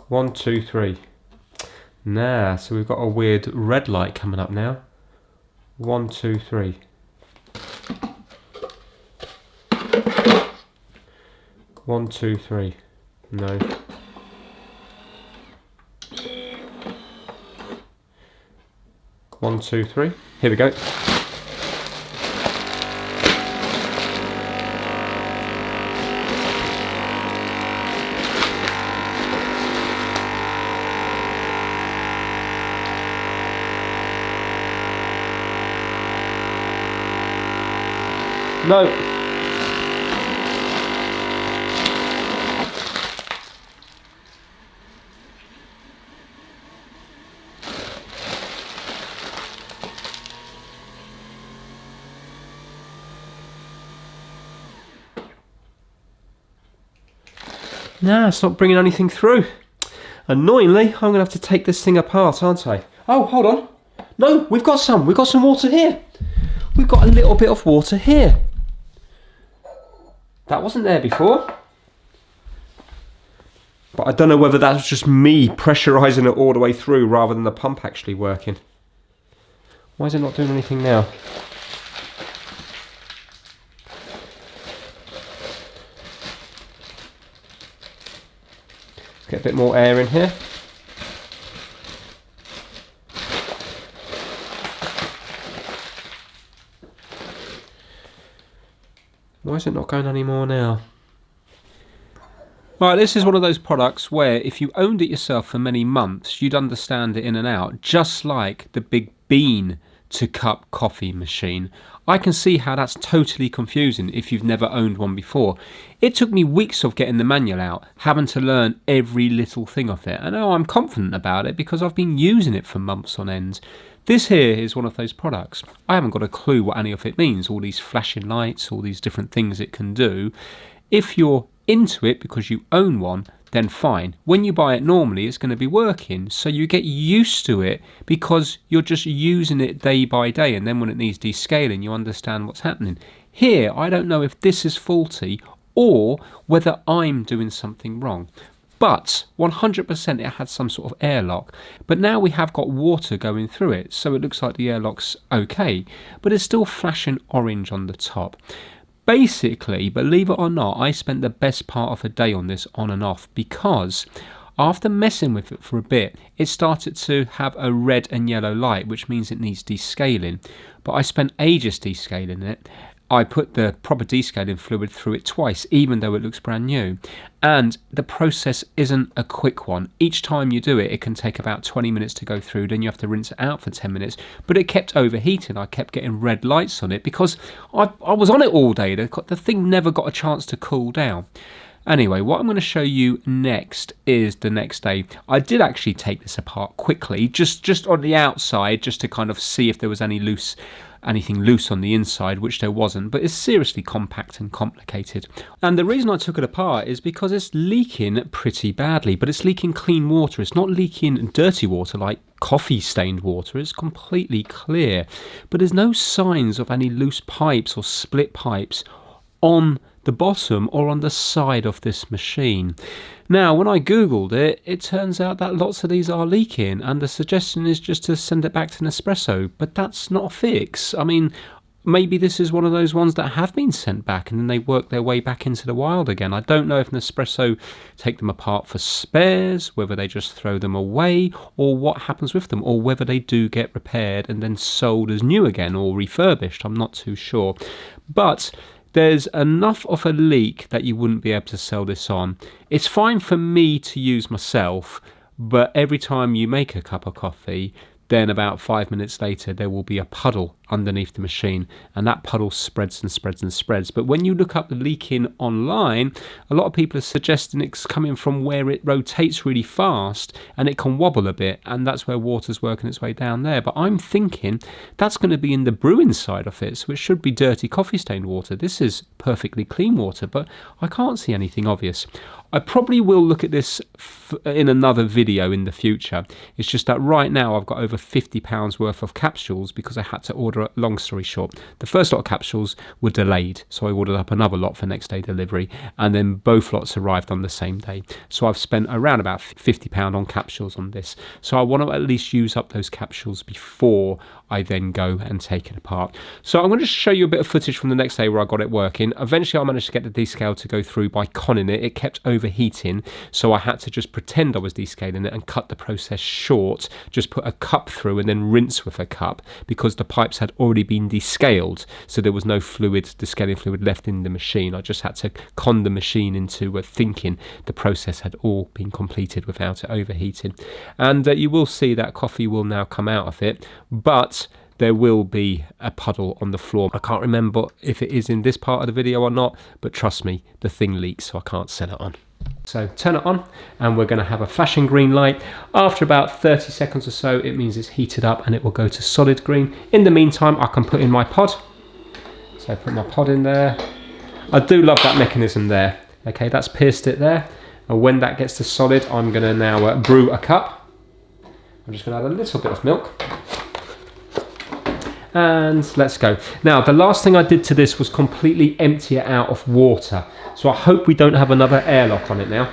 1, 2, 3. Nah, so we've got a weird red light coming up now. 1, 2, 3. 1, 2, 3. No. One, 2, 3. Here we go. No. Nah, it's not bringing anything through. Annoyingly, I'm going to have to take this thing apart, aren't I? Oh, hold on. No, we've got some water here. We've got a little bit of water here. That wasn't there before. But I don't know whether that's just me pressurising it all the way through rather than the pump actually working. Why is it not doing anything now? Let's get a bit more air in here. Why is it not going anymore now? Right, this is one of those products where if you owned it yourself for many months, you'd understand it in and out, just like the big bean to cup coffee machine. I can see how that's totally confusing if you've never owned one before. It took me weeks of getting the manual out, having to learn every little thing of it. And now I'm confident about it because I've been using it for months on end. This here is one of those products. I haven't got a clue what any of it means, all these flashing lights, all these different things it can do. If you're into it because you own one, then fine. When you buy it normally, it's going to be working, so you get used to it because you're just using it day by day, and then when it needs descaling, you understand what's happening. Here, I don't know if this is faulty or whether I'm doing something wrong. But 100% it had some sort of airlock. But now we have got water going through it, so it looks like the airlock's okay. But it's still flashing orange on the top. Basically, believe it or not, I spent the best part of a day on this on and off because after messing with it for a bit, it started to have a red and yellow light, which means it needs descaling. But I spent ages descaling it. I put the proper descaling fluid through it twice, even though it looks brand new. And the process isn't a quick one. Each time you do it, it can take about 20 minutes to go through. Then you have to rinse it out for 10 minutes. But it kept overheating. I kept getting red lights on it because I was on it all day. The thing never got a chance to cool down. Anyway, what I'm going to show you next is the next day. I did actually take this apart quickly, just on the outside, just to kind of see if there was anything loose on the inside, which there wasn't, but it's seriously compact and complicated. And the reason I took it apart is because it's leaking pretty badly, but it's leaking clean water. It's not leaking dirty water like coffee stained water. It's completely clear, but there's no signs of any loose pipes or split pipes on the bottom or on the side of this machine. Now, when I googled it, it turns out that lots of these are leaking, and the suggestion is just to send it back to Nespresso, but that's not a fix. I mean, maybe this is one of those ones that have been sent back and then they work their way back into the wild again. I don't know if Nespresso take them apart for spares, whether they just throw them away, or what happens with them, or whether they do get repaired and then sold as new again or refurbished. I'm not too sure. But there's enough of a leak that you wouldn't be able to sell this on. It's fine for me to use myself, but every time you make a cup of coffee, then about 5 minutes later there will be a puddle underneath the machine, and that puddle spreads and spreads and spreads. But when you look up the leaking online, a lot of people are suggesting it's coming from where it rotates really fast and it can wobble a bit, and that's where water's working its way down there. But I'm thinking that's going to be in the brewing side of it, so it should be dirty coffee stained water. This is perfectly clean water, but I can't see anything obvious. I probably will look at this in another video in the future. It's just that right now I've got over £50 worth of capsules because I had to order, long story short. The first lot of capsules were delayed, so I ordered up another lot for next day delivery, and then both lots arrived on the same day. So I've spent around about £50 on capsules on this. So I want to at least use up those capsules before I then go and take it apart. So I'm going to show you a bit of footage from the next day where I got it working. Eventually I managed to get the descale to go through by conning it. It kept overheating, so I had to just pretend I was descaling it and cut the process short, just put a cup through and then rinse with a cup, because the pipes had already been descaled, so there was no descaling fluid left in the machine. I just had to con the machine into thinking the process had all been completed without it overheating. And you will see that coffee will now come out of it, but there will be a puddle on the floor. I can't remember if it is in this part of the video or not, but trust me, the thing leaks, so I can't sell it on. So turn it on, and we're going to have a flashing green light. After about 30 seconds or so, it means it's heated up and it will go to solid green. In the meantime, I can put in my pod. So I put my pod in there. I do love that mechanism there. Okay, that's pierced it there. And when that gets to solid, I'm going to now brew a cup. I'm just going to add a little bit of milk. And let's go. Now, the last thing I did to this was completely empty it out of water. So I hope we don't have another airlock on it now.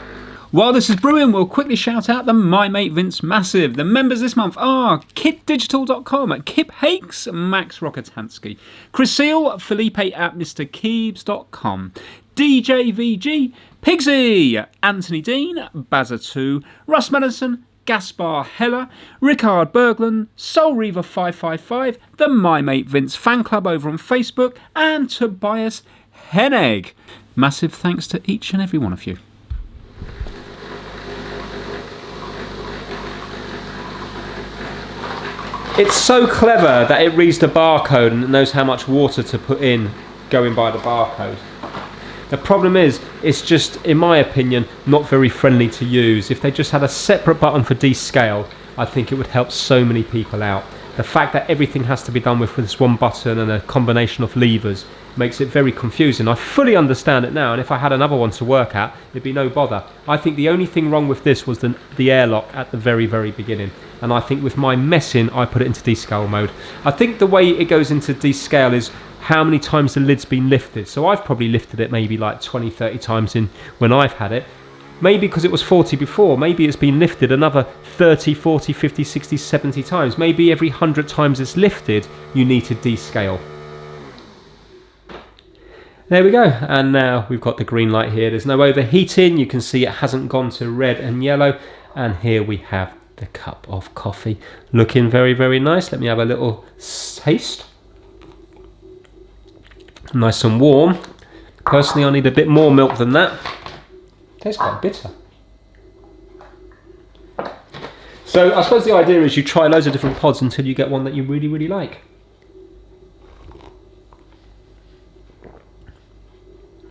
While this is brewing, we'll quickly shout out the My Mate Vince Massive. The members this month are kitdigital.com, Kip Hakes, Max Rokotansky, Chris Seal, Felipe at MrKeebs.com, DJVG, Pigsy, Anthony Dean, Bazza2, Russ Madison, Gaspar Heller, Rickard Berglund, Soul Reaver 555, the My Mate Vince fan club over on Facebook, and Tobias Hennig. Massive thanks to each and every one of you. It's so clever that it reads the barcode and it knows how much water to put in going by the barcode. The problem is, it's just, in my opinion, not very friendly to use. If they just had a separate button for descale, I think it would help so many people out. The fact that everything has to be done with this one button and a combination of levers makes it very confusing. I fully understand it now, and if I had another one to work at, it'd be no bother. I think the only thing wrong with this was the airlock at the very, very beginning. And I think with my messing, I put it into descale mode. I think the way it goes into descale is how many times the lid's been lifted. So I've probably lifted it maybe like 20, 30 times in when I've had it. Maybe because it was 40 before, maybe it's been lifted another 30, 40, 50, 60, 70 times. Maybe every 100 times it's lifted, you need to descale. There we go, and now we've got the green light here. There's no overheating. You can see it hasn't gone to red and yellow. And here we have the cup of coffee. Looking very, very nice. Let me have a little taste. Nice and warm. Personally, I need a bit more milk than that. Tastes quite bitter. So I suppose the idea is you try loads of different pods until you get one that you really, really like.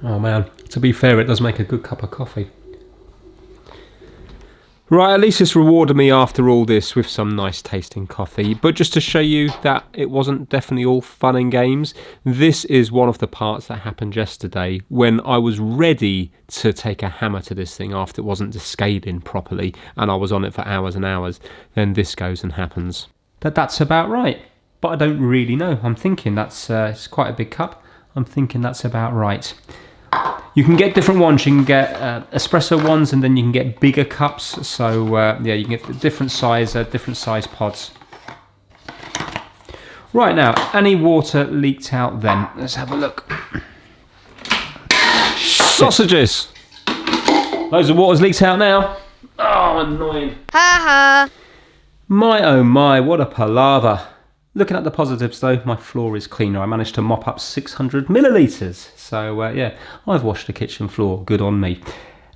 Oh man, to be fair, it does make a good cup of coffee. Right, at least it's rewarded me after all this with some nice tasting coffee. But just to show you that it wasn't definitely all fun and games, this is one of the parts that happened yesterday when I was ready to take a hammer to this thing after it wasn't descaling properly and I was on it for hours and hours. Then this goes and happens. That's about right. But I don't really know. I'm thinking that's it's quite a big cup. I'm thinking that's about right. You can get different ones. You can get espresso ones, and then you can get bigger cups. So yeah, you can get different size pods. Right now, any water leaked out then? Let's have a look. Sausages! Loads of water's leaked out now. Oh, annoying. Ha ha! My oh my, what a palaver. Looking at the positives though, my floor is cleaner. I managed to mop up 600 millilitres. So yeah, I've washed the kitchen floor. Good on me.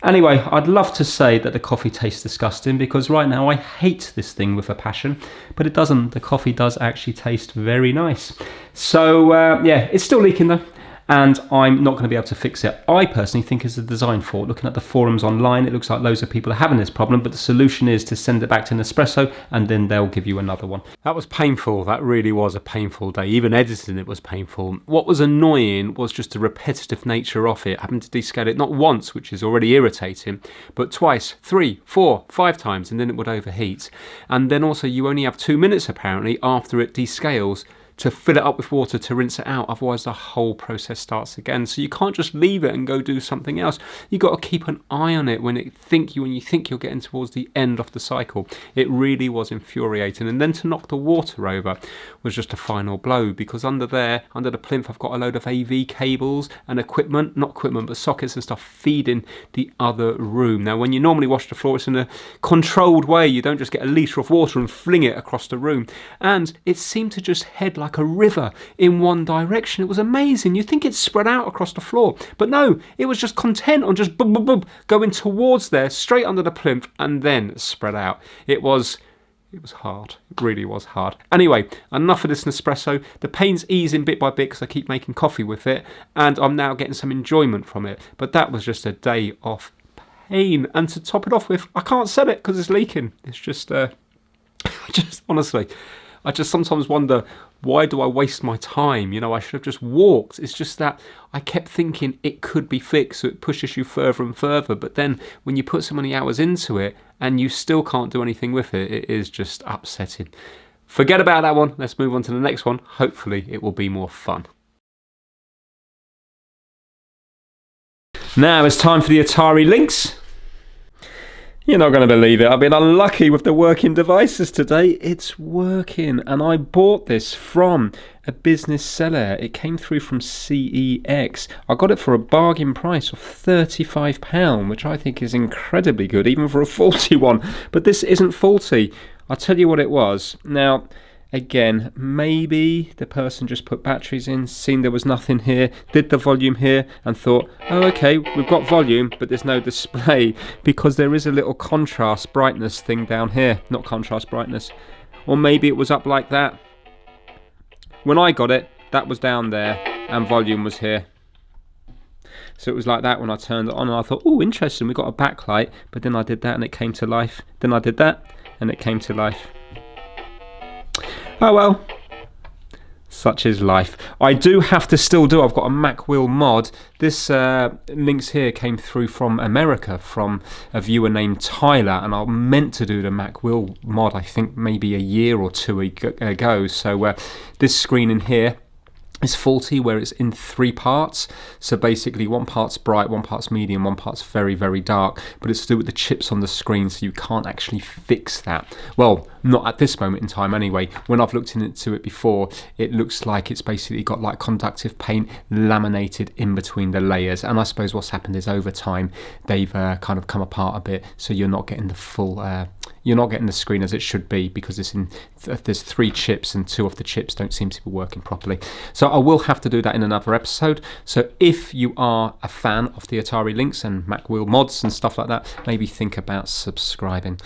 Anyway, I'd love to say that the coffee tastes disgusting because right now I hate this thing with a passion, but it doesn't. The coffee does actually taste very nice. So yeah, it's still leaking though, and I'm not going to be able to fix it. I personally think it's a design fault. Looking at the forums online, it looks like loads of people are having this problem, but the solution is to send it back to Nespresso and then they'll give you another one. That was painful. That really was a painful day. Even editing it was painful. What was annoying was just the repetitive nature of it. Having to descale it not once, which is already irritating, but twice, 3, 4, 5 times, and then it would overheat. And then also you only have 2 minutes apparently after it descales to fill it up with water to rinse it out, otherwise the whole process starts again. So you can't just leave it and go do something else. You've got to keep an eye on it when you think you're getting towards the end of the cycle. It really was infuriating. And then to knock the water over was just a final blow, because under the plinth, I've got a load of AV cables and but sockets and stuff feeding the other room. Now, when you normally wash the floor, it's in a controlled way. You don't just get a litre of water and fling it across the room. And it seemed to just head like a river in one direction. It was amazing. You'd think it's spread out across the floor, but no, it was just content on just boom, boom, boom, going towards there, straight under the plinth, and then spread out. It was hard. It really was hard. Anyway, enough of this Nespresso. The pain's easing bit by bit because I keep making coffee with it, and I'm now getting some enjoyment from it. But that was just a day of pain. And to top it off with, I can't sell it because it's leaking. It's just, honestly, I just sometimes wonder, why do I waste my time? You know, I should have just walked. It's just that I kept thinking it could be fixed, so it pushes you further and further. But then when you put so many hours into it and you still can't do anything with it, it is just upsetting. Forget about that one. Let's move on to the next one. Hopefully it will be more fun. Now it's time for the Atari links. You're not going to believe it. I've been unlucky with the working devices today. It's working. And I bought this from a business seller. It came through from CEX. I got it for a bargain price of £35, which I think is incredibly good, even for a faulty one. But this isn't faulty. I'll tell you what it was. Now, again, maybe the person just put batteries in, seen there was nothing here, did the volume here and thought, oh okay, we've got volume but there's no display, because there is a little contrast brightness thing down here. Not contrast brightness. Or maybe it was up like that. When I got it, that was down there and volume was here. So it was like that when I turned it on, and I thought, oh interesting, we got a backlight, but then I did that and it came to life. Then I did that and it came to life. Oh well, such is life. I do have to still do, I've got a Mac Wheel mod. This links here came through from America, from a viewer named Tyler, and I meant to do the Mac Wheel mod, I think maybe a year or two ago. So this screen in here is faulty, where it's in 3 parts. So basically one part's bright, one part's medium, one part's very, very dark, but it's to do with the chips on the screen, so you can't actually fix that. Well, not at this moment in time anyway. When I've looked into it before, it looks like it's basically got like conductive paint laminated in between the layers, and I suppose what's happened is over time they've kind of come apart a bit, so you're not getting the full you're not getting the screen as it should be, because it's in there's 3 chips and 2 of the chips don't seem to be working properly. So I will have to do that in another episode. So if you are a fan of the Atari Lynx and Mac Wheel mods and stuff like that, maybe think about subscribing.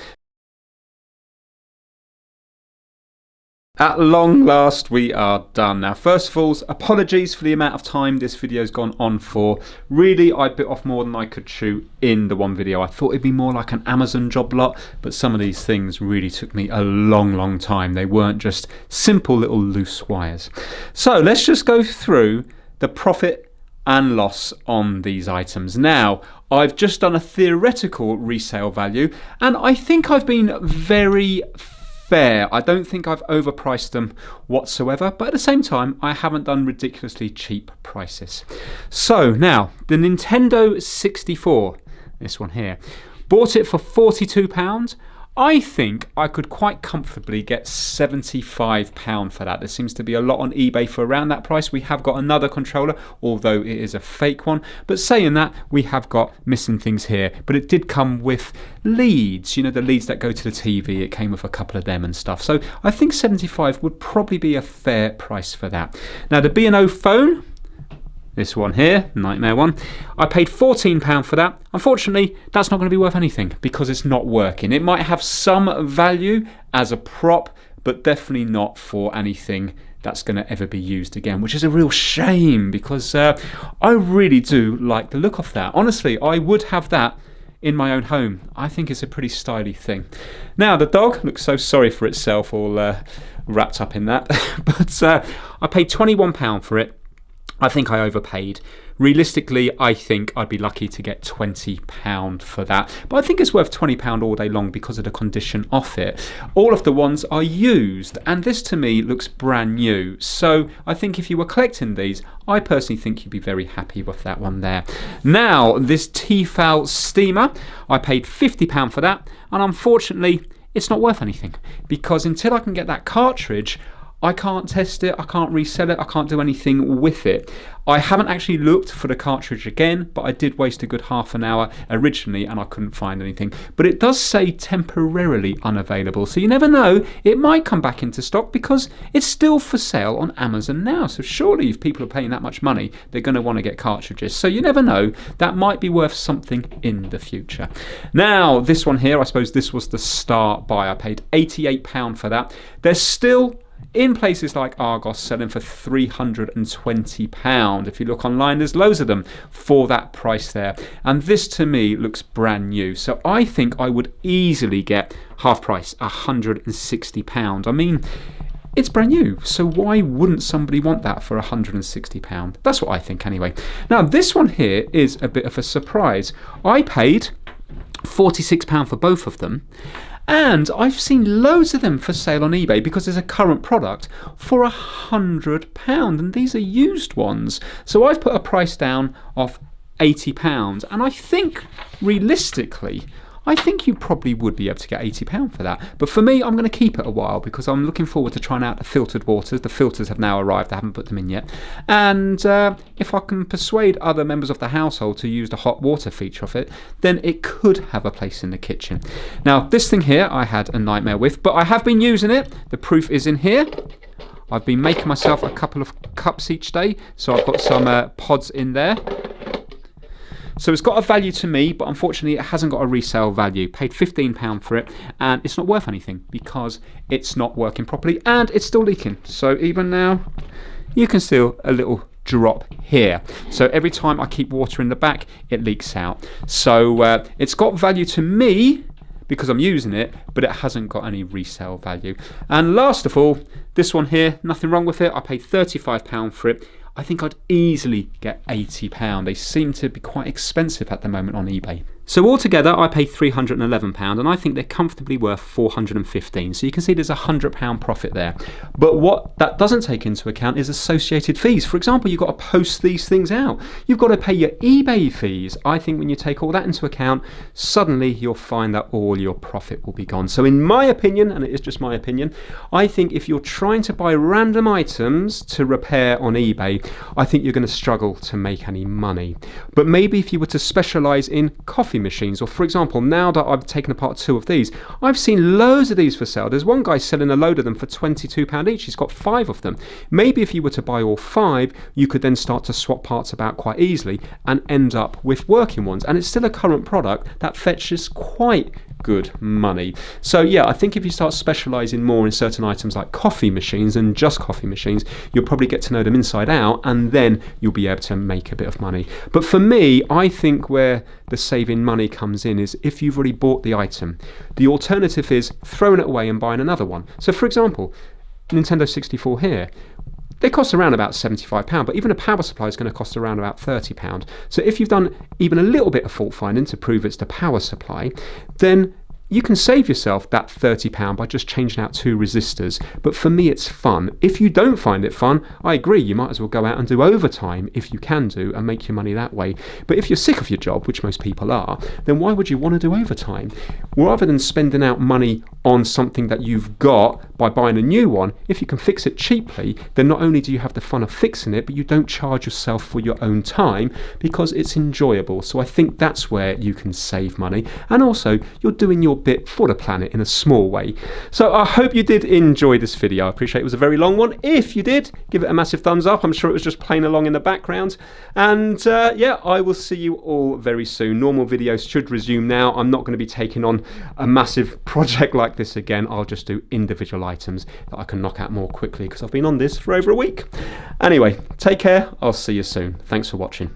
At long last, we are done. Now, first of all, apologies for the amount of time this video's gone on for. Really, I bit off more than I could chew in the one video. I thought it'd be more like an Amazon job lot, but some of these things really took me a long time. They weren't just simple little loose wires. So let's just go through the profit and loss on these items. Now, I've just done a theoretical resale value, and I think I've been very fair. I don't think I've overpriced them whatsoever, but at the same time I haven't done ridiculously cheap prices. So now, the Nintendo 64, this one here, bought it for £42. I think I could quite comfortably get £75 for that. There seems to be a lot on eBay for around that price. We have got another controller, although it is a fake one. But saying that, we have got missing things here. But it did come with leads, you know, the leads that go to the TV. It came with a couple of them and stuff. So I think 75 would probably be a fair price for that. Now the B&O phone, this one here, Nightmare one, I paid £14 for that. Unfortunately, that's not going to be worth anything because it's not working. It might have some value as a prop, but definitely not for anything that's going to ever be used again, which is a real shame, because I really do like the look of that. Honestly, I would have that in my own home. I think it's a pretty stylish thing. Now, the dog looks so sorry for itself, all wrapped up in that. But I paid £21 for it. I think I overpaid. Realistically, I think I'd be lucky to get £20 for that. But I think it's worth £20 all day long because of the condition of it. All of the ones are used, and this to me looks brand new. So I think if you were collecting these, I personally think you'd be very happy with that one there. Now, this Tefal steamer, I paid £50 for that, and unfortunately, it's not worth anything, because until I can get that cartridge, I can't test it, I can't resell it, I can't do anything with it. I haven't actually looked for the cartridge again, but I did waste a good half an hour originally and I couldn't find anything. But it does say temporarily unavailable, so you never know, it might come back into stock because it's still for sale on Amazon now. So surely if people are paying that much money, they're going to want to get cartridges. So you never know, that might be worth something in the future. Now, this one here, I suppose this was the start buy. I paid £88 for that. There's still in places like Argos selling for £320. If you look online, there's loads of them for that price there. And this to me looks brand new. So I think I would easily get half price, £160. I mean, it's brand new. So why wouldn't somebody want that for £160? That's what I think anyway. Now this one here is a bit of a surprise. I paid £46 for both of them. And I've seen loads of them for sale on eBay because there's a current product for £100, and these are used ones. So I've put a price down of £80, and I think realistically I think you probably would be able to get £80 for that. But for me, I'm going to keep it a while because I'm looking forward to trying out the filtered waters. The filters have now arrived, I haven't put them in yet. And if I can persuade other members of the household to use the hot water feature of it, then it could have a place in the kitchen. Now, this thing here I had a nightmare with, but I have been using it. The proof is in here. I've been making myself a couple of cups each day, so I've got some pods in there. So it's got a value to me, but unfortunately it hasn't got a resale value. Paid £15 for it, and it's not worth anything because it's not working properly and it's still leaking. So even now, you can see a little drop here. So every time I keep water in the back, it leaks out. So it's got value to me because I'm using it, but it hasn't got any resale value. And last of all, this one here, nothing wrong with it. I paid £35 for it. I think I'd easily get £80. They seem to be quite expensive at the moment on eBay. So altogether, I paid £311, and I think they're comfortably worth £415. So you can see there's a £100 profit there. But what that doesn't take into account is associated fees. For example, you've got to post these things out. You've got to pay your eBay fees. I think when you take all that into account, suddenly you'll find that all your profit will be gone. So in my opinion, and it is just my opinion, I think if you're trying to buy random items to repair on eBay, I think you're going to struggle to make any money. But maybe if you were to specialise in coffee machines, or for example, now that I've taken apart 2 of these, I've seen loads of these for sale. There's one guy selling a load of them for £22 each. He's got 5 of them. Maybe if you were to buy all 5, you could then start to swap parts about quite easily and end up with working ones. And it's still a current product that fetches quite good money. So yeah, I think if you start specialising more in certain items like coffee machines and just coffee machines, you'll probably get to know them inside out, and then you'll be able to make a bit of money. But for me, I think where the saving money comes in is if you've already bought the item. The alternative is throwing it away and buying another one. So for example, Nintendo 64 here, they cost around about £75, but even a power supply is going to cost around about £30. So if you've done even a little bit of fault finding to prove it's the power supply, then you can save yourself that £30 by just changing out 2 resistors. But for me, it's fun. If you don't find it fun, I agree, you might as well go out and do overtime if you can do and make your money that way. But if you're sick of your job, which most people are, then why would you want to do overtime? Rather than spending out money on something that you've got by buying a new one, if you can fix it cheaply, then not only do you have the fun of fixing it, but you don't charge yourself for your own time because it's enjoyable. So I think that's where you can save money. And also, you're doing your bit for the planet in a small way. So I hope you did enjoy this video. I appreciate it was a very long one. If you did, give it a massive thumbs up. I'm sure it was just playing along in the background. And yeah, I will see you all very soon. Normal videos should resume now. I'm not going to be taking on a massive project like this again. I'll just do individual items that I can knock out more quickly because I've been on this for over a week. Anyway, take care. I'll see you soon. Thanks for watching.